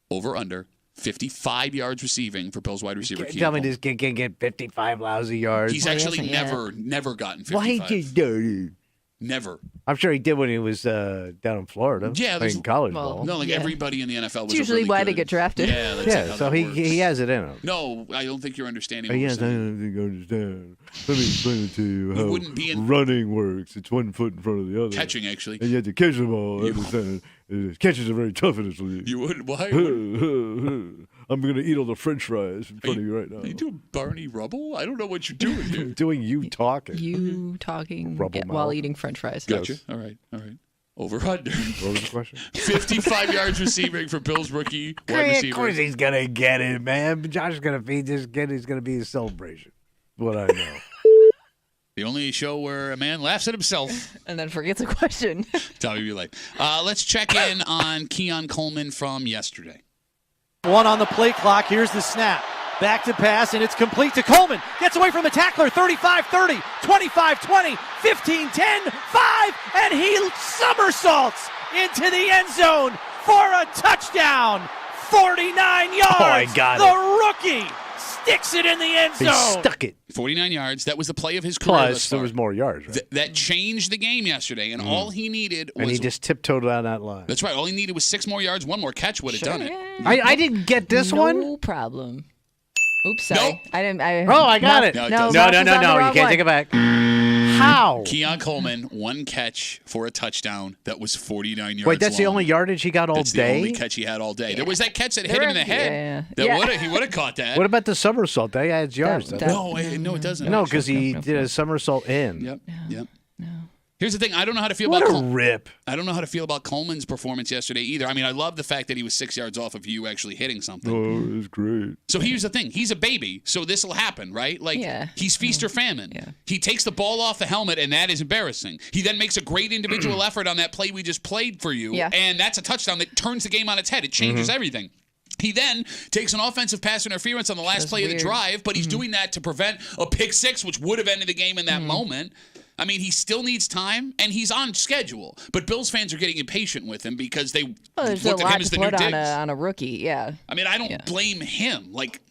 Over under 55 yards receiving for Bills wide receiver Keaton Tell me Coleman. this kid can get 55 lousy yards. He's Well, he actually hasn't never gotten Why 55. he do? Never. I'm sure he did when he was down in Florida. Yeah, there's- playing college well, ball. No, like Yeah. everybody in the NFL was It's usually really why good. they get drafted. Yeah, that's Yeah, how so that he works. has it in him. No, I don't think you're understanding. Oh, What we're yes, I saying. don't think you understand. Let me explain it to you how wouldn't be in- running works. It's one foot in front of the other. Catching, actually. And you have to catch the ball. Understand? Catches are very tough in this league. You would. Why? I'm going to eat all the French fries in front of you right now. Are you doing Barney Rubble? I don't know what you're doing here. Doing you talking. You talking Rubble while mouth. eating French fries. Gotcha. All right. Over under. What was the question? 55 yards receiving for Bills rookie wide Of receiver. course he's going to get it, man. Josh is going to feed this kid. It's going to be a celebration. What I know. The only show where a man laughs at himself. And then forgets a question. Tommy be like, let's check in on Keon Coleman from yesterday. 1 on the play clock. Here's the snap. Back to pass, and it's complete to Coleman. Gets away from the tackler. 35-30, 25-20, 15-10, 5, and he somersaults into the end zone for a touchdown. 49 yards. Oh, I got the rookie sticks it in the end He zone. stuck it. 49 yards. That was the play of his career. thus Plus, there far. was more yards, right? That changed the game yesterday, and all he needed was. And he just tiptoed down that line. That's right. All he needed was 6 more yards. 1 more catch would have done it. I didn't get this no one. problem. Oops, sorry. Nope. I didn't. Oh, I got it. No, it No, doesn't. No, Ross no, is no, on the no. You wrong can't one. take it back. How? Keon Coleman, 1 catch for a touchdown. That was 49 yards. Wait, that's the long. only yardage he got all That's day? the only catch he had all day. There was that catch that hit him in the head. Yeah. That Yeah. he would have caught that. What about the somersault? That adds yards. That- doesn't No, it doesn't. it? No, actually. because he did a somersault in. Yep. Here's the thing. I don't know how to feel What about a rip. I don't know how to feel about Coleman's performance yesterday either. I mean, I love the fact that he was 6 yards off of you actually hitting something. Oh, it's great. So here's the thing. He's a baby, so this will happen, right? Like, Yeah. he's feast or famine. Yeah. He takes the ball off the helmet, and that is embarrassing. He then makes a great individual effort on that play we just played for you, Yeah. and that's a touchdown that turns the game on its head. It changes everything. He then takes an offensive pass interference on the last That's play of the weird. drive, but he's doing that to prevent a pick six, which would have ended the game in that moment. I mean, he still needs time, and he's on schedule. But Bills fans are getting impatient with him because they Well, there's a looked at lot him as to the new put on Diggs. a rookie. Yeah. I mean, I don't blame him. Like,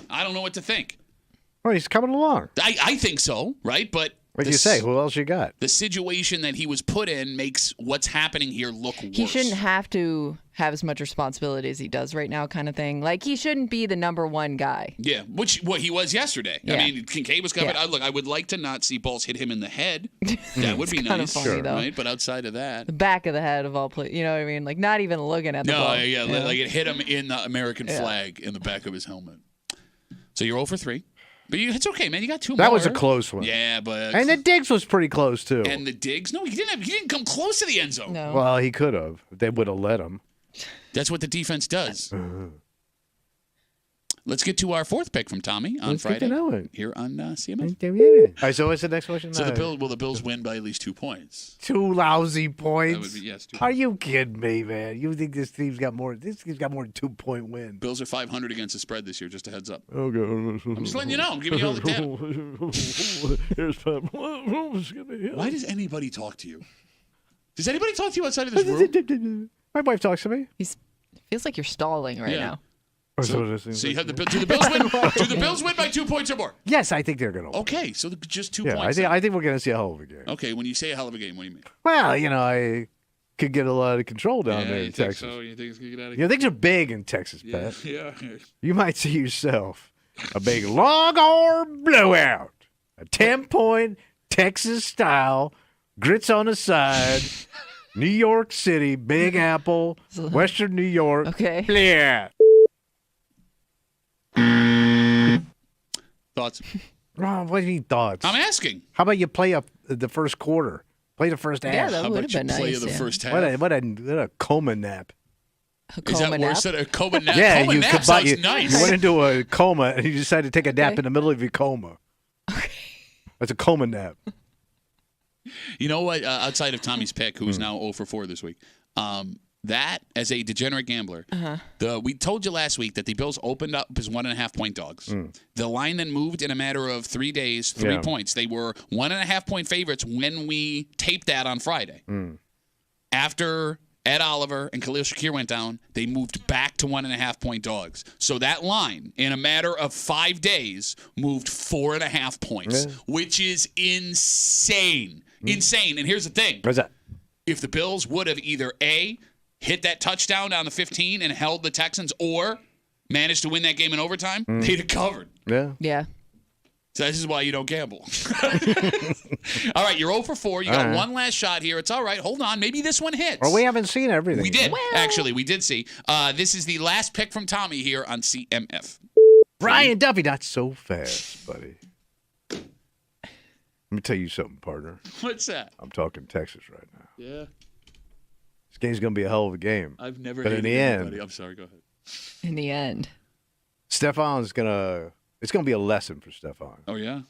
I don't know what to think. Well, he's coming along. I think so, right? But What'd you say? Who else you got? the situation that he was put in makes what's happening here look worse. He shouldn't have to have as much responsibility as he does right now, kind of thing. Like, he shouldn't be the number one guy. Yeah, what he was yesterday. I Yeah. mean, Kincaid was covered. Yeah. Look, I would like to not see balls hit him in the head. That would be kinda nice, funny, though. right? But outside of that, The back of the head of all play. You know what I mean? Like, not even looking at the no, ball. yeah, like it hit him in the American flag in the back of his helmet. So you're 0 for 3. But it's okay, man. You got 2 more. That was a close one. Yeah, but And the Diggs was pretty close too. and the Diggs. No, he didn't come close to the end zone. No. Well, he could have. They would have let him. That's what the defense does. Let's get to our 4th pick from Tommy on Let's get Friday to know it. here on CMF. All right, so what's the next question? So the Bills win by at least 2 points. 2 lousy points. That would be, yes. 2 Are you kidding me, man? You think this team's got more? This team's got more than 2-point win. Bills are 500 against the spread this year. Just a heads up. Okay. I'm just letting you know. I'm giving you all the data. Why does anybody talk to you? Does anybody talk to you outside of this room? My wife talks to me. Feels like you're stalling right now. So you have do the Bills win? Do the Bills win by 2 points or more? Yes, I think they're going to win. Okay, so just 2 Yeah, points. I think we're going to see a hell of a game. Okay, when you say a hell of a game, what do you mean? Well, I could get a lot of control down there in you think Texas. so? You think it's going to get out of Things are big in Texas, Yeah, Pat. yeah. You might see yourself a big longhorn blowout, a 10-point Texas style, grits on the side, New York City, Big Apple, Western New York. Okay. Yeah. Thoughts? What do you mean thoughts? I'm asking. How about you play the first quarter? Play the first half. Yeah, that How would about have you been play nice. the Yeah. first half? What a coma nap. Is that worse than a coma nap? Yeah, coma nap sounds nice. You went into a coma and you decided to take a nap in the middle of your coma. Okay. That's a coma nap. You know what? Outside of Tommy's pick, who's now 0 for 4 this week, that as a degenerate gambler, we told you last week that the Bills opened up as 1.5-point dogs. The line then moved in a matter of 3 days, 3 points. They were 1.5-point favorites when we taped that on Friday. After Ed Oliver and Khalil Shakir went down, they moved back to 1.5-point dogs. So that line, in a matter of 5 days, moved 4.5 points, which is insane. Insane. And here's the thing. What's that? If the Bills would have either A, hit that touchdown down the 15 and held the Texans, or managed to win that game in overtime, they'd have covered. Yeah. Yeah. So this is why you don't gamble. All right, you're 0 for 4. You got one last shot here. It's all right. Hold on. Maybe this one hits. Well, we haven't seen everything. We did. Actually, we did see. This is the last pick from Tommy here on CMF. Brian Duffy, not so fast, buddy. Let me tell you something, partner. What's that? I'm talking Texas right now. Yeah. This game's going to be a hell of a game. I've never But in hated the anybody. end, I'm sorry. Go ahead. In the end. Stefan's going to – it's going to be a lesson for Stefan. Oh, yeah?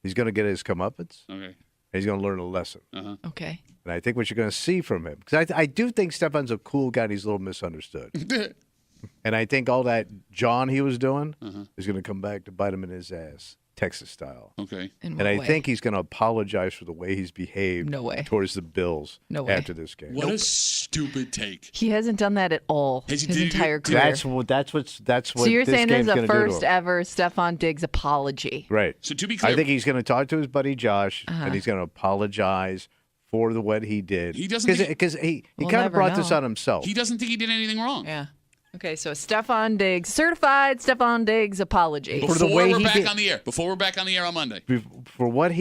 He's going to get his comeuppance. Okay. He's going to learn a lesson. Okay. And I think what you're going to see from him – because I do think Stefan's a cool guy and he's a little misunderstood. And I think all that John he was doing is going to come back to bite him in his ass, Texas style. Okay. In And what I way? think he's going to apologize for the way he's behaved No way. towards the Bills No way. after this game. What a stupid take. He hasn't done that at all Has he- his did he- entire career. That's what So you're this saying game's there's a gonna do to first him. ever Stephon Diggs apology. Right. So to be clear, I think he's going to talk to his buddy Josh, and he's going to apologize for what he did. He doesn't think- because he We'll kind of never brought this know. on himself. he doesn't think he did anything wrong. Yeah. Okay, so Stephon Diggs, certified Stephon Diggs apology. Before For the way we're he back did- on the air. Before we're back on the air on Monday. For what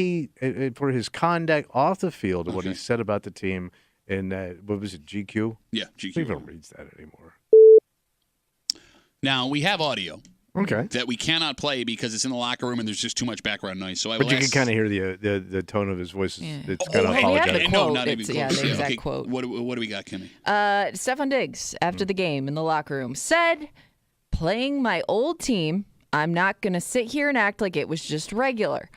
for his conduct off the field and what he Okay. said about the team in what was it, GQ? Yeah, Who GQ. even reads that anymore? Now, we have audio Okay. that we cannot play because it's in the locker room and there's just too much background noise. So I will But you can ask- kind of hear the tone of his voice. Yeah. It's Oh, kind of hey, we have apologetic. the no, quote. not even It's- yeah, close. the exact okay. quote. What do we got, Kimmy? Stephon Diggs, after the game in the locker room, said, playing my old team, I'm not going to sit here and act like it was just regular.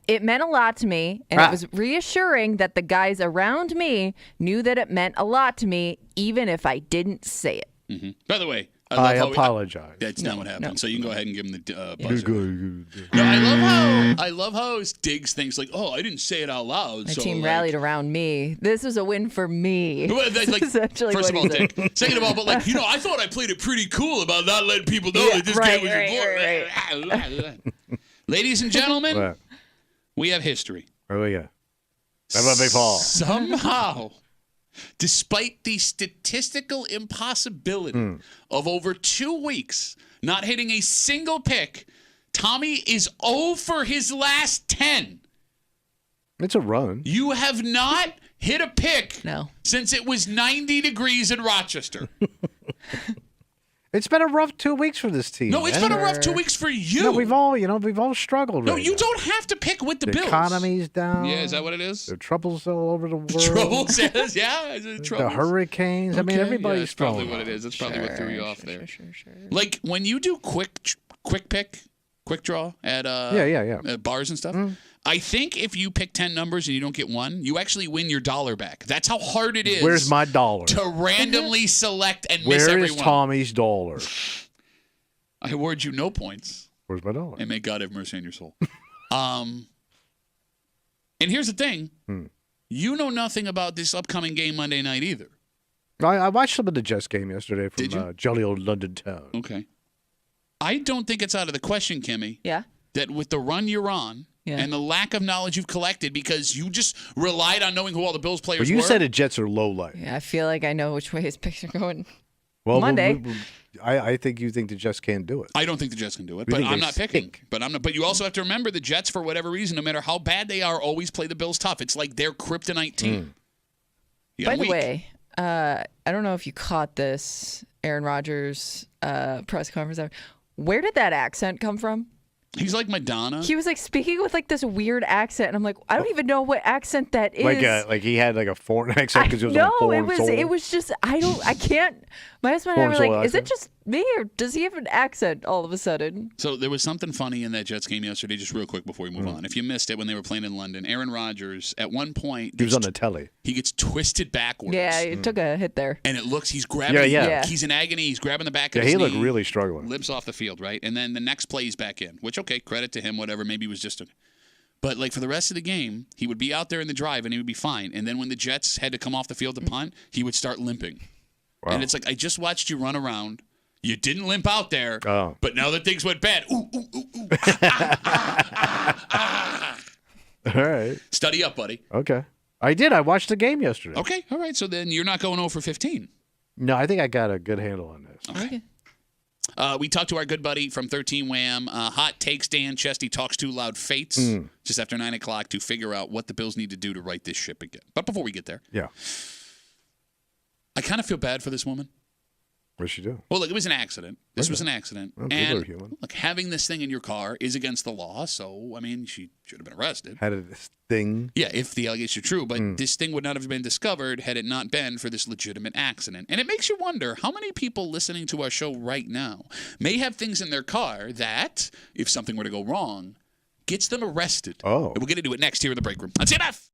It meant a lot to me, and it was reassuring that the guys around me knew that it meant a lot to me, even if I didn't say it. By the way, I love how apologize. that's not what happened. no. So you can go ahead and give him the You're buzzer. good. No, I love how Diggs thinks like, oh, I didn't say it out loud. My so, team like- rallied around me. This was a win for me. Well, that's like, Essentially first of what all, he Dick. Second of all, but like, I thought I played it pretty cool about not letting people know Yeah, that this right, game was important. Ladies and gentlemen, What? we have history. Oh yeah. How about Big Paul? Somehow, despite the statistical impossibility of over 2 weeks not hitting a single pick, Tommy is 0 for his last 10. It's a run. You have not hit a pick No. since it was 90 degrees in Rochester. It's been a rough 2 weeks for this team. No, it's man. been a rough 2 weeks for you. No, we've all struggled. No, right you now. don't have to pick with the Bills. Economy's down. Yeah, is that what it is? There are troubles all over the world. Troubles, yeah. The Troubles. hurricanes. I mean, Okay, everybody's yeah, that's probably throwing what it is. That's probably what threw you off there. Sure. Like when you do quick pick, quick draw at at bars and stuff. I think if you pick 10 numbers and you don't get one, you actually win your dollar back. That's how hard it is. Where's my dollar? To randomly select and miss everyone. Where is Tommy's dollar? I award you no points. Where's my dollar? And may God have mercy on your soul. And here's the thing. You know nothing about this upcoming game Monday night either. I watched some of the Jets game yesterday Did you? from jolly old London town. Okay. I don't think it's out of the question, Kimmy, Yeah. that with the run you're on and the lack of knowledge you've collected because you just relied on knowing who all the Bills players But you were. said the Jets are low light. Yeah, I feel like I know which way his picks are going. Well, Monday. I think you think the Jets can't do it. I don't think the Jets can do it, You but think I'm they not picking. stink. But you also have to remember the Jets, for whatever reason, no matter how bad they are, always play the Bills tough. It's like their kryptonite team. Yeah, By the weak. way, I don't know if you caught this Aaron Rodgers press conference. Where did that accent come from? He's like Madonna. He was like speaking with like this weird accent, and I'm like, I don't even know what accent that is. Like he had like a foreign accent because he was on no, foreign soul. it was just I can't. My husband and I were Foreign like, soul is it accent? just me or does he have an accent all of a sudden? So there was something funny in that Jets game yesterday, just real quick before we move on. If you missed it when they were playing in London, Aaron Rodgers, at one point, He was on the telly. he gets twisted backwards. Yeah, it took a hit there. And it looks, he's grabbing, Yeah. he's in agony, he's grabbing the back of Yeah, his he knee. looked really struggling. Limps off the field, right? And then the next play he's back in, which, okay, credit to him, whatever. Maybe it was just a. But, like, for the rest of the game, he would be out there in the drive and he would be fine. And then when the Jets had to come off the field to punt, he would start limping. Wow. And it's like, I just watched you run around. You didn't limp out there, Oh. but now that things went bad, ooh. All right. Study up, buddy. Okay. I did. I watched the game yesterday. Okay, all right. So then you're not going 0 for 15. No, I think I got a good handle on this. Okay. We talked to our good buddy from 13 Wham, Hot Takes Dan Chesty Talks Too Loud Fates, just after 9 o'clock to figure out what the Bills need to do to right this ship again. But before we get there, Yeah. I kind of feel bad for this woman. What'd she do? Well, look, it was an accident. This was an accident. Well, people And are human. look, having this thing in your car is against the law. So, I mean, she should have been arrested. Had a thing. Yeah, if the allegations are true. But this thing would not have been discovered had it not been for this legitimate accident. And it makes you wonder how many people listening to our show right now may have things in their car that, if something were to go wrong, gets them arrested. Oh. And we'll get into it next here in the break room on CMF.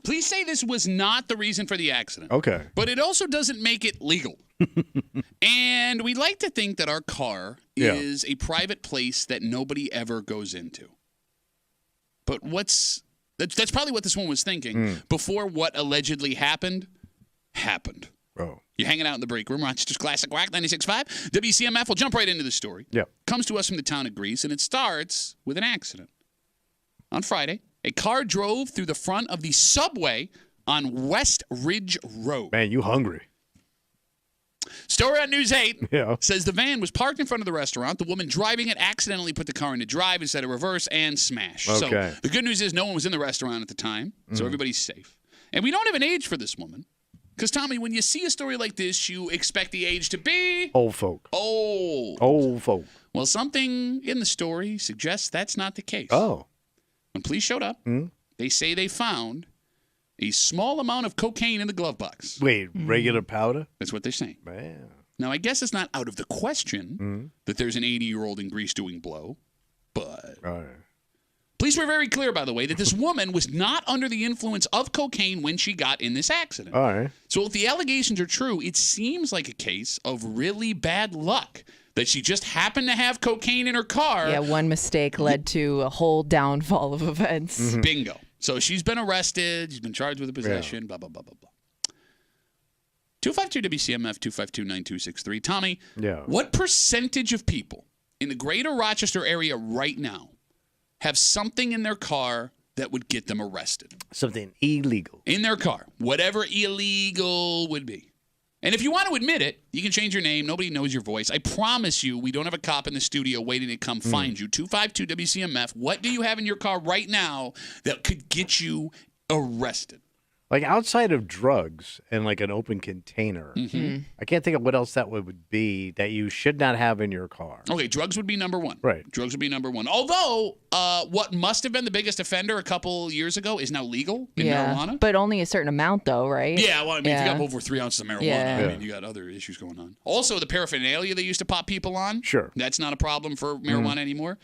Please say this was not the reason for the accident. Okay. But it also doesn't make it legal. And we like to think that our car is a private place that nobody ever goes into. But that's probably what this one was thinking before what allegedly happened. Oh. You're hanging out in the break room, Rochester's Classic Rock 96.5. WCMF will jump right into the story. Yep. Comes to us from the town of Greece, and it starts with an accident. On Friday, a car drove through the front of the subway on West Ridge Road. Man, you hungry. Story on News 8 says the van was parked in front of the restaurant. The woman driving it accidentally put the car into drive instead of reverse and smashed. Okay. So the good news is no one was in the restaurant at the time, so everybody's safe. And we don't have an age for this woman. Because, Tommy, when you see a story like this, you expect the age to be... Old folk. Old folk. Well, something in the story suggests that's not the case. Oh. When police showed up, they say they found a small amount of cocaine in the glove box. Wait, regular powder? That's what they're saying. Man. Now, I guess it's not out of the question that there's an 80-year-old in Greece doing blow, but... All right. Police were very clear, by the way, that this woman was not under the influence of cocaine when she got in this accident. All right. So if the allegations are true, it seems like a case of really bad luck that she just happened to have cocaine in her car. Yeah, one mistake led to a whole downfall of events. Bingo. So she's been arrested. She's been charged with a possession, blah, blah, blah, blah, blah. 252-WCMF, 252-9263. Tommy, what percentage of people in the greater Rochester area right now have something in their car that would get them arrested? Something illegal. In their car. Whatever illegal would be. And if you want to admit it, you can change your name. Nobody knows your voice. I promise you, we don't have a cop in the studio waiting to come find you. 252-WCMF. What do you have in your car right now that could get you arrested? Like outside of drugs and like an open container, I can't think of what else that would be that you should not have in your car. Okay, drugs would be number one. Right. Drugs would be number one. Although, what must have been the biggest offender a couple years ago is now legal in marijuana. But only a certain amount, though, right? Yeah, well, I mean, if you got over 3 ounces of marijuana, Yeah. I mean, you got other issues going on. Also, the paraphernalia they used to pop people on. Sure. That's not a problem for marijuana anymore.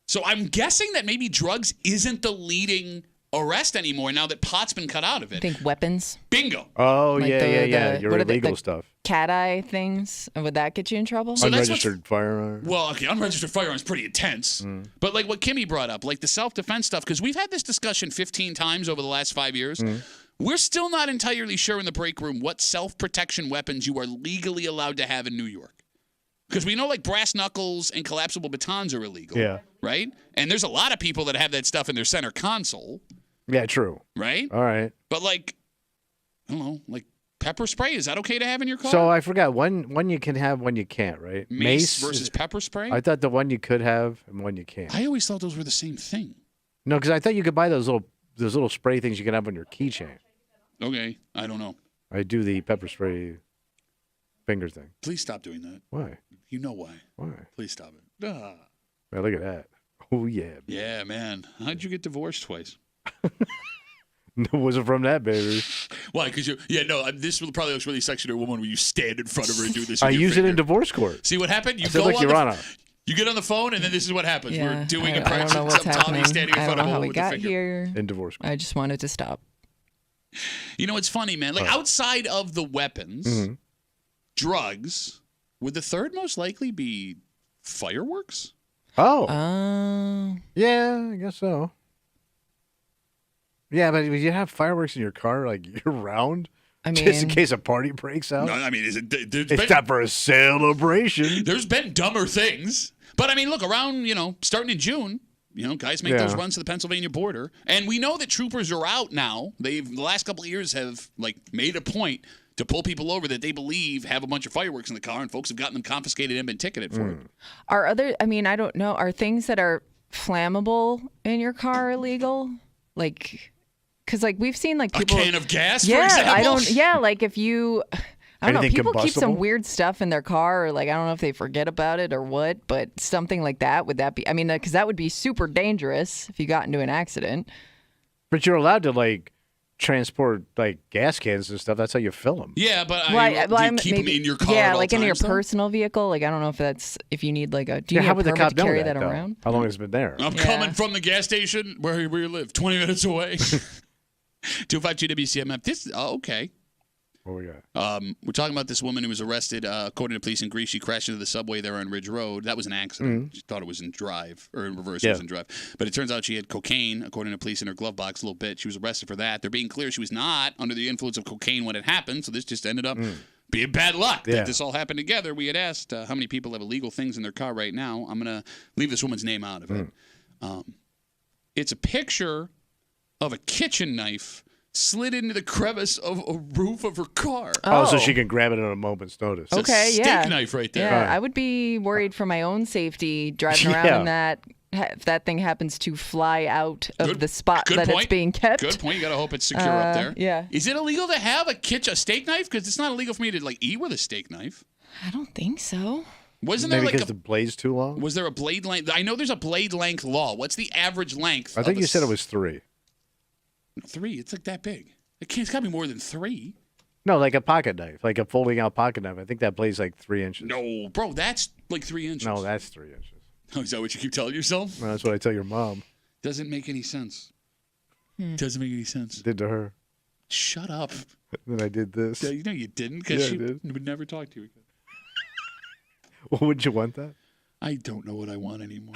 So I'm guessing that maybe drugs isn't the leading arrest anymore now that pot's been cut out of it. I think weapons. Bingo. Oh, Like yeah. Your what are illegal the stuff. Cat eye things. Would that get you in trouble? So that's what's- Unregistered firearm. Well, okay, unregistered firearms pretty intense. But like what Kimmy brought up, like the self-defense stuff, because we've had this discussion 15 times over the last 5 years. We're still not entirely sure in the break room what self-protection weapons you are legally allowed to have in New York. Because we know like brass knuckles and collapsible batons are illegal. Yeah. Right? And there's a lot of people that have that stuff in their center console. Yeah, true. Right? All right. But like, I don't know, like pepper spray, is that okay to have in your car? So I forgot one you can have, one you can't, right? Mace versus pepper spray? I thought the one you could have and one you can't. I always thought those were the same thing. No, because I thought you could buy those little spray things you can have on your keychain. Okay, I don't know. I do the pepper spray finger thing. Please stop doing that. Why? You know why. Why? Please stop it. Ah. Man, look at that. Oh yeah. Yeah, man. How'd you get divorced twice? No, it wasn't from that, baby. Why? Because this probably looks really sexy to a woman when you stand in front of her and do this. I with your use it in finger. divorce court. See what happened? You I said, look, Your Honor. You get on the phone, and then this is what happens. Yeah, We're doing I a practice. don't know what's Tommy happening. standing in I front don't of know a how woman we with a got finger. here. In divorce court. I just wanted to stop. You know, it's funny, man. Like outside of the weapons, drugs, would the third most likely be fireworks? Oh. Oh. Yeah, I guess so. Yeah, but you have fireworks in your car like year round, I mean, just in case a party breaks out. No, I mean, It's not for a celebration. There's been dumber things. But I mean, look, around, starting in June, guys make those runs to the Pennsylvania border. And we know that troopers are out now. The last couple of years have made a point to pull people over that they believe have a bunch of fireworks in the car, and folks have gotten them confiscated and been ticketed for it. I don't know, are things that are flammable in your car illegal? Because we've seen people. A can of gas, for yeah, example? if you. I don't know. Anything People keep some combustible? weird stuff in their car, or I don't know if they forget about it or what, but something like that, would that be? I mean, because that would be super dangerous if you got into an accident. But you're allowed to transport gas cans and stuff. That's how you fill them. Yeah, but do you keep them in your car Yeah, at all in your times, though? personal vehicle. I don't know if you need do you need how a would the permit cop to know carry that, that though? around? How long has it been there? I'm coming from the gas station where you live, 20 minutes away. 252 WCMF. Okay. What we got? We're talking about this woman who was arrested. According to police in Greece, she crashed into the subway there on Ridge Road. That was an accident. She thought it was in drive, or in reverse, it was in drive. But it turns out she had cocaine, according to police, in her glove box a little bit. She was arrested for that. They're being clear she was not under the influence of cocaine when it happened, so this just ended up being bad luck that this all happened together. We had asked how many people have illegal things in their car right now. I'm going to leave this woman's name out of it. It's a picture of a kitchen knife slid into the crevice of a roof of her car. Oh, so she can grab it at a moment's notice. It's a steak knife right there. Yeah, I would be worried for my own safety driving around in that. If that thing happens to fly out of the spot that it's being kept. Good point. You got to hope it's secure up there. Yeah. Is it illegal to have a steak knife? Because it's not illegal for me to eat with a steak knife. I don't think so. Wasn't Maybe there because the blade's too long? Was there a blade length? I know there's a blade length law. What's the average length? I think you said it was 3. 3? It's like that big. It's got to be more than 3. No, like a pocket knife, like a folding out pocket knife. I think that blade's like 3 inches. No, bro, that's like 3 inches. No, that's 3 inches. Oh, is that what you keep telling yourself? No, that's what I tell your mom. Doesn't make any sense. Doesn't make any sense. Did to her. Shut up. Then I did this. You know you didn't, because she did. would never talk to you again. Well, would you want that? I don't know what I want anymore.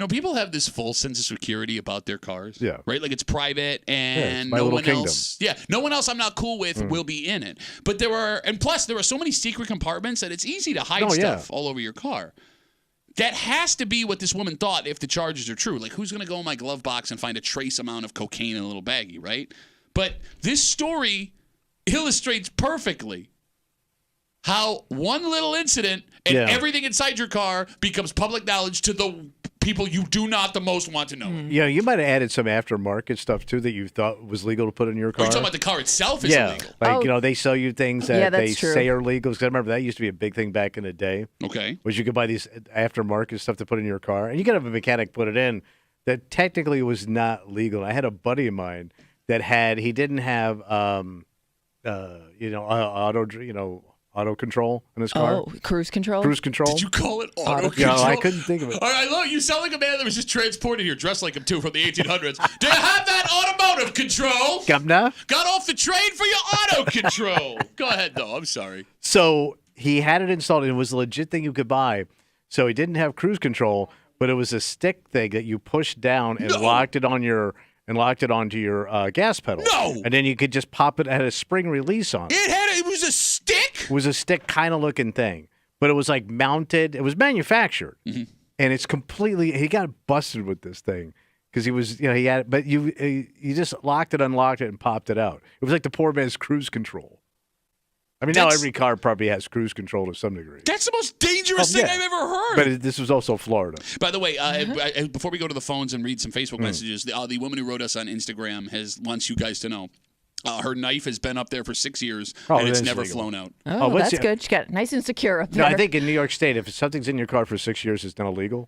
People have this false sense of security about their cars. Yeah. Right? Like it's private and it's my no little one kingdom. else. Yeah. No one else I'm not cool with will be in it. But there are so many secret compartments that it's easy to hide stuff all over your car. That has to be what this woman thought if the charges are true. Like, who's going to go in my glove box and find a trace amount of cocaine in a little baggie, right? But this story illustrates perfectly how one little incident and everything inside your car becomes public knowledge to the people you do not the most want to know. Yeah, you might have added some aftermarket stuff, too, that you thought was legal to put in your car. You're talking about the car itself is illegal. Like, they sell you things that they true. say are legal. Because I remember that used to be a big thing back in the day. Okay. Was you could buy these aftermarket stuff to put in your car. And you could have a mechanic put it in that technically was not legal. I had a buddy of mine that he didn't have, auto control in his car. Oh, cruise control? Cruise control. Did you call it auto control? No, I couldn't think of it. All right, look, you sound like a man that was just transported here, dressed like him, too, from the 1800s. Do you have that automotive control? Governor? Got off the train for your auto control. Go ahead, though. I'm sorry. So he had it installed, and it was a legit thing you could buy. So he didn't have cruise control, but it was a stick thing that you pushed down and locked it on onto your gas pedal. No! And then you could just pop it. It had a spring release on it. It was a stick? It was a stick kind of looking thing, but it was like mounted. It was manufactured, and it's completely. He got busted with this thing because he was, he had. But you just locked it, unlocked it, and popped it out. It was like the poor man's cruise control. I mean, now every car probably has cruise control to some degree. That's the most dangerous thing I've ever heard. But this was also Florida. By the way, before we go to the phones and read some Facebook messages, the woman who wrote us on Instagram wants you guys to know. Her knife has been up there for 6 years, and it's never flown out. Oh, that's good. She got it nice and secure up there. No, I think in New York State, if something's in your car for 6 years, it's not illegal.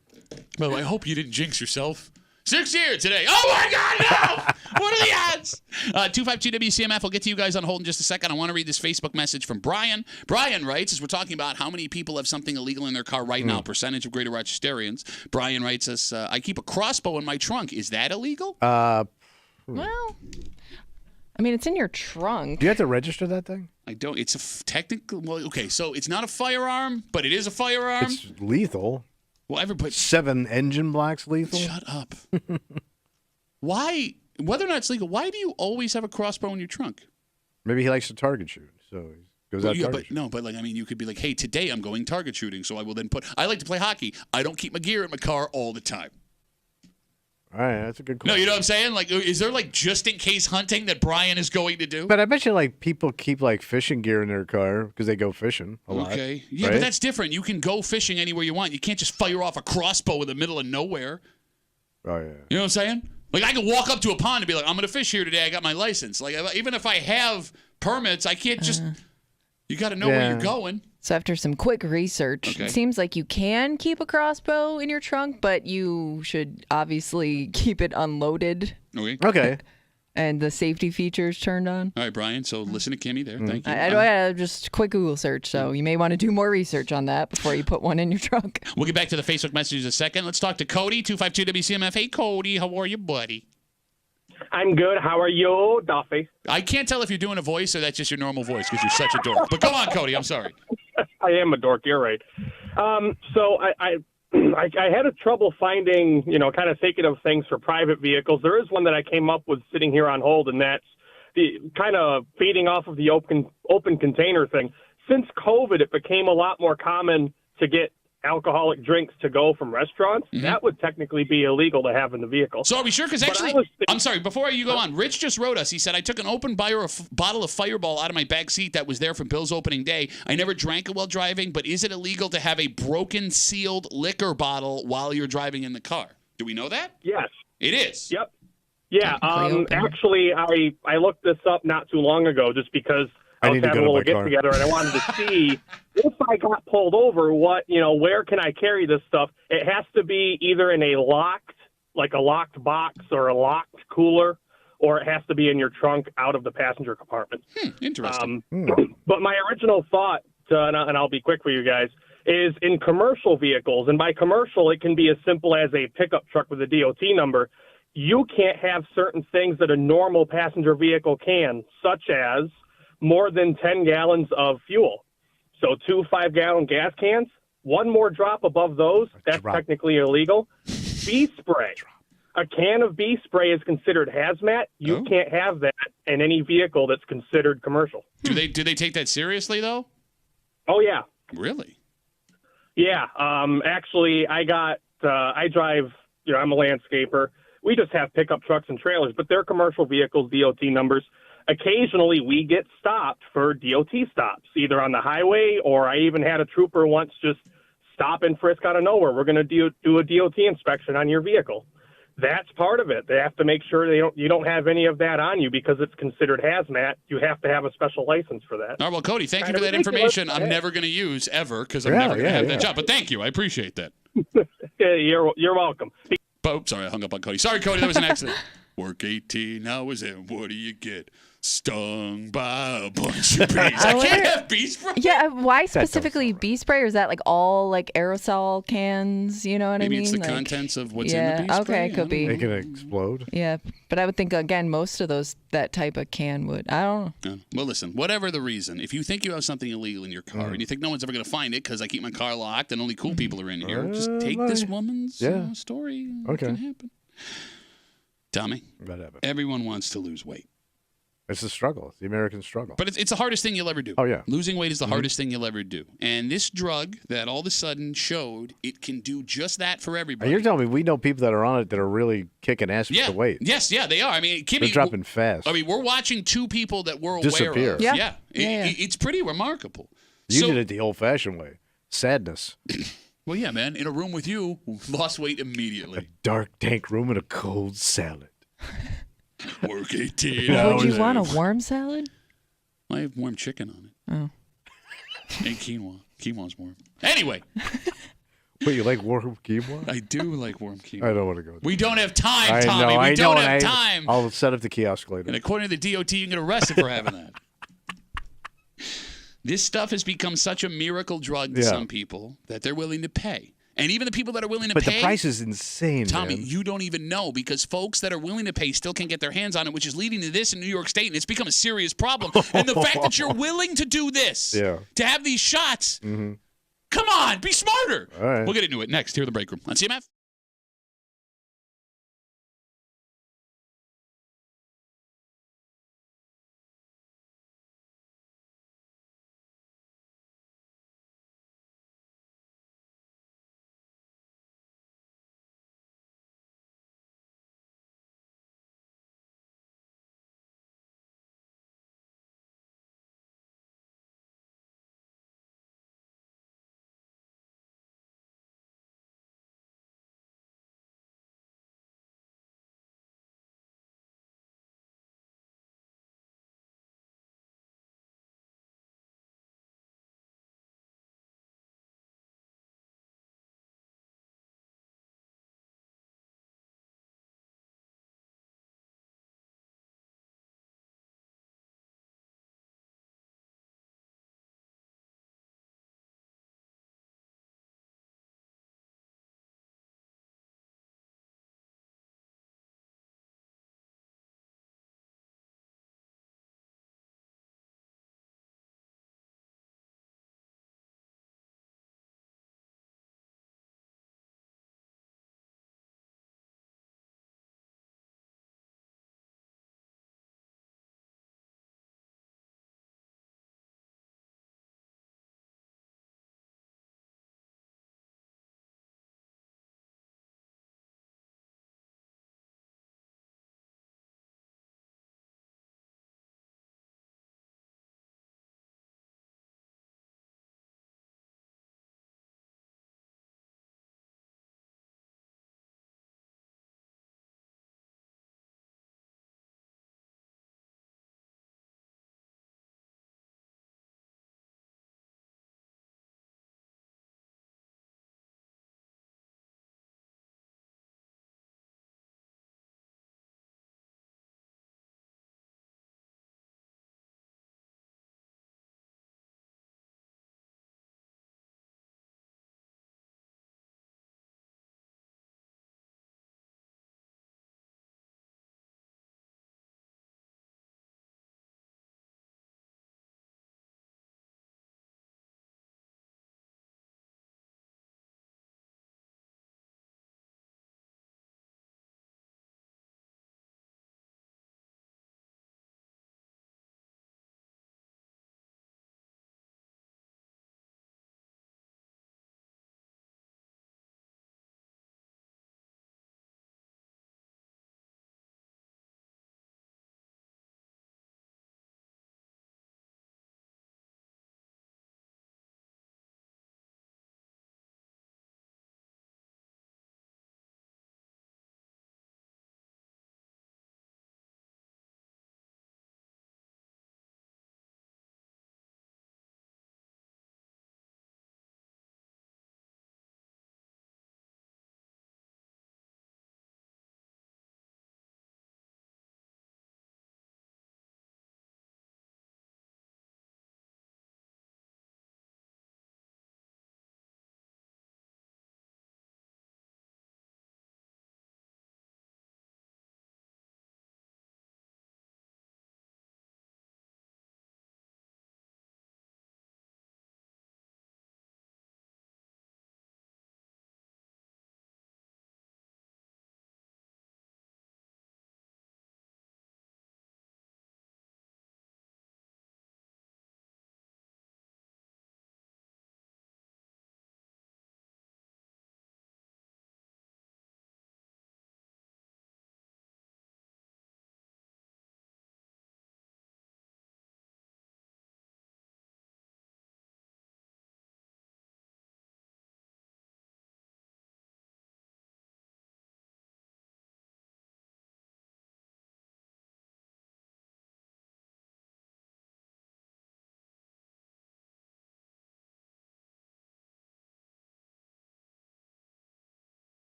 Well, I hope you didn't jinx yourself. 6 years today. Oh, my God, no! What are the odds? 252 WCMF. I'll get to you guys on hold in just a second. I want to read this Facebook message from Brian. Brian writes, as we're talking about how many people have something illegal in their car right now, percentage of Greater Rochesterians. Brian writes us, I keep a crossbow in my trunk. Is that illegal? Well, I mean, it's in your trunk. Do you have to register that thing? I don't. It's a technical. Well, okay, so it's not a firearm, but it is a firearm. It's lethal. Well, everybody. 7 engine blocks lethal. Shut up. Why? Whether or not it's legal, why do you always have a crossbow in your trunk? Maybe he likes to target shoot, so he goes out target shoot. No, but like, I mean, you could be like, hey, today I'm going target shooting, so I will then I like to play hockey. I don't keep my gear in my car all the time. All right, that's a good question. No, you know what I'm saying? Like, is there like just in case hunting that Brian is going to do? But I bet you like people keep like fishing gear in their car because they go fishing a lot. Okay. Yeah, right? But that's different. You can go fishing anywhere you want. You can't just fire off a crossbow in the middle of nowhere. Oh, yeah. You know what I'm saying? Like, I can walk up to a pond and be like, I'm going to fish here today. I got my license. Like, even if I have permits, I can't just... You got to know where you're going. So after some quick research, it seems like you can keep a crossbow in your trunk, but you should obviously keep it unloaded. Okay. And the safety features turned on. All right, Brian. So listen to Kimmy there. Thank you. I had just a quick Google search, so you may want to do more research on that before you put one in your trunk. We'll get back to the Facebook messages in a second. Let's talk to Cody, 252 WCMF. Hey, Cody. How are you, buddy? I'm good. How are you, Duffy? I can't tell if you're doing a voice or that's just your normal voice because you're such a dork. But go on, Cody. I'm sorry. I am a dork. You're right. So I had a trouble finding, kind of thinking of things for private vehicles. There is one that I came up with sitting here on hold, and that's the kind of feeding off of the open container thing. Since COVID, it became a lot more common to get alcoholic drinks to go from restaurants. Mm-hmm. That would technically be illegal to have in the vehicle. So are we sure? Because actually, I'm sorry, before you go on, Rich just wrote us. He said, I took an open bottle of Fireball out of my back seat that was there for Bill's opening day. I never drank it while driving, but is it illegal to have a broken sealed liquor bottle while you're driving in the car? Do we know that? Yes. It is? Yep. Yeah. Actually, I looked this up not too long ago just because I was having a little get-together, and I wanted to see if I got pulled over, where can I carry this stuff? It has to be either in a locked box or a locked cooler, or it has to be in your trunk out of the passenger compartment. Interesting. But my original thought, and I'll be quick for you guys, is in commercial vehicles, and by commercial, it can be as simple as a pickup truck with a DOT number. You can't have certain things that a normal passenger vehicle can, such as more than 10 gallons of fuel. So 2 5-gallon gas cans, one more drop above those, that's technically illegal. Bee spray. A can of bee spray is considered hazmat. You can't have that in any vehicle that's considered commercial. Do they take that seriously, though? Oh, yeah. Really? Yeah. Actually, I drive, I'm a landscaper. We just have pickup trucks and trailers, but they're commercial vehicles, DOT numbers. Occasionally, we get stopped for DOT stops, either on the highway, or I even had a trooper once just stop and frisk out of nowhere. We're going to do a DOT inspection on your vehicle. That's part of it. They have to make sure you don't have any of that on you because it's considered hazmat. You have to have a special license for that. All right, well, Cody, thank you for that information. I'm never going to use ever because I'm never going to have that job. But thank you. I appreciate that. You're welcome. Oh, sorry, I hung up on Cody. Sorry, Cody, that was an accident. Work 18 hours and what do you get? Stung by a bunch of bees. I can't have bee spray. Yeah, why specifically bee spray? Or is that all aerosol cans? You know what I mean? Maybe it's the contents of what's in the bee spray. Okay, could be. They can explode. Yeah, but I would think again most of that type of can would. I don't know. Well, listen, whatever the reason, if you think you have something illegal in your car and you think no one's ever going to find it because I keep my car locked and only cool people are in here, just take this woman's story. It can happen. Tommy, everyone wants to lose weight. It's a struggle. It's the American struggle. But it's the hardest thing you'll ever do. Oh, yeah. Losing weight is the hardest thing you'll ever do. And this drug that all of a sudden showed it can do just that for everybody. And you're telling me we know people that are on it that are really kicking ass with the weight. Yes, they are. I mean, Kimmy, they're dropping fast. I mean, we're watching two people that we're disappear. Aware of. Yeah. It's pretty remarkable. You did it the old-fashioned way. Sadness. Well, yeah, man. In a room with you, lost weight immediately. A dark, dank room and a cold salad. Work 18 hours. Would you want a warm salad? I have warm chicken on it. Oh. And quinoa. Quinoa's warm. Anyway. Wait, you like warm quinoa? I do like warm quinoa. I don't want to go. We don't have time, Tommy. We don't have time. I'll set up the kiosk later. And according to the DOT, you can get arrested for having that. This stuff has become such a miracle drug to some people that they're willing to pay. And even the people that are willing to pay. But the price is insane, Tommy, man. you don't even know because folks that are willing to pay still can't get their hands on it, which is leading to this in New York State, and it's become a serious problem. And the fact that you're willing to do this, to have these shots, come on, be smarter. All right. We'll get into it next here in the break room on CMF.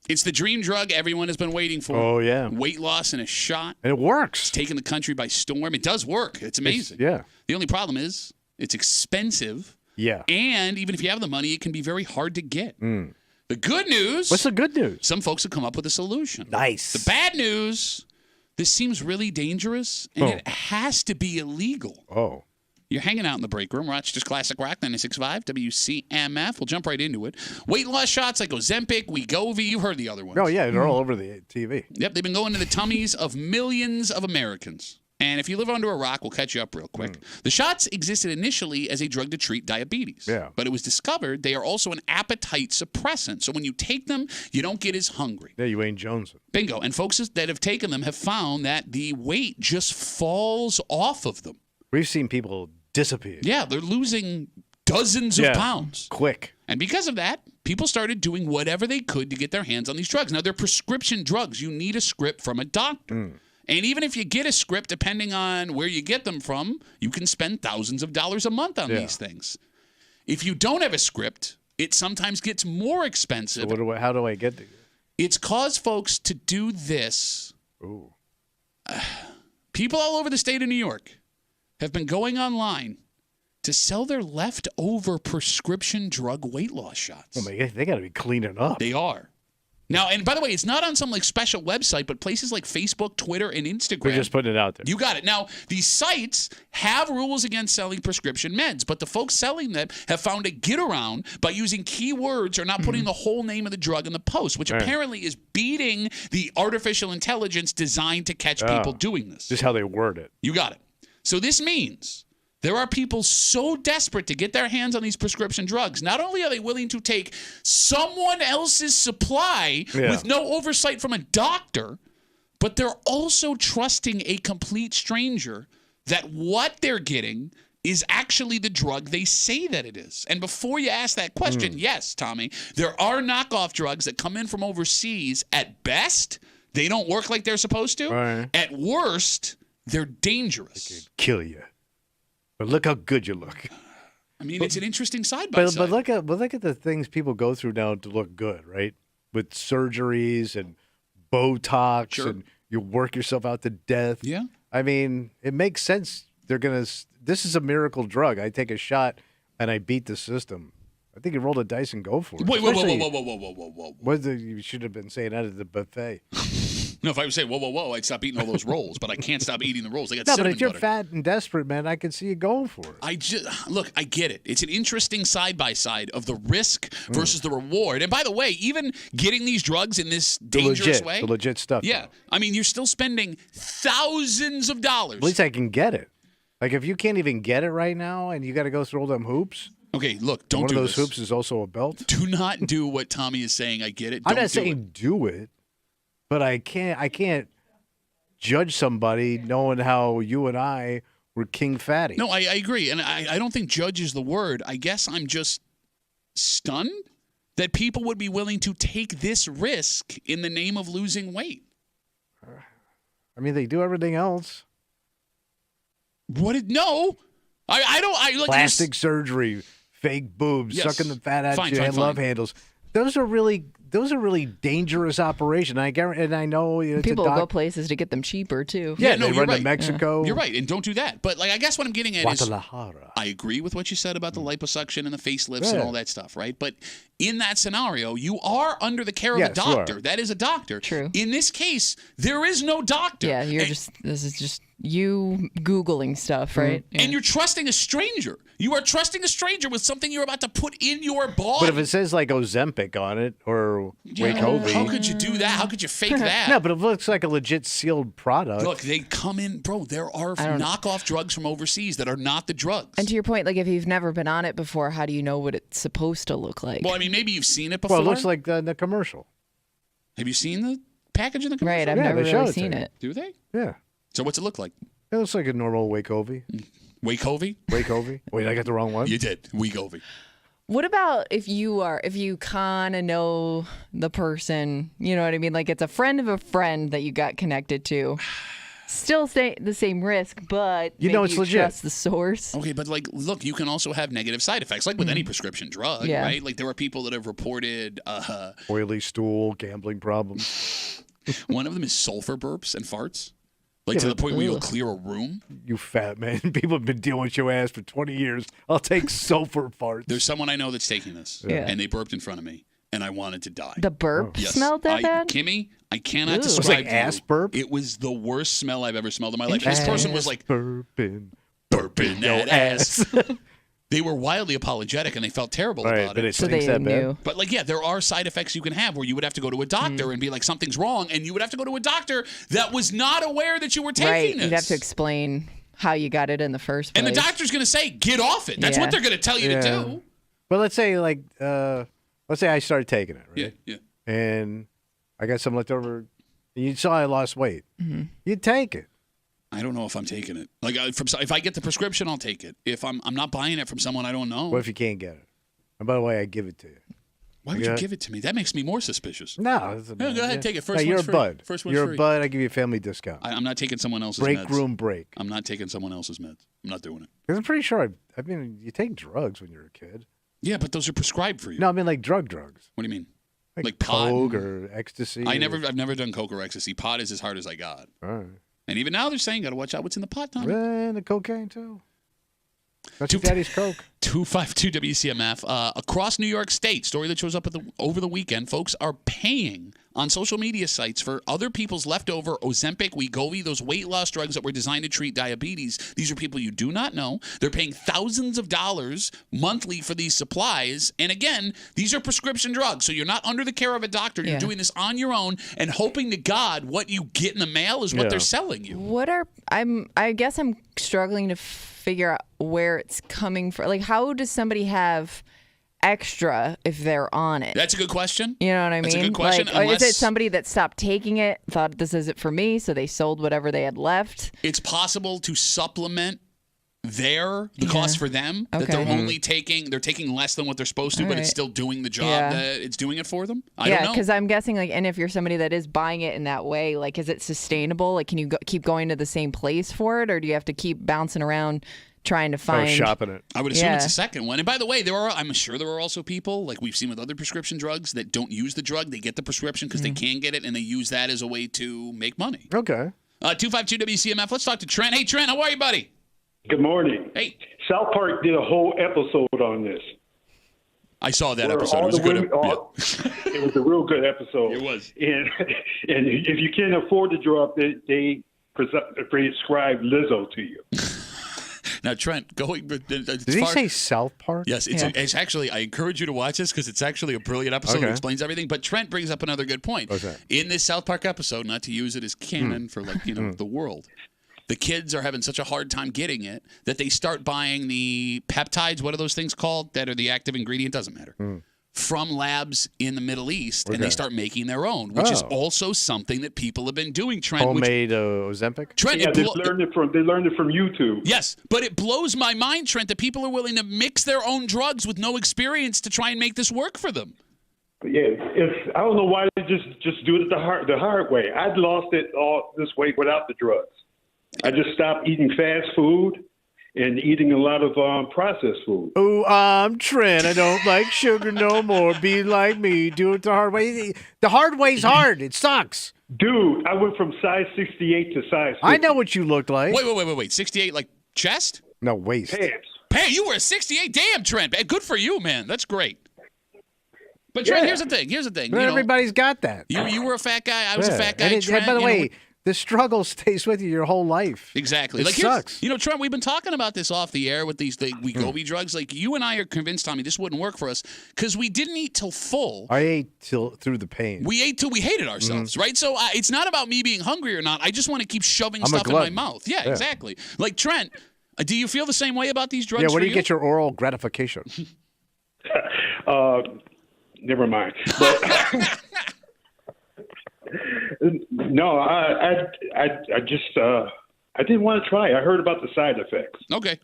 It's the dream drug everyone has been waiting for. Oh, yeah. Weight loss in a shot. And it works. It's taken the country by storm. It does work. It's amazing. Yeah. The only problem is it's expensive. Yeah. And even if you have the money, it can be very hard to get. The good news. What's the good news? Some folks have come up with a solution. Nice. The bad news, this seems really dangerous, and it has to be illegal. Oh. You're hanging out in the break room. Rochester's Classic Rock 96.5 WCMF. We'll jump right into it. Weight loss shots like Ozempic, Wegovy. You've heard the other ones. Oh, yeah. They're all over the TV. Yep, they've been going to the tummies of millions of Americans. And if you live under a rock, we'll catch you up real quick. The shots existed initially as a drug to treat diabetes. Yeah. But it was discovered they are also an appetite suppressant. So when you take them, you don't get as hungry. Yeah, you ain't Jones. Bingo. And folks that have taken them have found that the weight just falls off of them. We've seen people disappear. Yeah, they're losing dozens of pounds. Quick. And because of that, people started doing whatever they could to get their hands on these drugs. Now, they're prescription drugs. You need a script from a doctor. And even if you get a script, depending on where you get them from, you can spend thousands of dollars a month on these things. If you don't have a script, it sometimes gets more expensive. So how do I get to It's caused folks to do this. Ooh. People all over the state of New York have been going online to sell their leftover prescription drug weight loss shots. Oh, my, they got to be cleaning up. They are. Now, and by the way, it's not on some like special website, but places like Facebook, Twitter, and Instagram. They're just putting it out there. You got it. Now, these sites have rules against selling prescription meds, but the folks selling them have found a get around by using keywords or not putting the whole name of the drug in the post, which apparently is beating the artificial intelligence designed to catch people doing this. Just how they word it. You got it. So this means there are people so desperate to get their hands on these prescription drugs. Not only are they willing to take someone else's supply with no oversight from a doctor, but they're also trusting a complete stranger that what they're getting is actually the drug they say that it is. And before you ask that question, yes, Tommy, there are knockoff drugs that come in from overseas. At best, they don't work like they're supposed to. Right. At worst, they're dangerous. They could kill you. But look how good you look. I mean, it's an interesting side by side. But look at the things people go through now to look good, right? With surgeries and Botox, and you work yourself out to death. Yeah. I mean, it makes sense. This is a miracle drug. I take a shot and I beat the system. I think you roll the dice and go for it. Whoa. You should have been saying that at the buffet. No, if I would say, whoa, I'd stop eating all those rolls, but I can't stop eating the rolls. I got No, but cinnamon if you're butter. fat and desperate, man, I can see you going for it. I get it. It's an interesting side-by-side of the risk versus the reward. And by the way, even getting these drugs in this dangerous way. The legit stuff. Yeah. Though. I mean, you're still spending thousands of dollars. At least I can get it. Like, if you can't even get it right now and you got to go through all them hoops. Okay, look, don't one do of those this. hoops is also a belt. Do not do what Tommy is saying. I get it. I'm not saying do it, but I can't judge somebody knowing how you and I were king fatty. No, I agree. And I don't think judge is the word. I guess I'm just stunned that people would be willing to take this risk in the name of losing weight. I mean, they do everything else. No. I don't. Like Plastic surgery, fake boobs, Yes. sucking the fat out Fine, your fine, love fine. handles. Those are really dangerous operations. I guarantee, and I know it's People a will go places to get them cheaper too. Yeah, no, they you're run right. to Mexico. You're right, and don't do that. But like, I guess what I'm getting at is, Guadalajara. I agree with what you said about the liposuction and the facelifts and all that stuff, right? But in that scenario, you are under the care of a Yes, you doctor. are. That is a doctor. True. In this case, there is no doctor. Yeah, this is just you Googling stuff, right? Yeah. And you're trusting a stranger. You are trusting a stranger with something you're about to put in your body. But if it says like Ozempic on it or Wegovy, How could you do that? How could you fake that? no, but it looks like a legit sealed product. Look, they come in, bro. There are knockoff drugs from overseas that are not the drugs. And to your point, like if you've never been on it before, how do you know what it's supposed to look like? Well, I mean, maybe you've seen it before. Well, it looks like the commercial. Have you seen the package in the commercial? Right, I've Yeah, never they show really it to seen you. it. Do they? Yeah, So what's it look like? it looks like a normal Wegovy. Wegovy? Wegovy. Wait, I got the wrong one. You did. Wegovy. What about if you kind of know the person, you know what I mean? Like it's a friend of a friend that you got connected to. Still the same risk, but You know maybe it's legit. trust the source. Okay, but like, look, you can also have negative side effects, like with any prescription drug, Yeah. right? Like there are people that have reported. Oily stool, gambling problems. One of them is sulfur burps and farts, like to the point where you'll clear a room. You fat man. People have been dealing with your ass for 20 years. I'll take sulfur farts. There's someone I know that's taking this, Yeah. and they burped in front of me, and I wanted to die. The burp Yes. smelled that bad? Kimmy, I cannot Ew. describe. Was it like to you. ass burp? It was the worst smell I've ever smelled in my life. This person was like burping that ass. They were wildly apologetic, and they felt terrible Right, about but it. it So stinks they that bad. knew. But like, yeah, there are side effects you can have where you would have to go to a doctor and be like, something's wrong, and you would have to go to a doctor that was not aware that you were taking Right. this. You'd have to explain how you got it in the first place. And the doctor's going to say, get off it. That's Yeah. what they're going to tell you to do. But let's say I started taking it, right? Yeah. And I got some left over. You saw I lost weight. Mm-hmm. You'd take it. I don't know if I'm taking it. Like, if I get the prescription, I'll take it. If I'm not buying it from someone I don't know. What if you can't get it? And by the way, I give it to you. Why would you give it to me? That makes me more suspicious. No. No, go ahead, take it. First you're one's a free. bud. First one's You're free. a bud. I give you a family discount. I'm not taking someone else's Break meds. room break. I'm not taking someone else's meds. I'm not doing it. Because I'm pretty sure. I mean, you take drugs when you're a kid. Yeah, but those are prescribed for you. No, I mean like drugs. What do you mean? Like pot? coke or ecstasy. I've never done coke or ecstasy. Pot is as hard as I got. All right. And even now they're saying, got to watch out what's in the pot, Tommy. And the cocaine too. That's your daddy's coke. 252 WCMF. Across New York State, story that shows up over the weekend, folks are paying on social media sites for other people's leftover Ozempic, Wegovy, those weight loss drugs that were designed to treat diabetes. These are people you do not know. They're paying thousands of dollars monthly for these supplies. And again, these are prescription drugs. So you're not under the care of a doctor. You're doing this on your own and hoping to God what you get in the mail is what they're selling you. I guess I'm struggling to figure out where it's coming from. Like, how does somebody have extra if they're on it? That's a good question. You know what I mean? That's a good question. Like, is it somebody that stopped taking it, thought this is it for me, so they sold whatever they had left? It's possible to supplement the cost for them, that they're only taking less than what they're supposed to, but it's still doing the job that it's doing it for them. I don't know. Because I'm guessing, like, and if you're somebody that is buying it in that way, like, is it sustainable? Like, can you keep going to the same place for it, or do you have to keep bouncing around trying to find shopping it? I would assume it's a second one. And by the way, I'm sure there are also people, like we've seen with other prescription drugs, that don't use the drug. They get the prescription because they can get it, and they use that as a way to make money. Okay. 252 WCMF. Let's talk to Trent. Hey, Trent, how are you, buddy? Good morning. Hey. South Park did a whole episode on this. I saw that episode. It was a good episode. It was a real good episode. It was. And if you can't afford the drug, they prescribe Lizzo to you. Now, Trent, did he say South Park? Yes, it's actually, I encourage you to watch this because it's actually a brilliant episode. It explains everything. But Trent brings up another good point. What's that? In this South Park episode, not to use it as canon for the world, the kids are having such a hard time getting it that they start buying the peptides. What are those things called that are the active ingredient? Doesn't matter. From labs in the Middle East, and they start making their own, which is also something that people have been doing. Trent, homemade Ozempic. Trent, they learned it from YouTube. Yes, but it blows my mind, Trent, that people are willing to mix their own drugs with no experience to try and make this work for them. Yeah, I don't know why they just do it the hard way. I'd lost it all this weight without the drugs. I just stopped eating fast food and eating a lot of processed food. Oh, I'm Trent. I don't like sugar no more. Be like me. Do it the hard way. The hard way's hard. It sucks. Dude, I went from size 68 to size 50. I know what you looked like. Wait. 68 like chest? No, waist. Pants. Hey, you were a 68. Damn, Trent. Good for you, man. That's great. But Trent, here's the thing. But everybody's got that. You were a fat guy. I was a fat guy. And Trent, by the way, the struggle stays with you your whole life. Exactly. It sucks. Trent, we've been talking about this off the air with the Wegovy drugs. Like, you and I are convinced, Tommy, this wouldn't work for us because we didn't eat till full. I ate through the pain. We ate till we hated ourselves, right? So it's not about me being hungry or not. I just want to keep shoving stuff in my mouth. Yeah, exactly. Like, Trent, do you feel the same way about these drugs? Yeah, where do you get your oral gratification? Never mind. But, no, I just I didn't want to try. I heard about the side effects. Okay,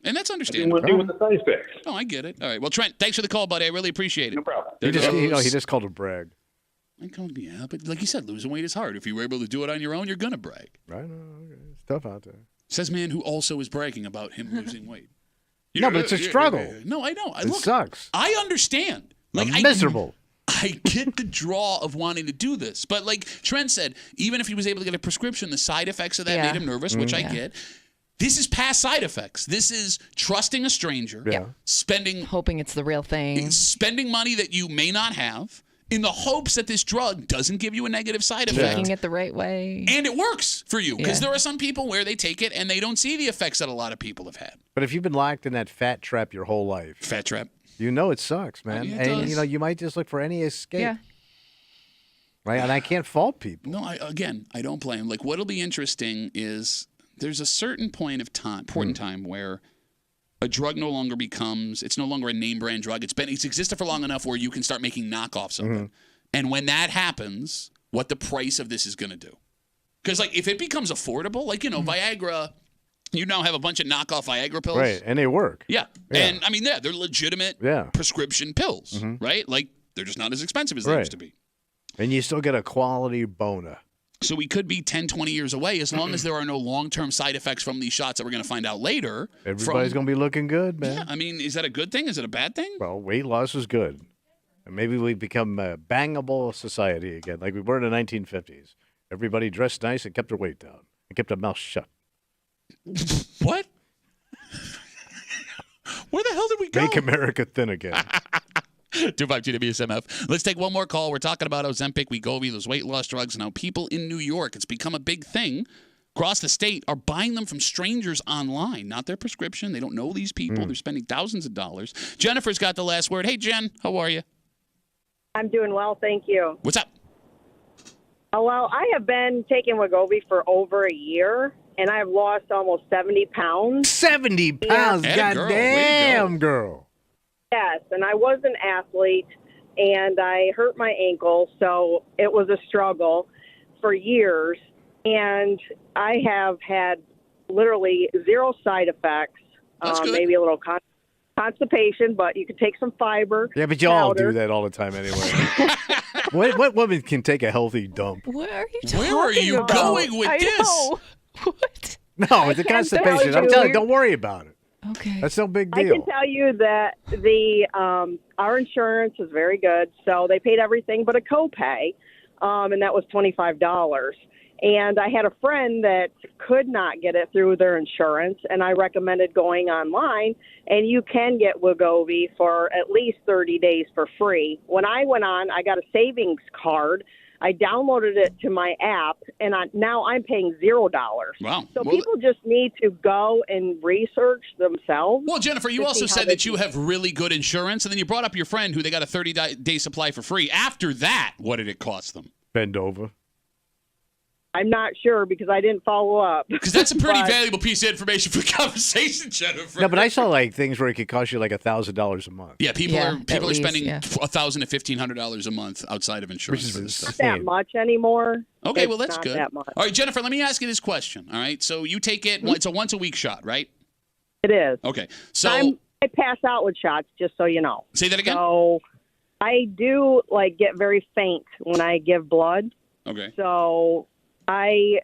and that's I understandable. didn't want to deal with the side effects. Oh, I get it. All right. Well, Trent, thanks for the call, buddy. I really appreciate it. No problem. He just called a brag. Yeah, but like you said, losing weight is hard. If you were able to do it on your own, you're going to brag. Right? It's tough out there. Says man who also is bragging about him losing weight. No, but it's a struggle. No, I know. It sucks. I understand. Like, I'm miserable. I get the draw of wanting to do this. But like Trent said, even if he was able to get a prescription, the side effects of that made him nervous, which I get. This is past side effects. This is trusting a stranger, hoping it's the real thing, spending money that you may not have in the hopes that this drug doesn't give you a negative side effect. Taking it the right way. And it works for you because there are some people where they take it and they don't see the effects that a lot of people have had. But if you've been locked in that fat trap your whole life. Fat trap. You know it sucks, man. Yeah, it and, does. you know, you might just look for any escape. Yeah. Right? And I can't fault people. No, I don't blame. Like, what'll be interesting is there's a certain point of time, important time, where a drug no longer becomes, it's no longer a name brand drug. It's existed for long enough where you can start making knockoffs of it. And when that happens, what the price of this is going to do. Because, like, if it becomes affordable, like, you know, Viagra, you now have a bunch of knockoff Viagra pills. Right, and they work. Yeah. And, I mean, they're legitimate prescription pills, right? Like, they're just not as expensive as they used to be. And you still get a quality bona. So we could be 10, 20 years away as long as there are no long-term side effects from these shots that we're going to find out later. Everybody's going to be looking good, man. Yeah, I mean, is that a good thing? Is it a bad thing? Well, weight loss is good. And maybe we become a bangable society again, like we were in the 1950s. Everybody dressed nice and kept their weight down and kept their mouth shut. What? Where the hell did we go? Make America thin again. 252 WCMF. Let's take one more call. We're talking about Ozempic, Wegovy, those weight loss drugs, and how people in New York, it's become a big thing, across the state, are buying them from strangers online. Not their prescription. They don't know these people. They're spending thousands of dollars. Jennifer's got the last word. Hey, Jen, how are you? I'm doing well, thank you. What's up? Well, I have been taking Wegovy for over a year, and I've lost almost 70 pounds. 70 pounds? Goddamn, girl. Yes, and I was an athlete, and I hurt my ankle, so it was a struggle for years. And I have had literally zero side effects, maybe a little constipation, but you can take some fiber. Yeah, but y'all do that all the time anyway. what woman can take a healthy dump? What are you talking Where are you about? going with this? Know. What? No, it's a constipation. I'm telling you, don't worry about it. Okay. That's no big I deal. can tell you that our insurance is very good, so they paid everything but a copay, and that was $25. And I had a friend that could not get it through their insurance, and I recommended going online, and you can get Wegovy for at least 30 days for free. When I went on, I got a savings card. I downloaded it to my app, and now I'm paying $0. Wow. So people just need to go and research themselves. Well, Jennifer, you also said that you have really good insurance, and then you brought up your friend who they got a 30-day supply for free. After that, what did it cost them? Bend over. I'm not sure because I didn't follow up. Because that's a pretty valuable piece of information for the conversation, Jennifer. No, but I saw like things where it could cost you like $1,000 a month. Yeah, people are spending $1,000 to $1,500 a month outside of insurance. Which is Not that much anymore. Okay, well, that's not good. That much. All right, Jennifer, let me ask you this question. All right, so you take it, it's a once-a-week shot, right? It is. Okay, so I pass out with shots, just so you know. Say that again? So I do get very faint when I give blood. Okay. So I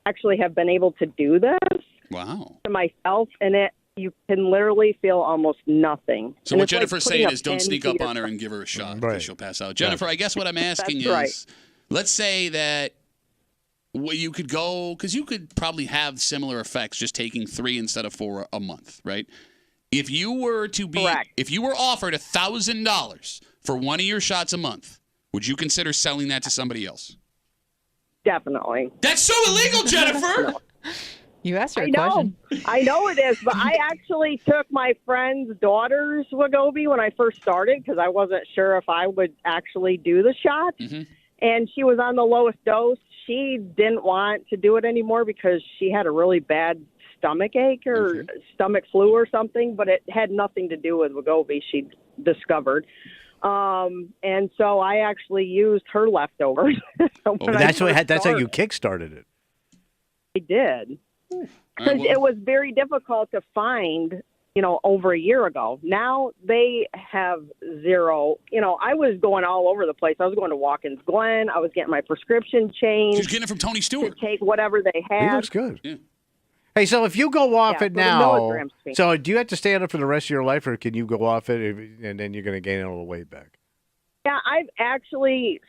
actually have been able to do this to myself, and you can literally feel almost nothing. So and what Jennifer's saying is don't sneak up on her something. and give her a shot because she'll pass out. Jennifer, I guess what I'm asking That's is, let's say that you could go, because you could probably have similar effects just taking 3 instead of 4 a month, right? If you were offered $1,000 for one of your shots a month, would you consider selling that to somebody else? Definitely. That's so illegal, Jennifer. You asked her a question. I know it is, but I actually took my friend's daughter's Wegovy when I first started because I wasn't sure if I would actually do the shot. Mm-hmm. And she was on the lowest dose. She didn't want to do it anymore because she had a really bad stomach ache or stomach flu or something, but it had nothing to do with Wegovy, she discovered. And so I actually used her leftovers. That's how you kick-started it. I did. Because it was very difficult to find over a year ago. Now they have zero. I was going all over the place. I was going to Watkins Glen. I was getting my prescription changed. She's getting it from Tony Stewart. To take whatever they had. He looks good. Yeah. Hey, so if you go off it so the now, milligrams change. so do you have to stay on it for the rest of your life, or can you go off it and then you're going to gain a little weight back? Yeah,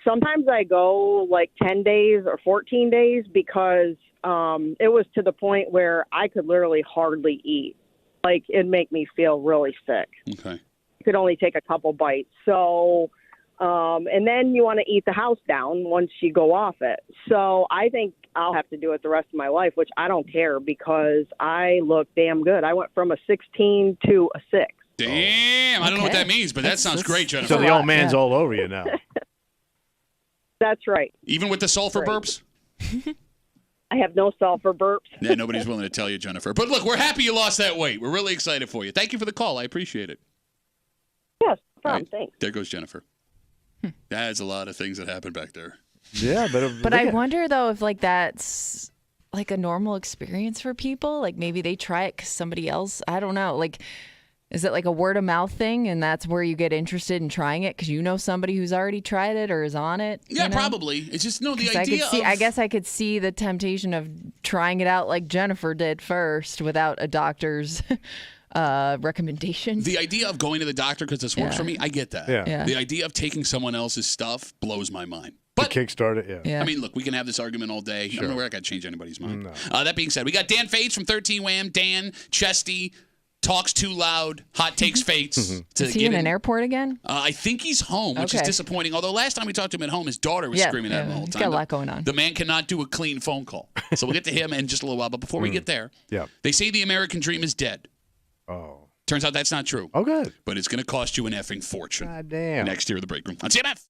sometimes I go like 10 days or 14 days because it was to the point where I could literally hardly eat. Like, it'd make me feel really sick. Okay. You could only take a couple bites. So, and then you want to eat the house down once you go off it. So I think I'll have to do it the rest of my life, which I don't care because I look damn good. I went from a 16 to a 6. Damn, I don't know what that means, but that sounds great, Jennifer. So the old man's all over you now. That's right. Even with the sulfur burps? I have no sulfur burps. Yeah, nobody's willing to tell you, Jennifer. But look, we're happy you lost that weight. We're really excited for you. Thank you for the call. I appreciate it. Yes, no problem. Thanks. There goes Jennifer. That's a lot of things that happened back there. Yeah, but I wonder though if that's like a normal experience for people. Like maybe they try it because somebody else. I don't know. Like, is it like a word of mouth thing, and that's where you get interested in trying it because you know somebody who's already tried it or is on it? Yeah, probably. It's just the idea. I guess I could see the temptation of trying it out like Jennifer did first without a doctor's recommendation. The idea of going to the doctor because this works for me, I get that. Yeah. The idea of taking someone else's stuff blows my mind. But kickstart it, yeah. I mean, look, we can have this argument all day. Sure. I don't know where I got to change anybody's mind. No. That being said, we got Dan Fates from 13 Wham, Dan, Chesty, Talks Too Loud, Hot Takes Fates. Is he in an airport again? I think he's home, which is disappointing. Although last time we talked to him at home, his daughter was screaming at him the whole time. He's got a lot going on. The man cannot do a clean phone call. So we'll get to him in just a little while. But before we get there, they say the American dream is dead. Oh. Turns out that's not true. Oh, good. But it's going to cost you an effing fortune. God damn. Next year at the break room on CMF.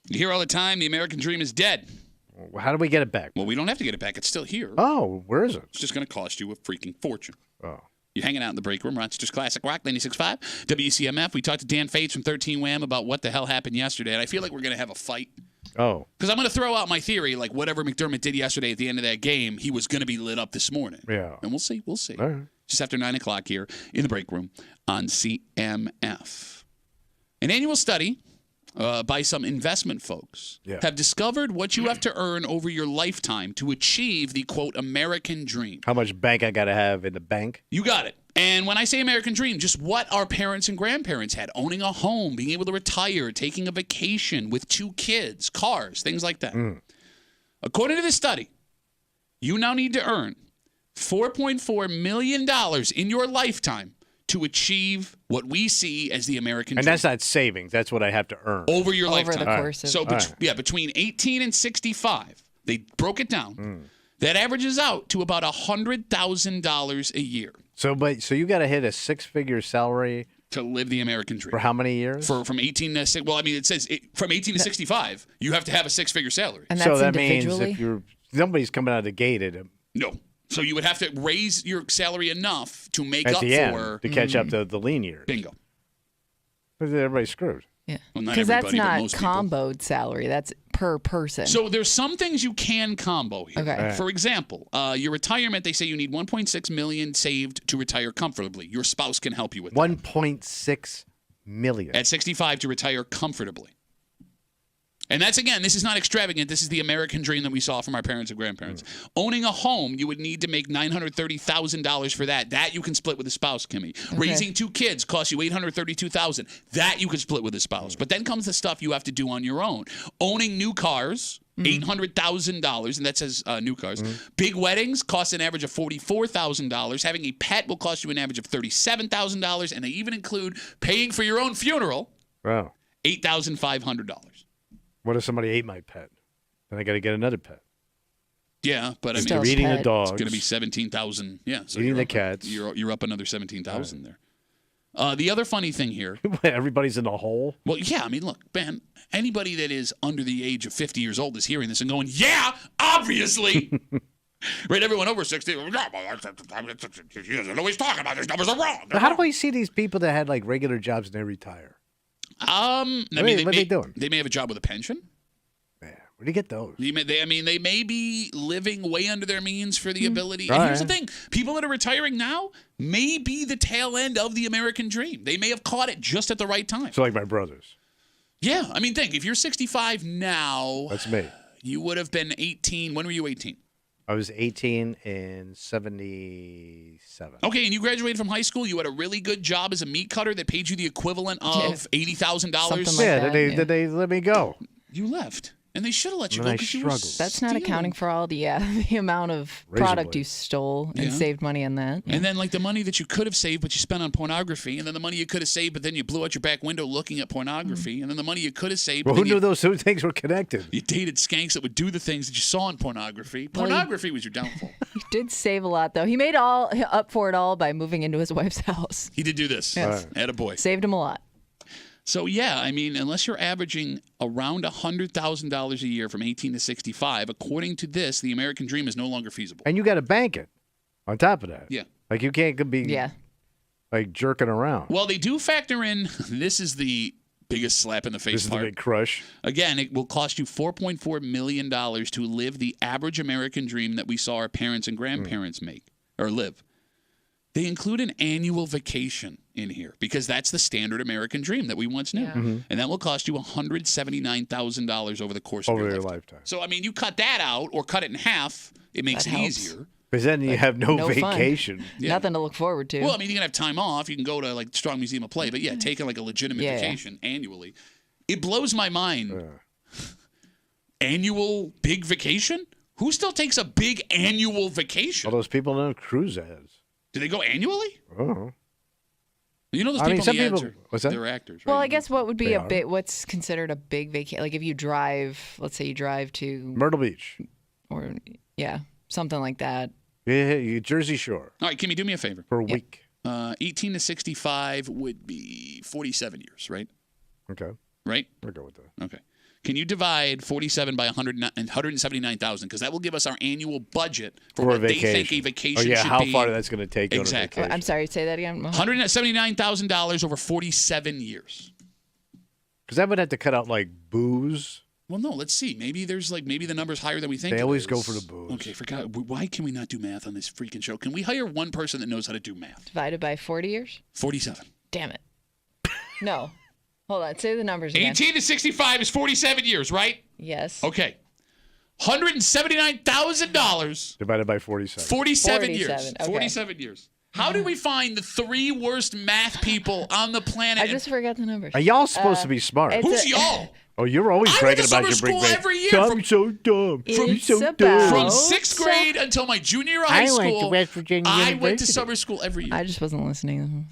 You hear all the time the American dream is dead. Well, how do we get it back? Well, we don't have to get it back. It's still here. Oh, where is it? It's just going to cost you a freaking fortune. Oh. You're hanging out in the break room, Rochester's Classic Rock, 96.5, WCMF. We talked to Dan Fates from 13 Wham about what the hell happened yesterday, and I feel like we're going to have a fight. Oh. Because I'm going to throw out my theory, like whatever McDermott did yesterday at the end of that game, he was going to be lit up this morning. Yeah. And we'll see. We'll see. All right. Just after 9 o'clock here in the break room on CMF. An annual study by some investment folks have discovered what you have to earn over your lifetime to achieve the, quote, American dream. How much bank I got to have in the bank? You got it. And when I say American dream, just what our parents and grandparents had. Owning a home, being able to retire, taking a vacation with 2 kids, cars, things like that. According to this study, you now need to earn $4.4 million in your lifetime to achieve what we see as the American dream. And that's not savings. That's what I have to earn. Over your lifetime. Over the course of... So, between 18 and 65, they broke it down. That averages out to about $100,000 a year. So you got to hit a 6-figure salary to live the American dream. For how many years? From 18 to 6. Well, I mean, it says from 18 to 65, you have to have a 6-figure salary. And that's so that individually? means if nobody's coming out of the gate at him. No. So you would have to raise your salary enough to make at up the end, for to catch up to the lean years. Bingo. Everybody's screwed. Yeah. Well, not Because that's everybody, but not most people. comboed salary. That's per person. So there's some things you can combo here. Okay. Right. For example, your retirement, they say you need $1.6 million saved to retire comfortably. Your spouse can help you with that. $1.6 million. At 65 to retire comfortably. And that's, again, this is not extravagant. This is the American dream that we saw from our parents and grandparents. Owning a home, you would need to make $930,000 for that. That you can split with a spouse, Kimmy. Okay. Raising 2 kids costs you $832,000. That you can split with a spouse. But then comes the stuff you have to do on your own. Owning new cars, $800,000, and that says new cars. Big weddings cost an average of $44,000. Having a pet will cost you an average of $37,000. And they even include paying for your own funeral, Wow. $8,500. What if somebody ate my pet? Then I got to get another pet. Yeah, but I mean, Still You're eating the pet. dogs. it's going to be 17,000. Yeah, so Eating you're the up- cats. You're up another 17,000 there. The other funny thing here. Everybody's in the hole. Well, yeah, I mean, look, man. Anybody that is under the age of 50 years old is hearing this and going, "Yeah, obviously." Right? Everyone over 60. He doesn't know what he's talking about. These numbers are wrong. Now, how do I see these people that had like regular jobs and they retire? I mean, What are they doing? They may have a job with a pension. Man, where do you get those? They may be living way under their means for the ability. All And here's right. the thing: people that are retiring now may be the tail end of the American dream. They may have caught it just at the right time. So like my brothers. Yeah, I mean, think if you're 65 now, That's me. you would have been 18. When were you 18? I was 18 in 77. Okay, and you graduated from high school. You had a really good job as a meat cutter that paid you the equivalent of $80,000. Something like Yeah, that, did they let me go? You left, and they should have let you And go I because you were struggled. That's not stealing. accounting for all the the amount of Razor product blades. you stole and Yeah. saved money on that. And then, like, the money that you could have saved, but you spent on pornography. And then the money you could have saved, but then you blew out your back window looking at pornography. And then the money you could have saved, Well, but who then knew you, those two things were connected? you dated skanks that would do the things that you saw in pornography. Pornography was your downfall. He did save a lot, though. He made all up for it all by moving into his wife's house. He did do this. Yes. Attaboy. Saved him a lot. So, yeah, I mean, unless you're averaging around $100,000 a year from 18 to 65, according to this, the American dream is no longer feasible. And you got to bank it on top of that. Yeah. Like you can't be Yeah. like jerking around. Well, they do factor in, this is the biggest slap in the face This is the part. big crush. Again, it will cost you $4.4 million to live the average American dream that we saw our parents and grandparents make or live. They include an annual vacation in here because that's the standard American dream that we once knew. And that will cost you $179,000 over the course of Over your your lifetime. lifetime. So, I mean, you cut that out or cut it in half, it makes That it helps. easier. Because then you have no no fun. vacation. Yeah. Nothing to look forward to. Well, I mean, you can have time off. You can go to, like, Strong Museum of Play. But, yeah, taking, like, a legitimate Yeah. vacation annually. It blows my mind. Annual big vacation? Who still takes a big annual vacation? All those people on cruise ads. Do they go annually? Oh. You know those I people mean, some in the ads people- are, what's that? they're actors, right? well, I guess what would be They a are. bit, what's considered a big vacation? Like if you drive, let's say you drive to, Myrtle Beach. or yeah, something like that. Yeah, Jersey Shore All right, Kimmy, do me a favor. for a week. 18 to 65 would be 47 years, right? Okay. Right? I'll go with that. Okay. Can you divide 47 by 179,000? Because that will give us our annual budget for a what vacation. they think a vacation Oh, yeah, should how be. far that's going to take. Exactly. I'm sorry, say that again. $179,000 over 47 years. Because that would have to cut out like booze. Well, no, let's see. Maybe the number's higher than we think. They it always is. go for the booze. Okay, why can we not do math on this freaking show? Can we hire one person that knows how to do math? Divided by 40 years? 47. Damn it. No. Hold on. Say the numbers again. 18 to 65 is 47 years, right? Yes. Okay. $179,000. Divided by 47. 47 years. Okay. 47 years. How did we find the 3 worst math people on the planet? I just forgot the numbers. Are y'all supposed to be smart? Who's y'all? Oh, you're always I went bragging to about summer your big school every year. I'm so dumb. I'm so about- dumb. From 6th grade until my junior year of high I school, went to West Virginia I went to University. summer school every year. I just wasn't listening.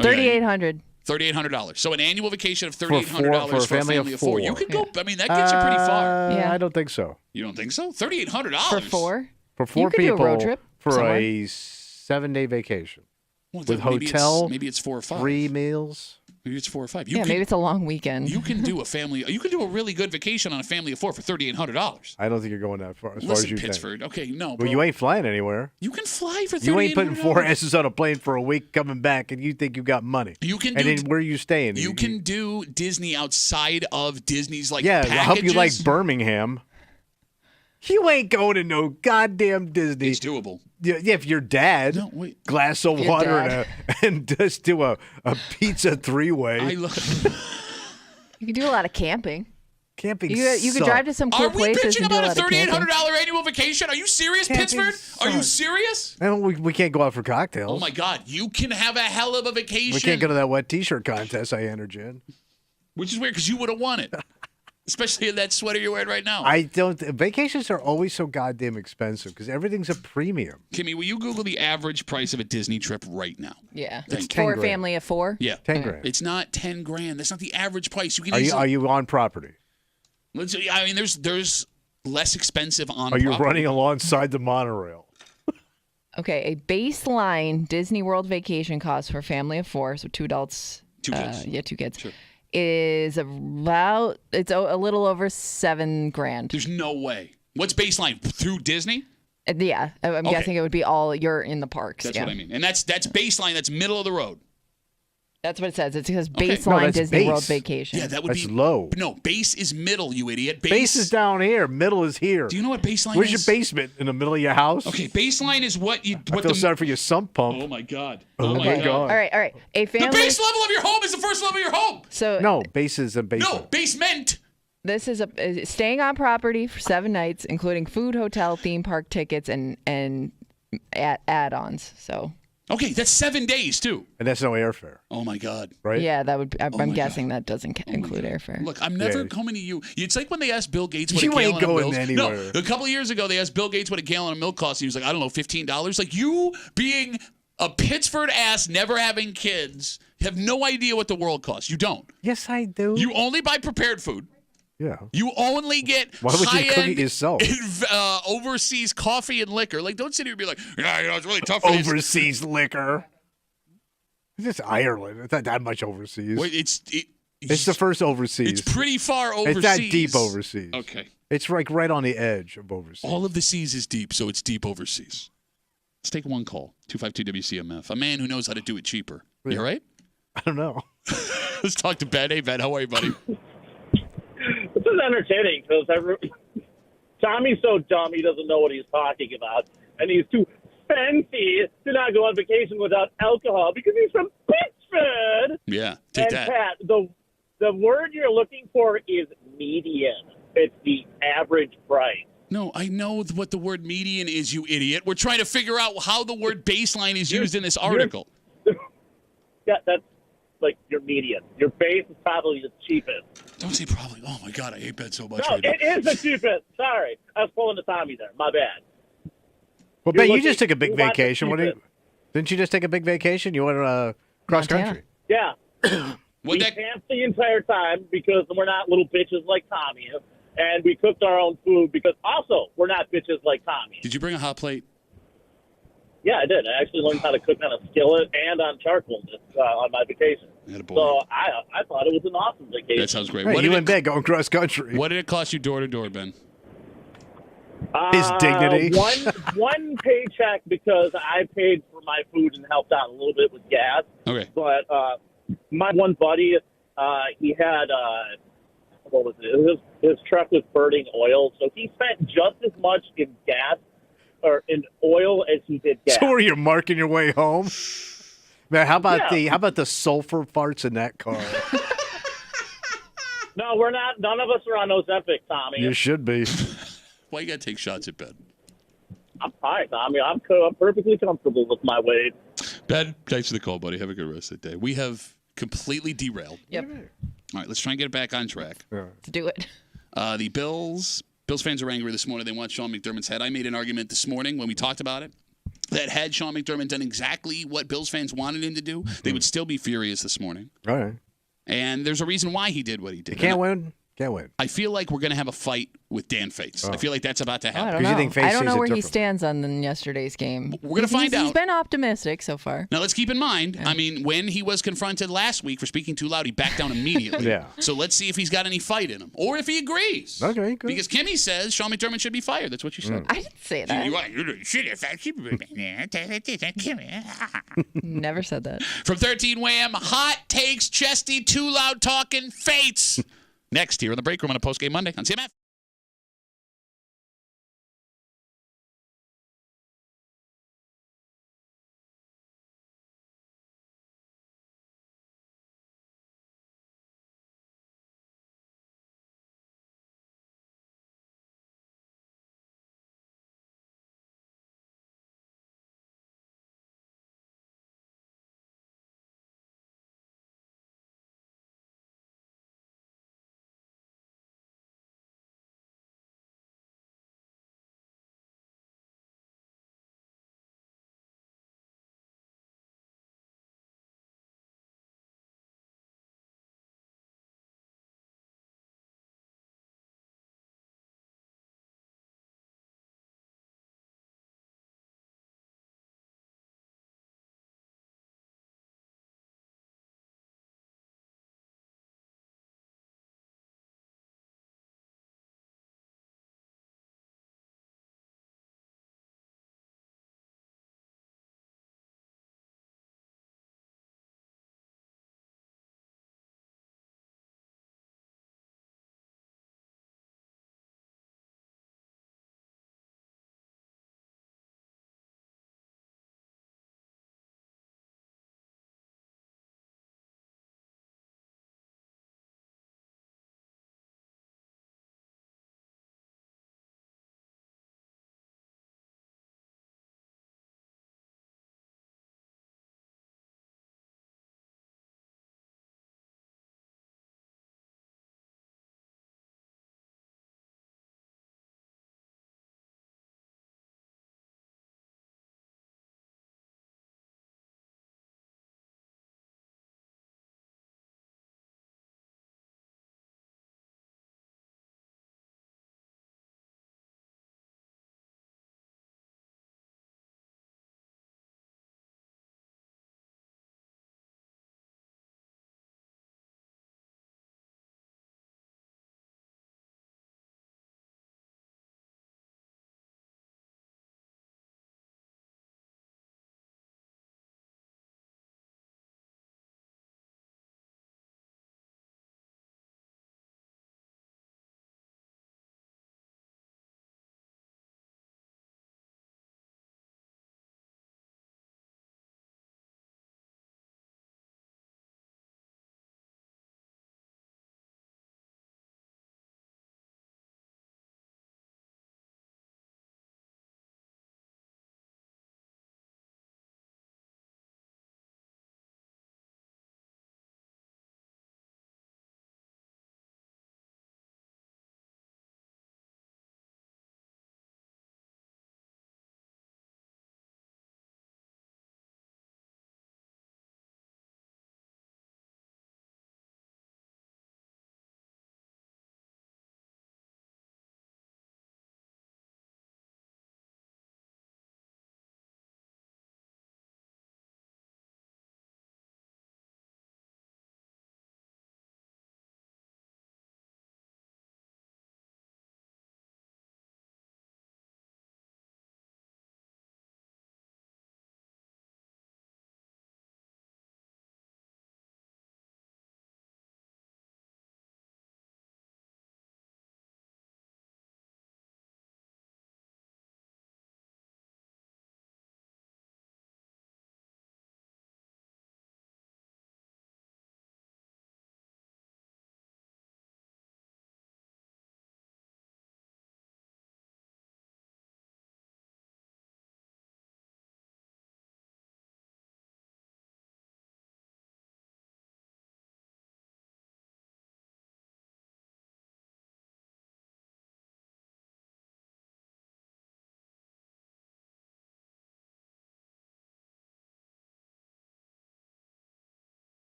Okay. $3,800. $3,800. So an annual vacation of For $3,800 for a family of 4. You could go. I mean, that gets you pretty far. Yeah. I don't think so. You don't think so? $3,800 For 4? For 4 You could do a people road trip for somewhere. a 7-day vacation Well, with maybe hotel, maybe it's 4 or 5. 3 meals. Maybe it's 4 or 5. Maybe it's a long weekend. You can do a family. You can do a really good vacation on a family of 4 for $3,800. I don't think you're going that far. As far Listen, as you Pittsford. think. Okay, no. Well, Bro. you ain't flying anywhere. You can fly for $3,800. You ain't putting 4 asses on a plane for a week, coming back, and you think you got money. You can. And do, then where are you staying? You can do Disney outside of Disney's Yeah, packages. I hope you like Birmingham. You ain't going to no goddamn Disney. It's doable. Yeah, if your dad, No, wait. glass of Your water and just do a pizza 3-way. I look. You can do a lot of camping. Camping You could sucks. drive to some cool Are we places bitching and do a about lot a of $3,800 camping. annual vacation? Are you serious, Camping Pittsburgh? Are you sucks. serious? And we can't go out for cocktails. Oh my God! You can have a hell of a vacation. We can't go to that wet T-shirt contest I entered you in. Which is weird because you would have won it, especially in that sweater you're wearing right now. I don't. Vacations are always so goddamn expensive because everything's a premium. Kimmy, will you Google the average price of a Disney trip right now? Yeah. Thank It's you. 10 For a grand. family of 4? Yeah, 10 grand. It's not 10 grand. That's not the average price. You can. Are you on property? I mean, there's less expensive on. Are you property. running alongside the monorail? Okay, a baseline Disney World vacation cost for a family of 4, so 2 adults. 2 kids. 2 kids. Sure. Is it's a little over $7,000. There's no way. What's baseline through Disney? Yeah, I'm Okay. guessing it would be all you're in the parks. That's yeah. what I mean. And that's baseline. That's middle of the road. That's what it says. It says Okay. baseline No, that's Disney World base. vacation. Yeah, that would That's be low. No, base is middle. You idiot. Base is down here. Middle is here. Do you know what baseline Where's is? your basement? In the middle of your house? Okay, baseline is what you. I What feel the, sorry for your sump pump. Oh my God. Oh my my God. God. All right. A The family. base level of your home is the first level of your home. So No, base is a basement. No, basement. this is staying on property for 7 nights, including food, hotel, theme park tickets, and add-ons. So Okay, that's 7 days too. And that's no airfare, Oh my God. right? yeah, that would. I'm my guessing that doesn't include airfare. Look, I'm never Yeah. coming to you. It's like when they asked Bill Gates what You a gallon ain't of going milk. anywhere. No, a couple of years ago they asked Bill Gates what a gallon of milk cost. And he was like, I don't know, $15. Like you being a Pittsford ass, never having kids, have no idea what the world costs. You don't. Yes, I do. You only buy prepared food. yeah. You only get Why would you cook it high-end, yourself? overseas coffee and liquor. Like, don't sit here and be like, yeah, it's really tough for these. Overseas liquor. It's just Ireland. It's not that much overseas. Wait, It's the first overseas. It's pretty far overseas. It's not deep overseas. Okay. It's like right on the edge of overseas. All of the seas is deep, so it's deep overseas. Let's take one call. 252 WCMF. A man who knows how to do it cheaper. You all right? I don't know. Let's talk to Ben. Hey, Ben, how are you, buddy? This is entertaining because Tommy's so dumb he doesn't know what he's talking about, and he's too fancy to not go on vacation without alcohol because he's from Pittsburgh. Yeah, take And that. Pat, the word you're looking for is median. It's the average price. No, I know what the word median is, you idiot. We're trying to figure out how the word baseline is used in this article. Yeah, that's like your median. Your base is probably the cheapest. Don't say probably. Oh, my God, I hate Ben so much No, right now. it is the cheapest. Sorry. I was pulling the Tommy there. My bad. Well, You're Ben, you looking- just took a big you want the vacation. Didn't you just take a big vacation? You went cross Montana. country. Yeah. What We that, camped the entire time because we're not little bitches like Tommy is. And we cooked our own food because also we're not bitches like Tommy. did you bring a hot plate? Yeah, I did. I actually learned how to cook on a skillet and on charcoal on my vacation. Attaboy. So I thought it was an awesome vacation. That sounds great. Right, What you did and Ben going cross country. What did it cost you door to door, Ben? His dignity. One paycheck because I paid for my food and helped out a little bit with gas. Okay. But my one buddy, he had what was it? His truck was burning oil, so he spent just as much in gas or in oil as he did gas. So are you marking your way home? Man, how about Yeah. the sulfur farts in that car? No, we're not. None of us are on Ozempic, Tommy. You should be. Why you got to take shots at Ben? I'm fine, Tommy. I'm perfectly comfortable with my weight. Ben, thanks for the call, buddy. Have a good rest of the day. We have completely derailed. Yep. All right, let's try and get it back on track. Let's do it. The Bills fans are angry this morning. They want Sean McDermott's head. I made an argument this morning when we talked about it that had Sean McDermott done exactly what Bills fans wanted him to do, they would still be furious this morning. All right. And there's a reason why he did what he did. You can't win. Can't win. I feel like we're going to have a fight with Dan Fates. I feel like that's about to I happen. don't Because you know. think Faith I don't sees know it where he differently. stands on yesterday's game. We're gonna find He's out. been optimistic so far. Now, let's keep in mind, I mean, when he was confronted last week for speaking too loud, he backed down immediately. Yeah. So let's see if he's got any fight in him or if he agrees. Okay, good. Because Kimmy says Sean McDermott should be fired. That's what you said. I didn't say that. You should have Never said that. From 13 Wham, hot takes, chesty, too loud talking, Fates. Next here in the break room on a postgame Monday on CMF.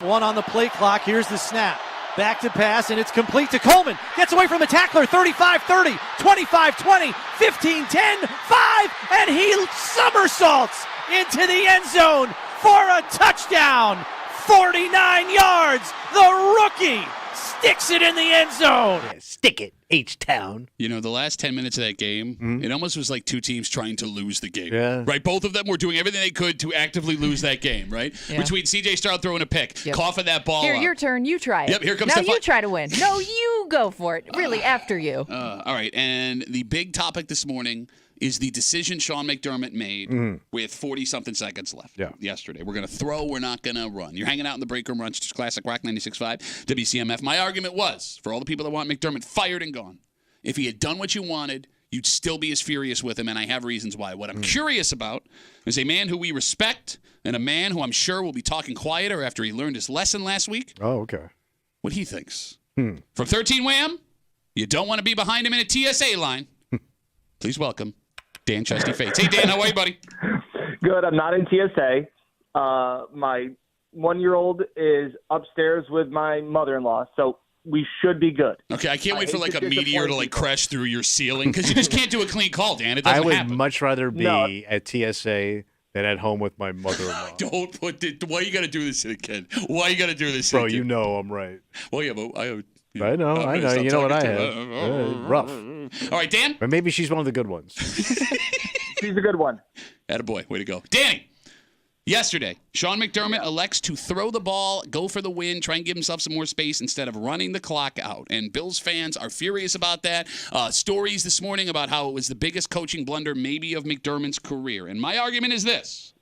One on the play clock. Here's the snap. Back to pass, and it's complete to Coleman. Gets away from the tackler. 35-30, 25-20, 15-10, 5, and he somersaults into the end zone for a touchdown. 49 yards. The rookie sticks it in the end zone. Yeah, stick it, H-Town. You know, the last 10 minutes of that game, it almost was like two teams trying to lose the game. Yeah. Right? Both of them were doing everything they could to actively lose that game, right? Yeah. Between C.J. Stroud throwing a pick, coughing that ball Here, up. your turn. You try it. Yep, here comes now Stephon. you try to win. No, you go for it. Really, after you. All right, and the big topic this morning is the decision Sean McDermott made with 40-something seconds left yesterday. We're going to throw, we're not going to run. You're hanging out in the break room, Rochester's Classic Rock 96.5, WCMF. My argument was, for all the people that want McDermott fired and gone, if he had done what you wanted, you'd still be as furious with him, and I have reasons why. What I'm curious about is a man who we respect and a man who I'm sure will be talking quieter after he learned his lesson last week. Oh, okay. What he thinks. From 13 Wham, you don't want to be behind him in a TSA line. Please welcome Dan Chesty Fates. Hey, Dan, how are you, buddy? Good. I'm not in TSA. My 1-year-old is upstairs with my mother-in-law, so we should be good. Okay, I can't wait for like hate a to meteor to disappoint like people. crash through your ceiling because you just can't do a clean call, Dan. It I doesn't would happen. much rather be No. at TSA than at home with my mother-in-law. Don't put it. Why you got to do this to the kid? Why you got to do this to Bro, the kid? you know I'm right. Well, yeah, but I know. I'm I gonna know. stop You know what I talking have. to Rough. All right, Dan. But maybe she's one of the good ones. She's a good one. Attaboy. Way to go. Danny. Yesterday, Sean McDermott elects to throw the ball, go for the win, try and give himself some more space instead of running the clock out. And Bills fans are furious about that. Stories this morning about how it was the biggest coaching blunder maybe of McDermott's career. And my argument is this.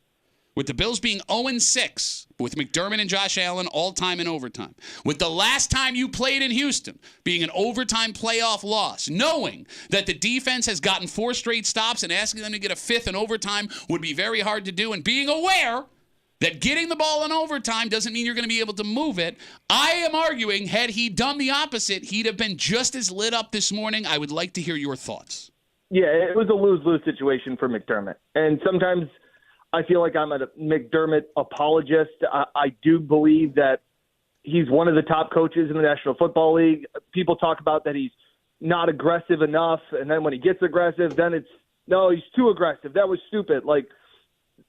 With the Bills being 0-6, with McDermott and Josh Allen all-time in overtime, with the last time you played in Houston being an overtime playoff loss, knowing that the defense has gotten 4 straight stops and asking them to get a 5th in overtime would be very hard to do, and being aware that getting the ball in overtime doesn't mean you're going to be able to move it, I am arguing had he done the opposite, he'd have been just as lit up this morning. I would like to hear your thoughts. Yeah, it was a lose-lose situation for McDermott. And sometimes I feel like I'm a McDermott apologist. I do believe that he's one of the top coaches in the National Football League. People talk about that he's not aggressive enough, and then when he gets aggressive, then it's, no, he's too aggressive. That was stupid. Like,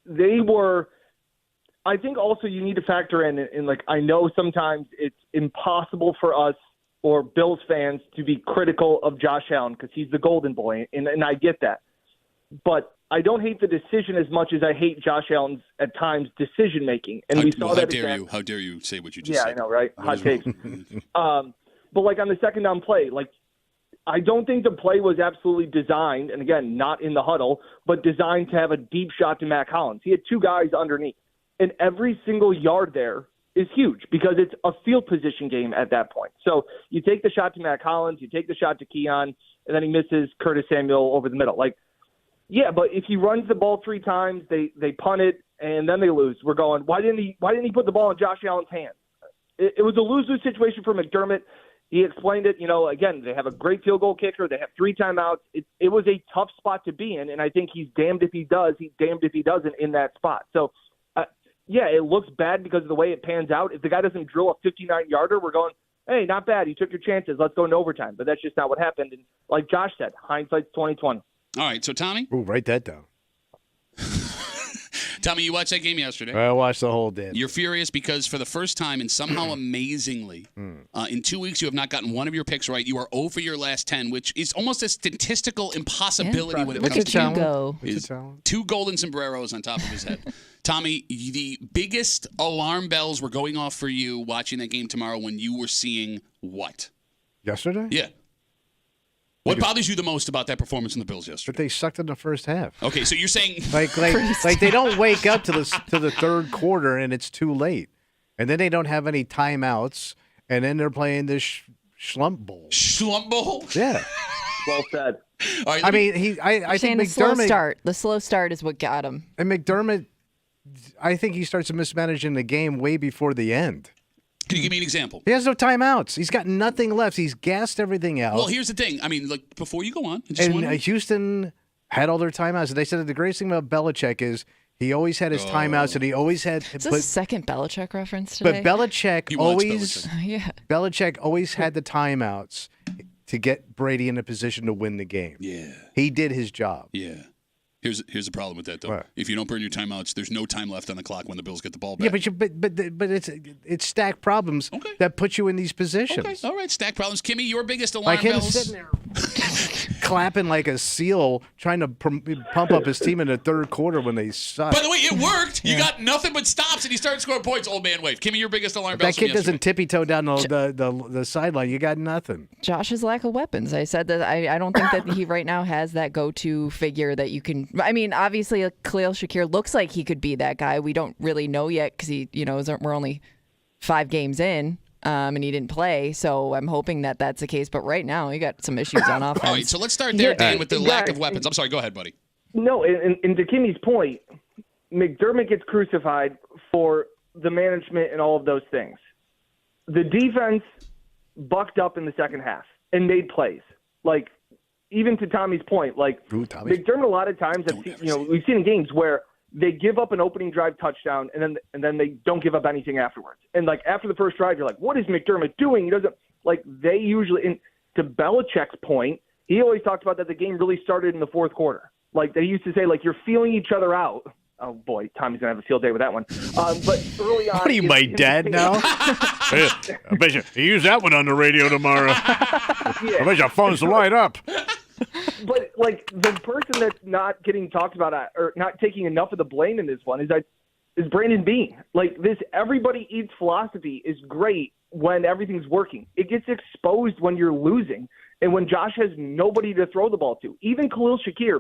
they were – I think also you need to factor in, like, I know sometimes it's impossible for us or Bills fans to be critical of Josh Allen because he's the golden boy, and I get that. But I don't hate the decision as much as I hate Josh Allen's, at times, decision-making. And we saw that. How dare you say what you just said. said? Yeah, I know, right? Hot takes. But, like, on the second down play, like, I don't think the play was absolutely designed, and again, not in the huddle, but designed to have a deep shot to Matt Collins. He had 2 guys underneath. And every single yard there is huge because it's a field position game at that point. So you take the shot to Matt Collins, you take the shot to Keon, and then he misses Curtis Samuel over the middle. Like, yeah, but if he runs the ball 3 times, they punt it, and then they lose. We're going, why didn't he put the ball in Josh Allen's hands? It was a lose-lose situation for McDermott. He explained it. You know, again, they have a great field goal kicker. They have 3 timeouts. It was a tough spot to be in, and I think he's damned if he does. He's damned if he doesn't in that spot. So, yeah, it looks bad because of the way it pans out. If the guy doesn't drill a 59-yarder, we're going, hey, not bad. You took your chances. Let's go into overtime. But that's just not what happened. And like Josh said, hindsight's 20/20. All right, so Tommy? Ooh, write that down. Tommy, you watched that game yesterday. I watched the whole day. You're furious because for the first time and somehow amazingly, in 2 weeks you have not gotten one of your picks right. You are 0 for your last 10, which is almost a statistical impossibility when it comes to It's a challenge. 2 golden sombreros on top of his head. Tommy, the biggest alarm bells were going off for you watching that game tomorrow when you were seeing what? Yesterday? Yeah. What bothers you the most about that performance in the Bills yesterday? But they sucked in the first half. Okay, so you're saying like they don't wake up to the third quarter and it's too late, and then they don't have any timeouts, and then they're playing this slump bowl. Slump bowl? Yeah. Well said. All right, I think the slow McDermott. start. The slow start is what got him. And McDermott, I think he starts mismanaging the game way before the end. Can you give me an example? He has no timeouts. He's got nothing left. He's gassed everything out. Well, here's the thing. I mean, like, before you go on, And Houston had all their timeouts. And they said that the greatest thing about Belichick is He always had his timeouts, and he always had. Is this a second Belichick reference today? But Belichick always, yeah. Belichick always had the timeouts to get Brady in a position to win the game. Yeah, he did his job. Yeah. Here's the problem with that though. What? If you don't burn your timeouts, there's no time left on the clock when the Bills get the ball back. Yeah, but it's stacked problems that put you in these positions. Okay, all right, stack problems. Kimmy, your biggest alarm Like him bells. sitting there clapping like a seal, trying to pump up his team in the third quarter when they suck. By the way, it worked. You got nothing but stops, and he started scoring points. Old man wave. Kimmy, your biggest alarm bells. That kid doesn't tippy-toe down the sideline. You got nothing. Josh's lack of weapons. I said that I don't think that he right now has that go-to figure that you can. I mean, obviously, Khalil Shakir looks like he could be that guy. We don't really know yet because we're only 5 games in. And he didn't play, so I'm hoping that that's the case. But right now, he got some issues on offense. All right, so let's start there, Dan, with the lack of weapons. I'm sorry, go ahead, buddy. No, and to Kimmy's point, McDermott gets crucified for the management and all of those things. The defense bucked up in the second half and made plays. Like, even to Tommy's point, McDermott a lot of times, we've seen in games where they give up an opening drive touchdown, and then they don't give up anything afterwards. And, after the first drive, you're like, what is McDermott doing? He doesn't – they usually – and to Belichick's point, he always talked about that the game really started in the fourth quarter. They used to say, you're feeling each other out. Oh, boy, Tommy's going to have a field day with that one. But early on – What are you, my dad now? I bet you use that one on the radio tomorrow. I bet your phones light up. But the person that's not getting talked about or not taking enough of the blame in this one is Brandon Beane. This everybody eats philosophy is great when everything's working. It gets exposed when you're losing and when Josh has nobody to throw the ball to. Even Khalil Shakir,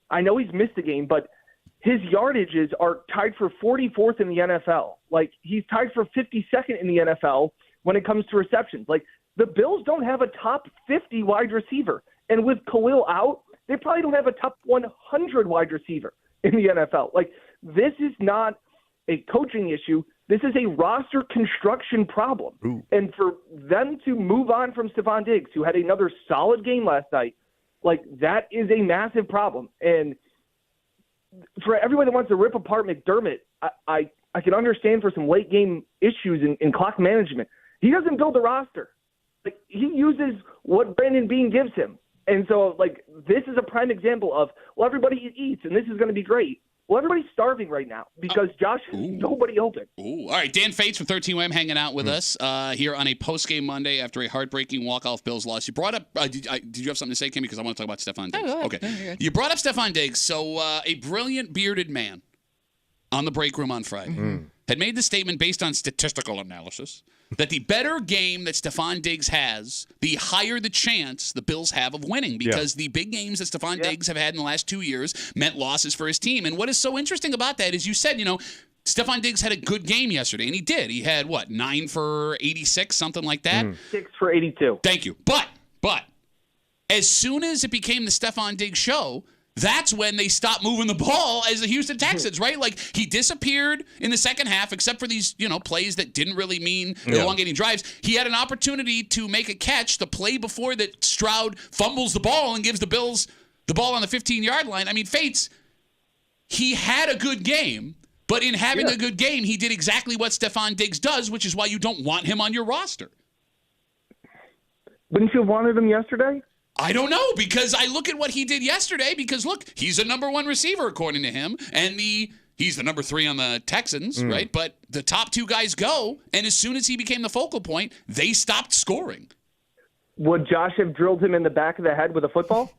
I know he's missed a game, but his yardages are tied for 44th in the NFL. He's tied for 52nd in the NFL when it comes to receptions. The Bills don't have a top 50 wide receiver. And with Khalil out, they probably don't have a top 100 wide receiver in the NFL. This is not a coaching issue. This is a roster construction problem. Ooh. And for them to move on from Stephon Diggs, who had another solid game last night, that is a massive problem. And for everyone that wants to rip apart McDermott, I can understand for some late game issues in clock management. He doesn't build a roster. He uses what Brandon Beane gives him. And so, this is a prime example of, everybody eats, and this is going to be great. Well, everybody's starving right now because Josh has nobody open. Ooh. All right, Dan Fates from 13WM hanging out with us here on a post-game Monday after a heartbreaking walk-off Bills loss. You brought up did you have something to say, Kimmy? Because I want to talk about Stephon Diggs. Oh, okay. No, you brought up Stephon Diggs. So a brilliant bearded man on the break room on Friday had made the statement based on statistical analysis that the better game that Stephon Diggs has, the higher the chance the Bills have of winning because the big games that Stephon Diggs have had in the last 2 years meant losses for his team. And what is so interesting about that is you said, Stephon Diggs had a good game yesterday, and he did. He had, 9 for 86, something like that? 6 for 82. Thank you. But as soon as it became the Stephon Diggs show, that's when they stopped moving the ball as the Houston Texans, right? He disappeared in the second half, except for these, plays that didn't really mean elongating drives. He had an opportunity to make a catch the play before that Stroud fumbles the ball and gives the Bills the ball on the 15-yard line. I mean, Fates, he had a good game, but in having a good game, he did exactly what Stephon Diggs does, which is why you don't want him on your roster. Wouldn't you have wanted him yesterday? I don't know, because I look at what he did yesterday, because, look, he's a number 1 receiver, according to him, and he's the number 3 on the Texans, right? But the top 2 guys go, and as soon as he became the focal point, they stopped scoring. Would Josh have drilled him in the back of the head with a football?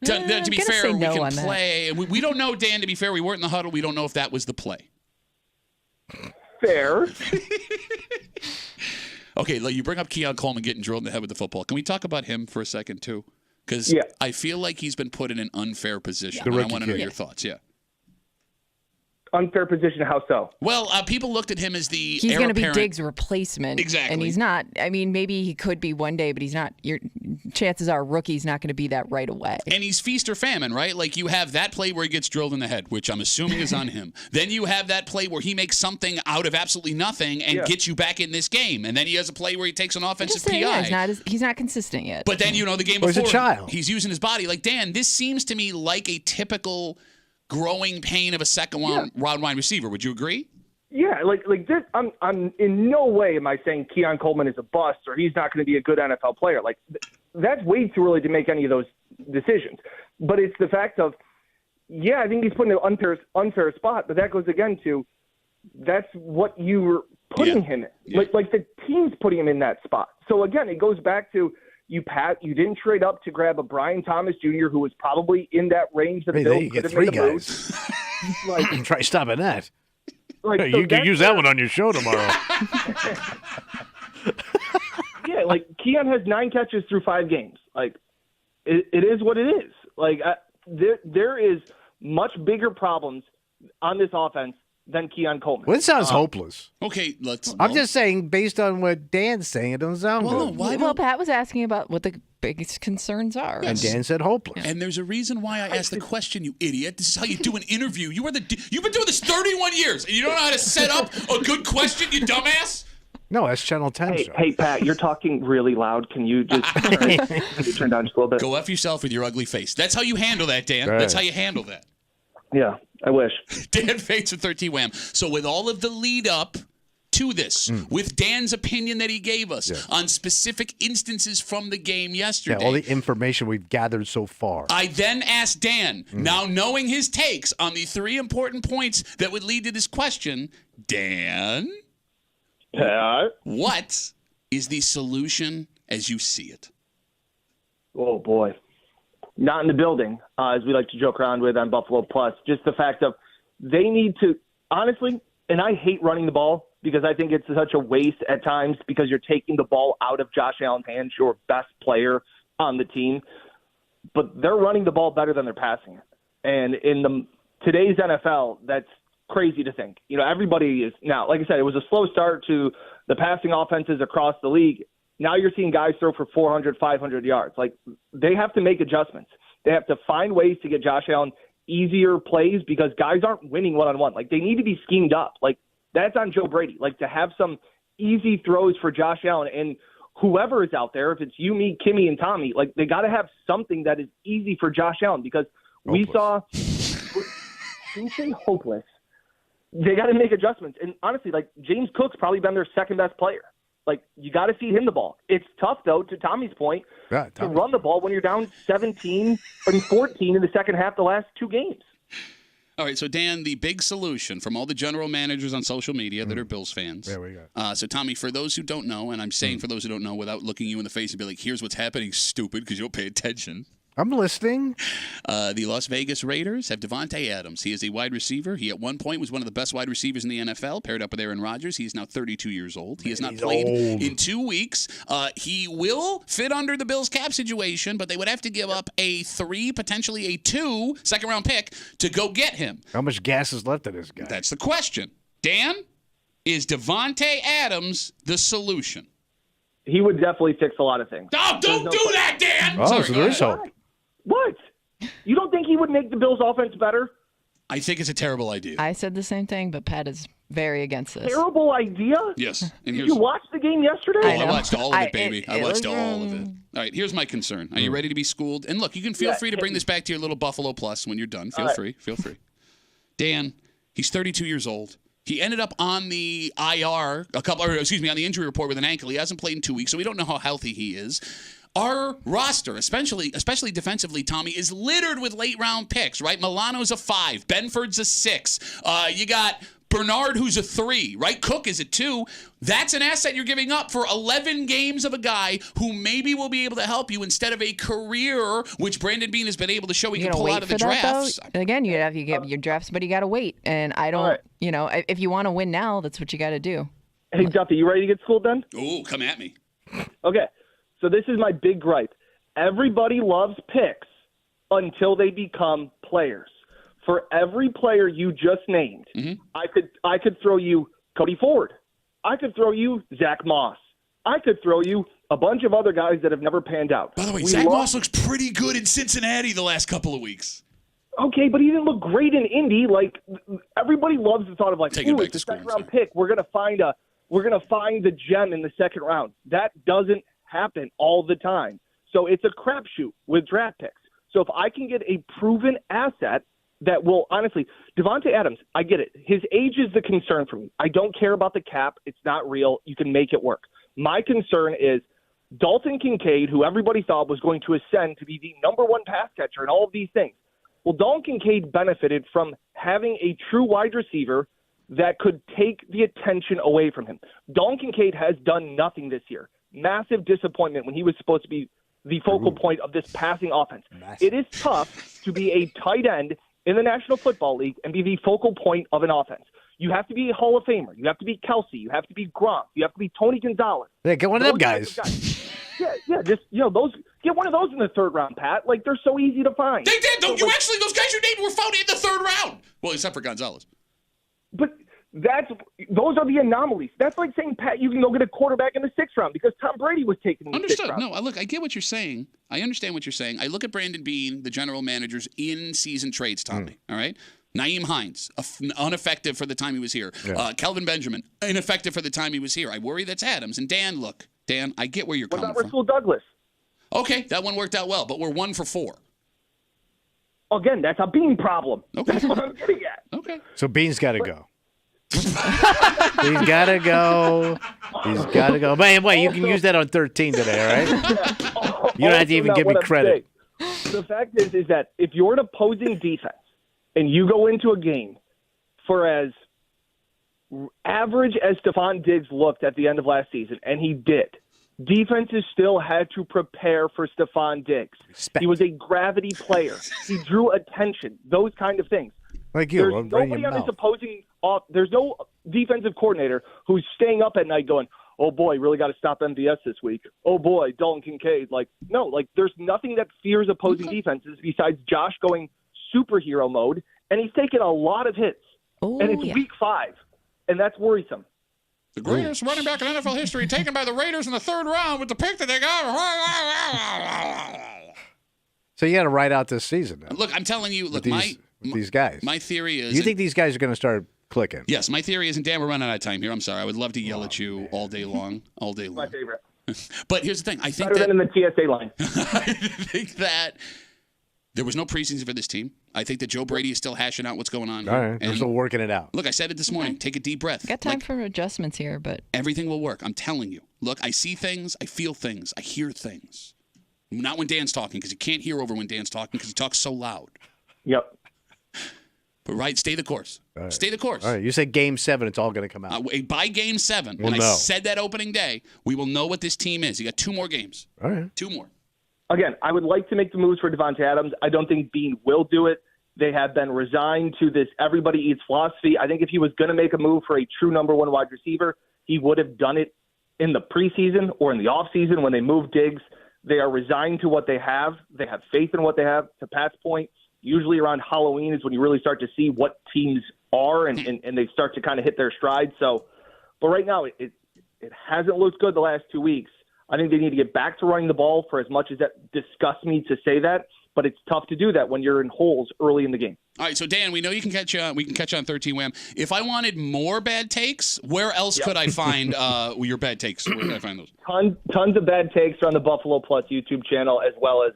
To be fair, we can play. We don't know, Dan, to be fair. We weren't in the huddle. We don't know if that was the play. Fair. Okay, you bring up Keon Coleman getting drilled in the head with the football. Can we talk about him for a second, too? Because I feel like he's been put in an unfair position. And I want to know your thoughts. Yeah. Unfair position, how so? Well, people looked at him as the he's going to be Diggs' replacement. Exactly. And he's not. I mean, maybe he could be one day, but he's not. Chances are rookie's not going to be that right away. And he's feast or famine, right? You have that play where he gets drilled in the head, which I'm assuming is on him. Then you have that play where he makes something out of absolutely nothing and gets you back in this game. And then he has a play where he takes an offensive PI. He's not consistent yet. But then, the game before, he's using his body. Dan, this seems to me like a typical growing pain of a second-round wide receiver. Would you agree? Yeah, like this. I'm in no way am I saying Keon Coleman is a bust or he's not going to be a good NFL player. Like that's way too early to make any of those decisions. But it's the fact of, I think he's put in an unfair spot. But that goes again to that's what you were putting him in. Yeah. Like the team's putting him in that spot. So again, it goes back to you didn't trade up to grab a Brian Thomas Jr. who was probably in that range that the Bills could have made a move. Like, try stopping that. Like, so you can use that one on your show tomorrow. Yeah, like Keon has 9 catches through 5 games. Like it is what it is. Like there is much bigger problems on this offense than Keon Coleman. Well, it sounds hopeless. Okay, I'm just saying, based on what Dan's saying, it doesn't sound good. Well, Pat was asking about what the biggest concerns are. And Dan said hopeless. And there's a reason why I asked the question, you idiot. This is how you do an interview. You've been doing this 31 years, and you don't know how to set up a good question, you dumbass? No, that's Channel 10. Hey, Pat, you're talking really loud. Can you just turn down just a little bit? Go F yourself with your ugly face. That's how you handle that, Dan. Right. That's how you handle that. Yeah, I wish. Dan Fates with 13 Wham. So with all of the lead up to this, with Dan's opinion that he gave us on specific instances from the game yesterday. All the information we've gathered so far. I then asked Dan, now knowing his takes on the 3 important points that would lead to this question, Dan, what is the solution as you see it? Oh, boy. Not in the building, as we like to joke around with on Buffalo Plus. Just the fact of they need to, honestly, and I hate running the ball because I think it's such a waste at times because you're taking the ball out of Josh Allen's hands, your best player on the team. But they're running the ball better than they're passing it. And in today's NFL, that's crazy to think. You know, everybody is now, like I said, it was a slow start to the passing offenses across the league. Now you're seeing guys throw for 400, 500 yards. Like, they have to make adjustments. They have to find ways to get Josh Allen easier plays because guys aren't winning one-on-one. Like, they need to be schemed up. Like, that's on Joe Brady. Like, to have some easy throws for Josh Allen and whoever is out there, if it's you, me, Kimmy, and Tommy, like, they got to have something that is easy for Josh Allen because we saw – didn't say hopeless. They got to make adjustments. And honestly, like, James Cook's probably been their second-best player. Like, you got to feed him the ball. It's tough, though, to Tommy's point, to run the ball when you're down 17 and 14 in the second half the last 2 games. All right, so, Dan, the big solution from all the general managers on social media that are Bills fans. There we go. So, Tommy, for those who don't know, and I'm saying for those who don't know without looking you in the face and be like, here's what's happening, stupid, because you don't pay attention. I'm listening. The Las Vegas Raiders have Devontae Adams. He is a wide receiver. He, at one point, was one of the best wide receivers in the NFL, paired up with Aaron Rodgers. He is now 32 years old. He has not played in 2 weeks. He will fit under the Bills' cap situation, but they would have to give up a 3, potentially a 2 second-round pick to go get him. How much gas is left in this guy? That's the question. Dan, is Devontae Adams the solution? He would definitely fix a lot of things. Oh, don't do that, Dan! Oh, Sorry, so there is hope. What? You don't think he would make the Bills' offense better? I think it's a terrible idea. I said the same thing, but Pat is very against this. Terrible idea? Yes. And Did you watch the game yesterday? I watched all of it, baby. I watched all of it. All right, here's my concern. Are you ready to be schooled? And look, you can feel free to bring this back to your little Buffalo Plus when you're done. Feel free. Dan, he's 32 years old. He ended up on the IR on the injury report with an ankle. He hasn't played in 2 weeks, so we don't know how healthy he is. Our roster, especially defensively, Tommy, is littered with late-round picks, right? Milano's a 5. Benford's a 6. You got Bernard, who's a 3, right? Cook is a 2. That's an asset you're giving up for 11 games of a guy who maybe will be able to help you instead of a career, which Brandon Beane has been able to show he can pull out of the drafts. Again, you get your drafts, but you got to wait. And I don't, if you want to win now, that's what you got to do. Hey, Duffy, you ready to get schooled then? Oh, come at me. Okay. So this is my big gripe. Everybody loves picks until they become players. For every player you just named, I could throw you Cody Ford. I could throw you Zach Moss. I could throw you a bunch of other guys that have never panned out. By the way, Zach Moss looks pretty good in Cincinnati the last couple of weeks. Okay, but he didn't look great in Indy. Like, everybody loves the thought of like, ooh, it's a second-round pick. We're gonna find the gem in the second round. That doesn't happen all the time. So it's a crapshoot with draft picks. So if I can get a proven asset that will honestly, Devontae Adams, I get it. His age is the concern for me. I don't care about the cap. It's not real. You can make it work. My concern is Dalton Kincaid, who everybody thought was going to ascend to be the number one pass catcher and all of these things. Well, Dalton Kincaid benefited from having a true wide receiver that could take the attention away from him. Dalton Kincaid has done nothing this year. Massive disappointment when he was supposed to be the focal point of this passing offense. It is tough to be a tight end in the National Football League and be the focal point of an offense. You have to be a Hall of Famer. You have to be Kelsey. You have to be Gronk. You have to be Tony Gonzalez. Yeah, get one of them guys. Just those. Get one of those in the third round, Pat. Like they're so easy to find. They did. Those guys you named were found in the third round. Well, except for Gonzalez. But those are the anomalies. That's like saying, Pat, you can go get a quarterback in the sixth round because Tom Brady was taken in the Understood. sixth round. No, look, I get what you're saying. I understand what you're saying. I look at Brandon Beane, the general manager's in-season trades, Tommy. All right. Naeem Hines, ineffective for the time he was here. Yeah. Kelvin Benjamin, ineffective for the time he was here. I worry that's Adams. And Dan, I get where you're coming from. What about Rasul Douglas? Okay, that one worked out well, but we're 1 for 4. Again, that's a Bean problem. Okay. That's what I'm getting at. Okay. So Bean's got to go. He's got to go. He's got to go. Man, wait, you can use that on 13 today, all right? You don't have to even give me credit. The fact is that if you're an opposing defense and you go into a game for as average as Stephon Diggs looked at the end of last season, and he did, defenses still had to prepare for Stephon Diggs. He was a gravity player. He drew attention, those kind of things. Like you, there's nobody on this opposing there's no defensive coordinator who's staying up at night going, oh boy, really got to stop MVS this week. Oh boy, Dalton Kincaid. There's nothing that fears opposing defenses besides Josh going superhero mode, and he's taken a lot of hits. And it's week 5, and that's worrisome. The greatest running back in NFL history taken by the Raiders in the third round with the pick that they got. So you got to ride out this season now. Look, I'm telling you, with these guys. My theory is... You think these guys are going to start clicking? Yes, my theory is, and Dan, we're running out of time here. I'm sorry. I would love to yell at you all day long. All day long. My favorite. But here's the thing. I think better than in the TSA line. I think that there was no preseason for this team. I think that Joe Brady is still hashing out what's going on here. All right, they're still working it out. Look, I said it this morning. Take a deep breath. Got time for adjustments here, but... Everything will work. I'm telling you. Look, I see things. I feel things. I hear things. Not when Dan's talking, because you can't hear over when Dan's talking because he talks so loud. Yep. But stay the course. Right. Stay the course. All right, you said Game 7, it's all going to come out. By Game 7, I said that opening day, we will know what this team is. You got 2 more games. All right. 2 more. Again, I would like to make the moves for Devontae Adams. I don't think Bean will do it. They have been resigned to this everybody eats philosophy. I think if he was going to make a move for a true number 1 wide receiver, he would have done it in the preseason or in the offseason when they moved Diggs. They are resigned to what they have. They have faith in what they have. To Pat's point, usually around Halloween is when you really start to see what teams are and they start to kind of hit their stride. So, but right now it hasn't looked good the last 2 weeks. I think they need to get back to running the ball, for as much as that disgusts me to say that. But it's tough to do that when you're in holes early in the game. All right, so Dan, we know you can catch. We can catch on 13 Wham. If I wanted more bad takes, where else could I find your bad takes? Where can I find those? Tons of bad takes on the Buffalo Plus YouTube channel, as well as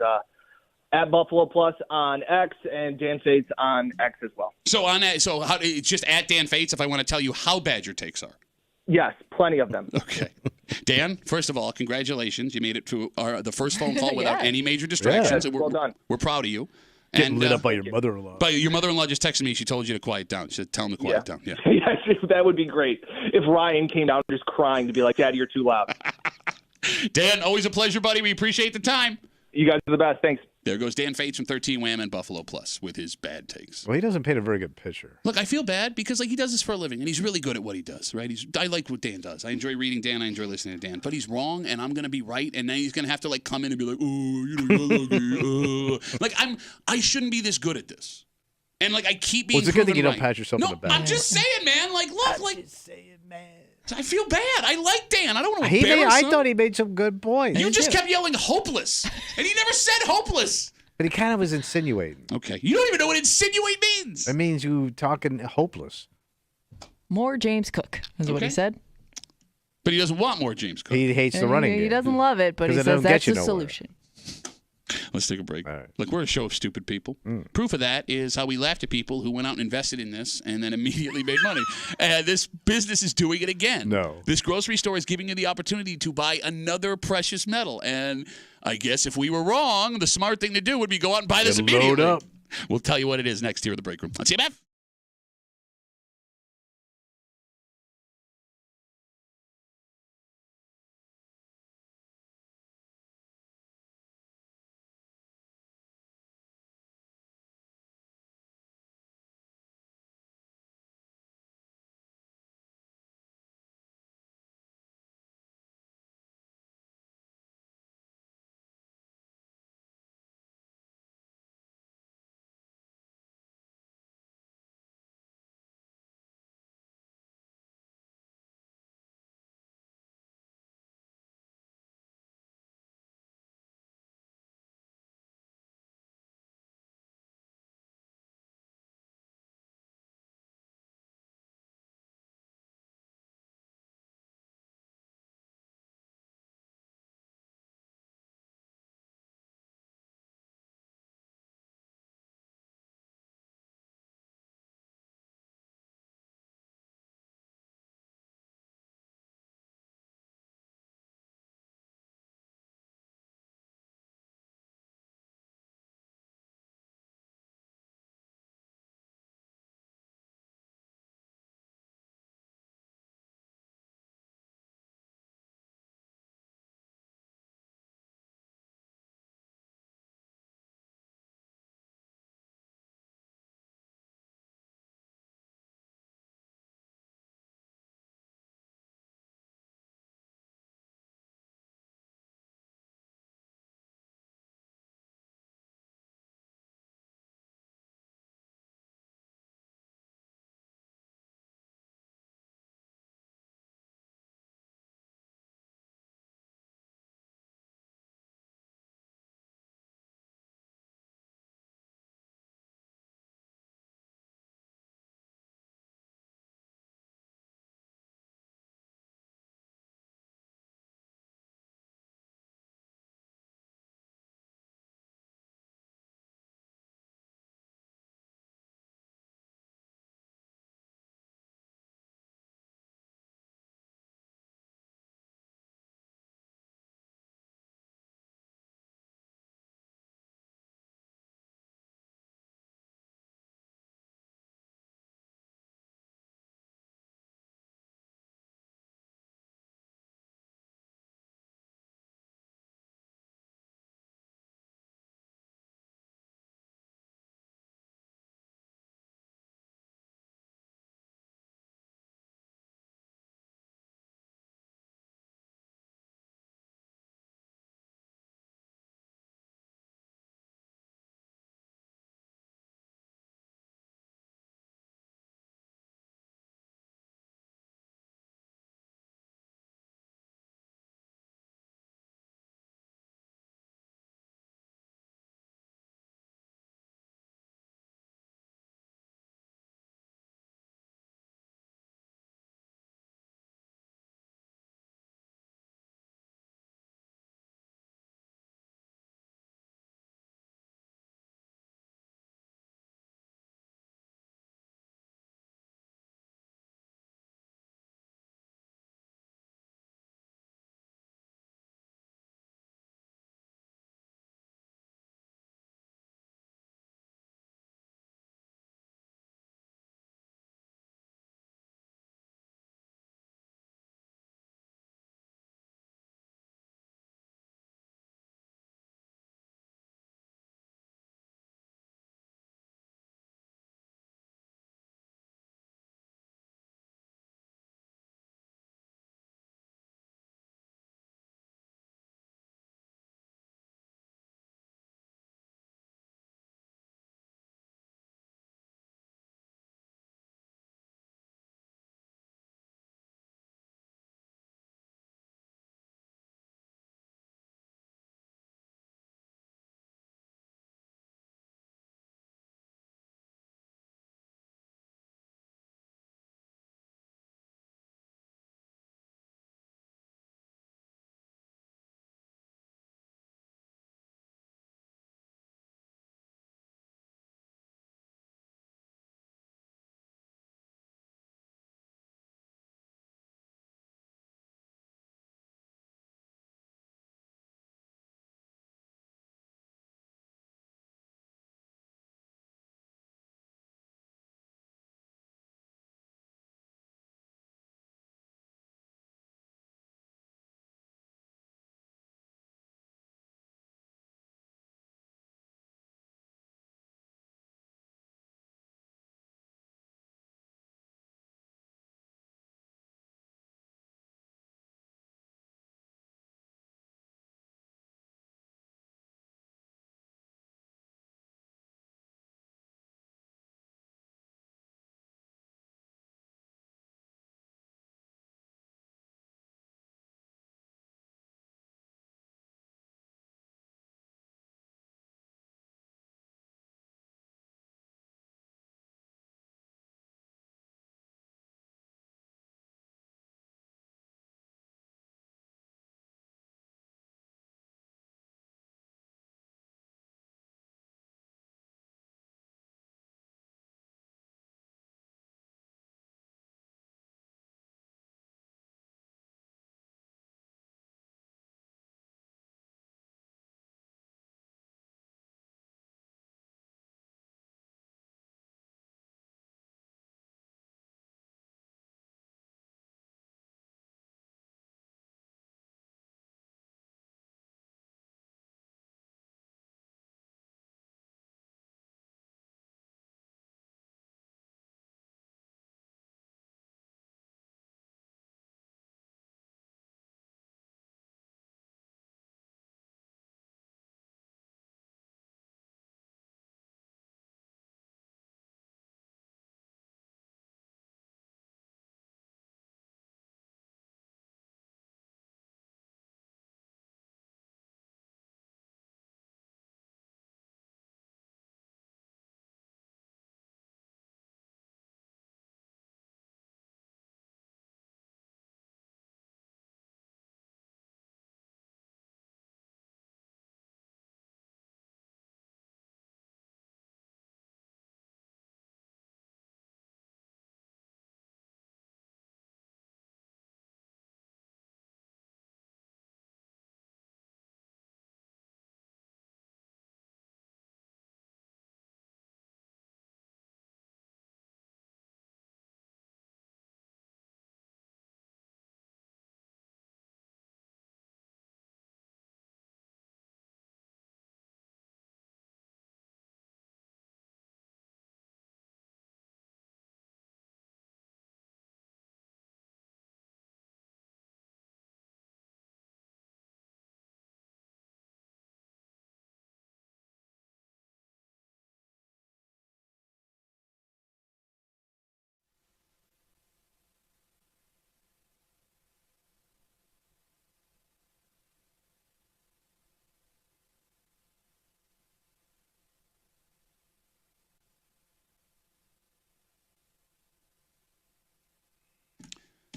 at Buffalo Plus on X and Dan Fates on X as well. So it's just at Dan Fates if I want to tell you how bad your takes are. Yes, plenty of them. Okay. Dan, first of all, congratulations. You made it to the first phone call without any major distractions. Yeah. Well done. We're proud of you. Getting lit up by your mother-in-law. But your mother-in-law just texted me. She told you to quiet down. She said, tell him to quiet down. Yeah. Yes, that would be great. If Ryan came down just crying to be like, Daddy, you're too loud. Dan, always a pleasure, buddy. We appreciate the time. You guys are the best. Thanks. There goes Dan Fates from 13 Wham and Buffalo Plus with his bad takes. Well, he doesn't paint a very good picture. Look, I feel bad because he does this for a living, and he's really good at what he does, right? I like what Dan does. I enjoy reading Dan. I enjoy listening to Dan. But he's wrong, and I'm going to be right, and then he's going to have to come in and be like, oh, I shouldn't be this good at this. And I keep being. Well, it's a good thing you don't right. pat yourself in the back. I'm just saying, man. Just saying, man. I feel bad. I like Dan. I don't want to embarrass him. I thought he made some good points. You just kept yelling hopeless, and he never said hopeless. But he kind of was insinuating. Okay. You don't even know what insinuate means. It means you talking hopeless. More James Cook is what he said. But he doesn't want more James Cook. He hates the running game. He doesn't love it, but he says that's the solution. Let's take a break. All right. Look, we're a show of stupid people. Proof of that is how we laughed at people who went out and invested in this and then immediately made money. And this business is doing it again. No. This grocery store is giving you the opportunity to buy another precious metal. And I guess if we were wrong, the smart thing to do would be go out and buy this And immediately. load up. We'll tell you what it is next here at the break room. On CMF.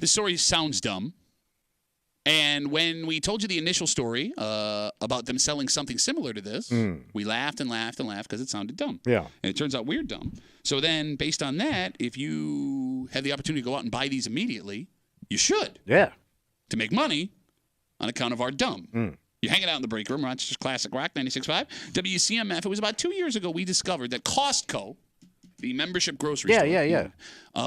This story sounds dumb. And when we told you the initial story about them selling something similar to this, we laughed and laughed and laughed because it sounded dumb. Yeah. And it turns out we're dumb. So then, based on that, if you have the opportunity to go out and buy these immediately, you should. Yeah. To make money on account of our dumb. You're hanging out in the break room, Rochester's Classic Rock 96.5. WCMF, it was about 2 years ago we discovered that Costco, the membership grocery store,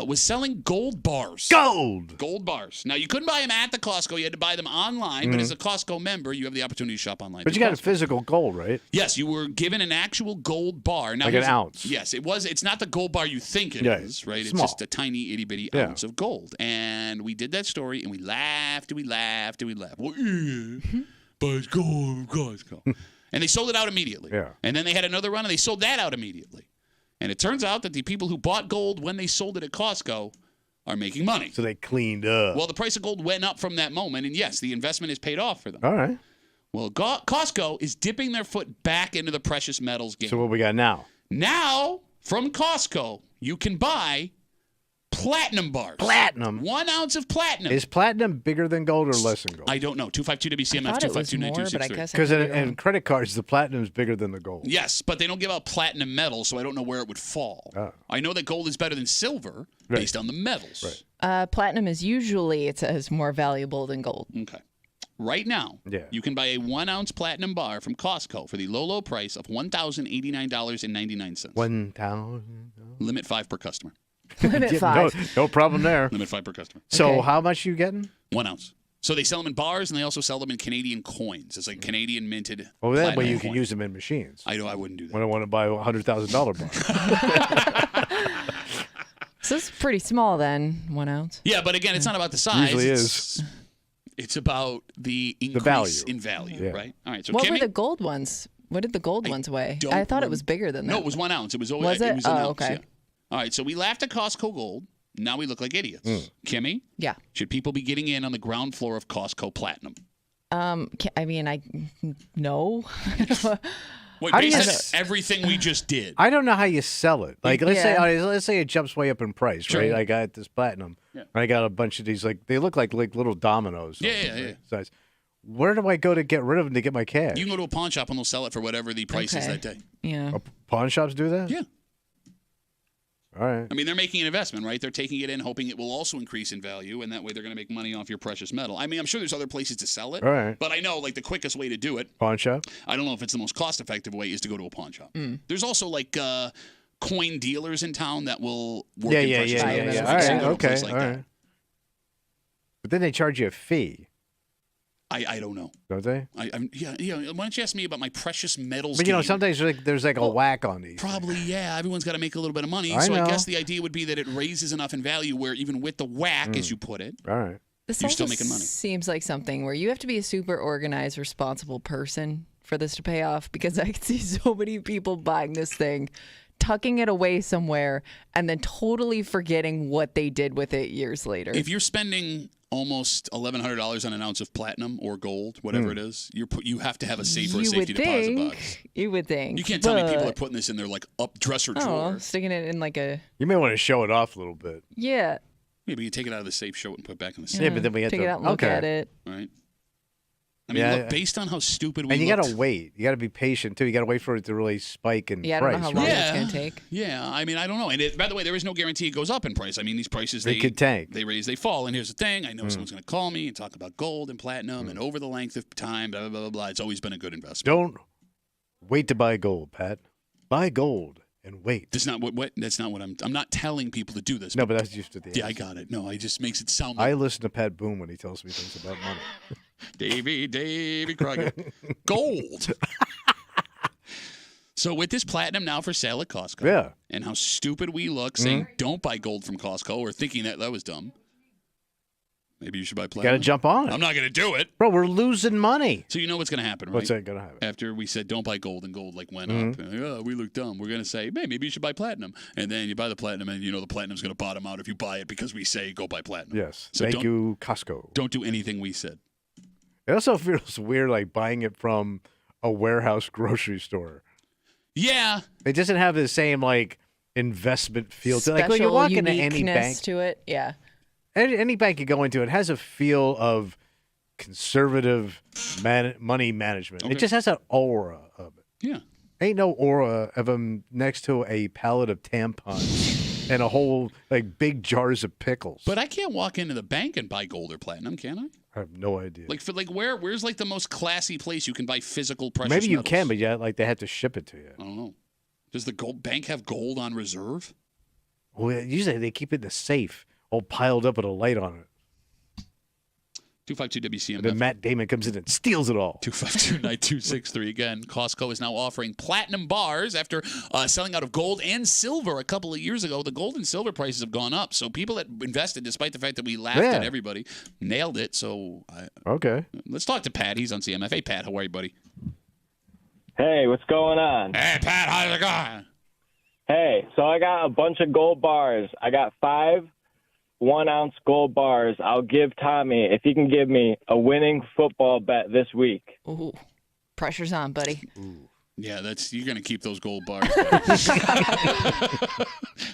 was selling gold bars. Gold bars. Now, you couldn't buy them at the Costco. You had to buy them online. But as a Costco member, you have the opportunity to shop online. But you got a physical gold, right? Yes, you were given an actual gold bar. Now, like an ounce. Yes, it was. It's not the gold bar you think it is, right? Small. It's just a tiny itty-bitty ounce of gold. And we did that story, and we laughed, and we laughed, and we laughed. Well, but it's gold, Costco. And they sold it out immediately. Yeah. And then they had another run, and they sold that out immediately. And it turns out that the people who bought gold when they sold it at Costco are making money. So they cleaned up. Well, the price of gold went up from that moment, and yes, the investment is paid off for them. All right. Well, Costco is dipping their foot back into the precious metals game. So what we got now? Now, from Costco, you can buy platinum bars. Platinum? 1 ounce of platinum. Is platinum bigger than gold or less than gold? I don't know. 252 WCMF, I thought it was more, but I 252-9263. guess Because in credit cards, the platinum is bigger than the gold. Yes, but they don't give out platinum metal, so I don't know where it would fall. I know that gold is better than silver based on the metals. Right. Platinum is usually, it says, more valuable than gold. Okay. Right now, you can buy a 1 ounce platinum bar from Costco for the low price of $1,089.99. 1,000. Limit 5 per customer. Limit 5. No problem there. Limit 5 per customer. So how much you getting? 1 ounce. So they sell them in bars, and they also sell them in Canadian coins. It's like Canadian minted. Oh, that way you coin. can use them in machines. I know I wouldn't do that. When I want to buy a $100,000 bar. So it's pretty small then, 1 ounce. Yeah, but again, it's not about the size. Usually It's about the increase value. in value, right? All right. So What Kimmy, were the gold ones? What did the gold ones weigh? I thought it was bigger than that. No, it was 1 ounce. It was always. Was it? It was an ounce, okay. yeah. All right. So we laughed at Costco Gold. Now we look like idiots. Kimmy? Yeah. Should people be getting in on the ground floor of Costco Platinum? I mean, no. Wait, How do based on everything we just did. I don't know how you sell it. Like, let's say it jumps way up in price, right? I got this platinum. Yeah. I got a bunch of these, like, they look like little dominoes. Yeah. Size. Where do I go to get rid of them to get my cash? You can go to a pawn shop and they'll sell it for whatever the price is that day. Yeah. Pawn shops do that? Yeah. All right. I mean, they're making an investment, right? They're taking it in, hoping it will also increase in value, and that way they're going to make money off your precious metal. I mean, I'm sure there's other places to sell it, All right. but I know, like, the quickest way to do it, Pawn shop? I don't know if it's the most cost-effective way, is to go to a pawn shop. There's also, like, coin dealers in town that will work in precious metals. Yeah. So All if you right. go to a Okay. place like All that. right. But then they charge you a fee, I don't know. don't they? Why don't you ask me about my precious metals? But game? sometimes there's a whack on these. Probably, yeah. Everyone's got to make a little bit of money. I So know. I guess the idea would be that it raises enough in value where even with the whack, as you put it, All right. This you're also still making money. seems like something where you have to be a super organized, responsible person for this to pay off, because I can see so many people buying this thing, tucking it away somewhere, and then totally forgetting what they did with it years later. If you're spending almost $1,100 on an ounce of platinum or gold, whatever it is, you have to have a safe or a safety deposit box. You would think. You can't tell me people are but- putting this in their like up dresser Oh, drawer. sticking it in like a You may want to show it off a little bit. yeah. Maybe you take it out of the safe, show it, and put it back in the safe. Yeah, but then we have take to it out and look at it. Right. I mean, look, based on how stupid we And you looked, got to wait. You got to be patient too. You got to wait for it to really spike in Yeah, I don't price. know how long right? it's gonna take. Yeah, I mean, I don't know. And by the way, there is no guarantee it goes up in price. I mean, these prices They could tank. They raise, they fall. And here's the thing: I know someone's going to call me and talk about gold and platinum, and over the length of time, blah blah blah blah. It's always been a good investment. Don't wait to buy gold, Pat. Buy gold and wait. That's not what. That's not what I'm not telling people to do this. No, but that's just the Yeah, I got it. No, it just makes it sound like I listen to Pat Boone when he tells me things about money. Davy Crockett. Gold. So with this platinum now for sale at Costco, Yeah. and how stupid we look saying don't buy gold from Costco or thinking that was dumb. Maybe you should buy platinum. Got to jump on it. I'm not going to do it. Bro, we're losing money. So you know what's going to happen, right? What's that going to happen? After we said don't buy gold and gold like went up, and, oh, we look dumb. We're going to say, hey, maybe you should buy platinum. And then you buy the platinum, and you know the platinum's going to bottom out if you buy it because we say go buy platinum. Yes. So Thank you, Costco. Don't do anything we said. It also feels weird like buying it from a warehouse grocery store. Yeah. It doesn't have the same like investment feel to it. Special Like when you walk into any uniqueness bank. to it. Yeah. any bank you go into, it has a feel of conservative money management. Okay. It just has an aura of it. Yeah. Ain't no aura of them next to a pallet of tampons and a whole like big jars of pickles. But I can't walk into the bank and buy gold or platinum, can I? I have no idea. Where's like the most classy place you can buy physical precious Maybe you metals? can, but yeah, like they have to ship it to you. I don't know. Does the gold bank have gold on reserve? Well, usually they keep it in the safe, all piled up with a light on it. 252 WCMF. And then Matt Damon comes in and steals it all. 252-9263. Again, Costco is now offering platinum bars after selling out of gold and silver a couple of years ago. The gold and silver prices have gone up. So people that invested, despite the fact that we laughed at everybody, nailed it. So okay. Let's talk to Pat. He's on CMF. Hey, Pat. How are you, buddy? Hey, what's going on? Hey, Pat. How's it going? Hey, so I got a bunch of gold bars. I got 5 1-ounce gold bars. I'll give Tommy if he can give me a winning football bet this week. Ooh, pressure's on, buddy. Ooh. Yeah, you're gonna keep those gold bars.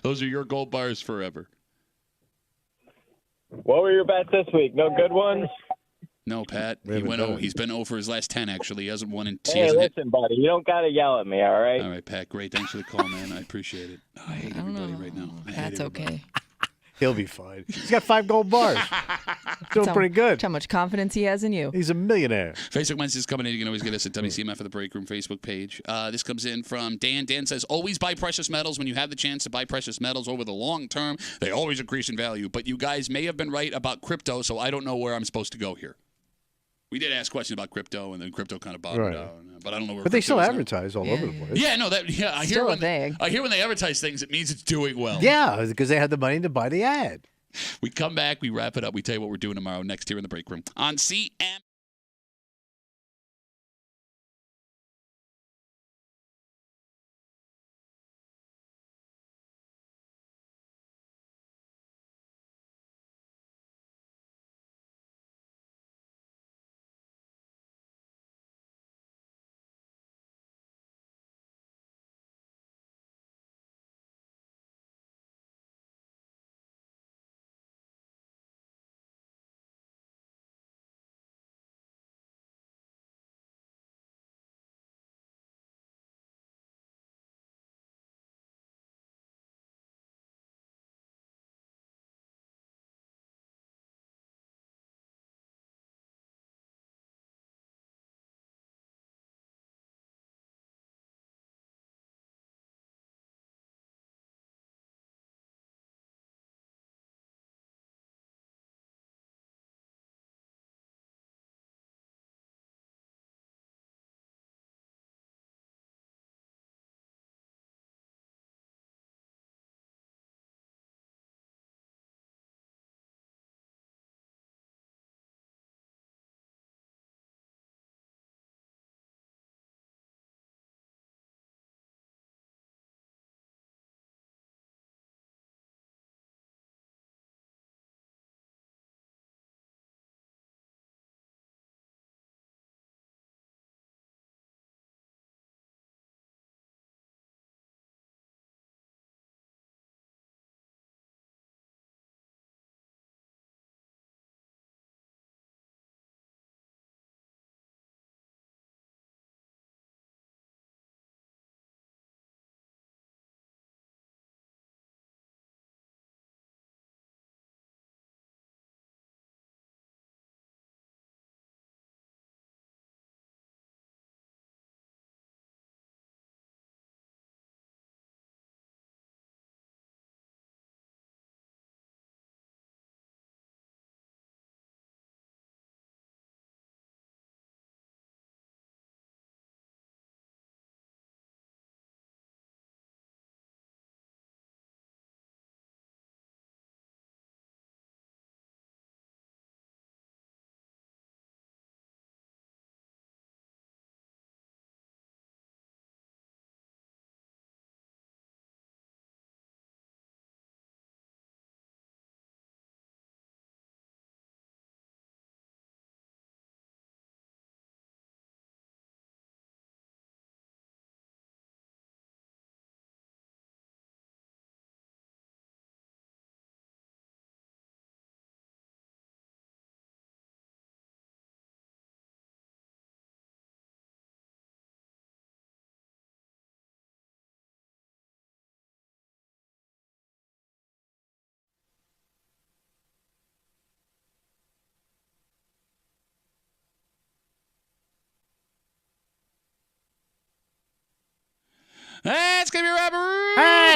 Those are your gold bars forever. What were your bets this week? No good ones? No, Pat. He's been over his last 10. Actually, he hasn't won in. Hey, listen, buddy. You don't gotta yell at me. All right. All right, Pat. Great. Thanks for the call, man. I appreciate it. I hate everybody right now. That's okay. He'll be fine. He's got 5 gold bars. Doing pretty good. That's how much confidence he has in you. He's a millionaire. Facebook Wednesday's coming in. You can always get us at WCMF for the Break Room Facebook page. This comes in from Dan. Dan says, always buy precious metals when you have the chance to buy precious metals over the long term. They always increase in value. But you guys may have been right about crypto, so I don't know where I'm supposed to go here. We did ask questions about crypto, and then crypto kind of bottomed out. But I don't know where. But they still advertise all over the place. Yeah, no, I hear Still a when thing. I hear when they advertise things, it means it's doing well. Yeah, because they have the money to buy the ad. We come back, we wrap it up, we tell you what we're doing tomorrow next here in the Break Room on CM.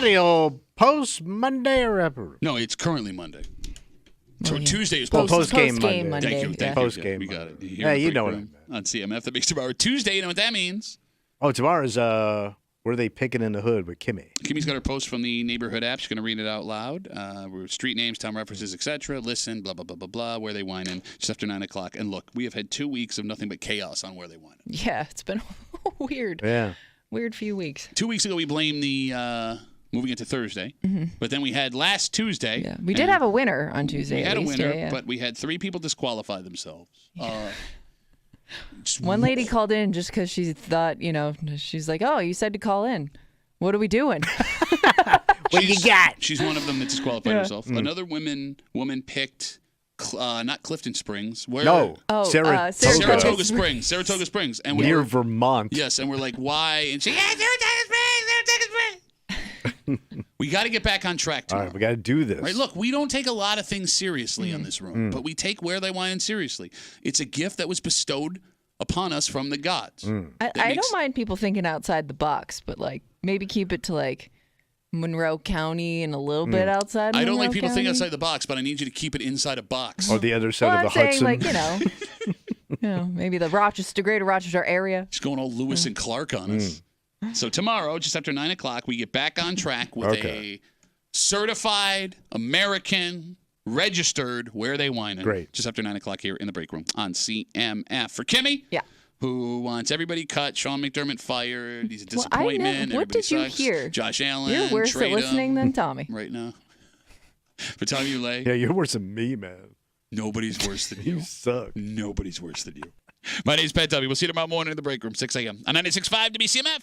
righty, old post Monday or ever. No, it's currently Monday. So yeah. Tuesday is Post-game Post-game Monday. Thank you. yeah. Thank Post-game you. We got it. Monday. Here Yeah, in the you break know what I room On CMF, that makes tomorrow Tuesday. You know what that means? Oh, tomorrow's where are they picking in the hood with Kimmy? Kimmy's got her post from the neighborhood app. She's going to read it out loud. Street names, town references, etc. Listen, blah, blah, blah, blah, blah, where they whining just after 9 o'clock. And look, we have had 2 weeks of nothing but chaos on where they whining. Yeah, it's been weird. Yeah. Weird few weeks. 2 weeks ago, we blamed the moving into Thursday. But then we had last Tuesday. Yeah, we did have a winner on Tuesday. We had at a least. winner, yeah. but we had 3 people disqualify themselves. One lady called in just because she thought, she's like, "Oh, you said to call in. What are we doing?" What you got? She's one of them that disqualified herself. Another woman picked not Clifton Springs. Where? No. Oh, Saratoga. Saratoga Springs. Saratoga Springs. And we Near were, Vermont. Yes, and we're like, why? And she, Saratoga Springs. We got to get back on track All tomorrow. right, we got to do this. Right, look, we don't take a lot of things seriously on this room, but we take Where They Whine seriously. It's a gift that was bestowed upon us from the gods. I don't mind people thinking outside the box, but maybe keep it to Monroe County and a little bit outside. I don't Monroe like people County. thinking outside the box, but I need you to keep it inside a box. Or the other side Well, of the I'm saying, Hudson. maybe the greater Rochester area. She's going all Lewis and Clark on us. So tomorrow, just after 9 o'clock, we get back on track with a certified American registered Where They Whining. Great. Just after 9 o'clock here in the break room on CMF. For Kimmy, who wants everybody cut, Sean McDermott fired. He's a disappointment. What Everybody did you sucks. hear? Josh Allen. You're worse at trade listening him than Tommy. right now. For Tommy Ulay, Yeah, you're worse than me, man. nobody's worse than you. You suck. Nobody's worse than you. My name's Pat W. We'll see you tomorrow morning in the break room, 6 a.m. on 96.5 WCMF.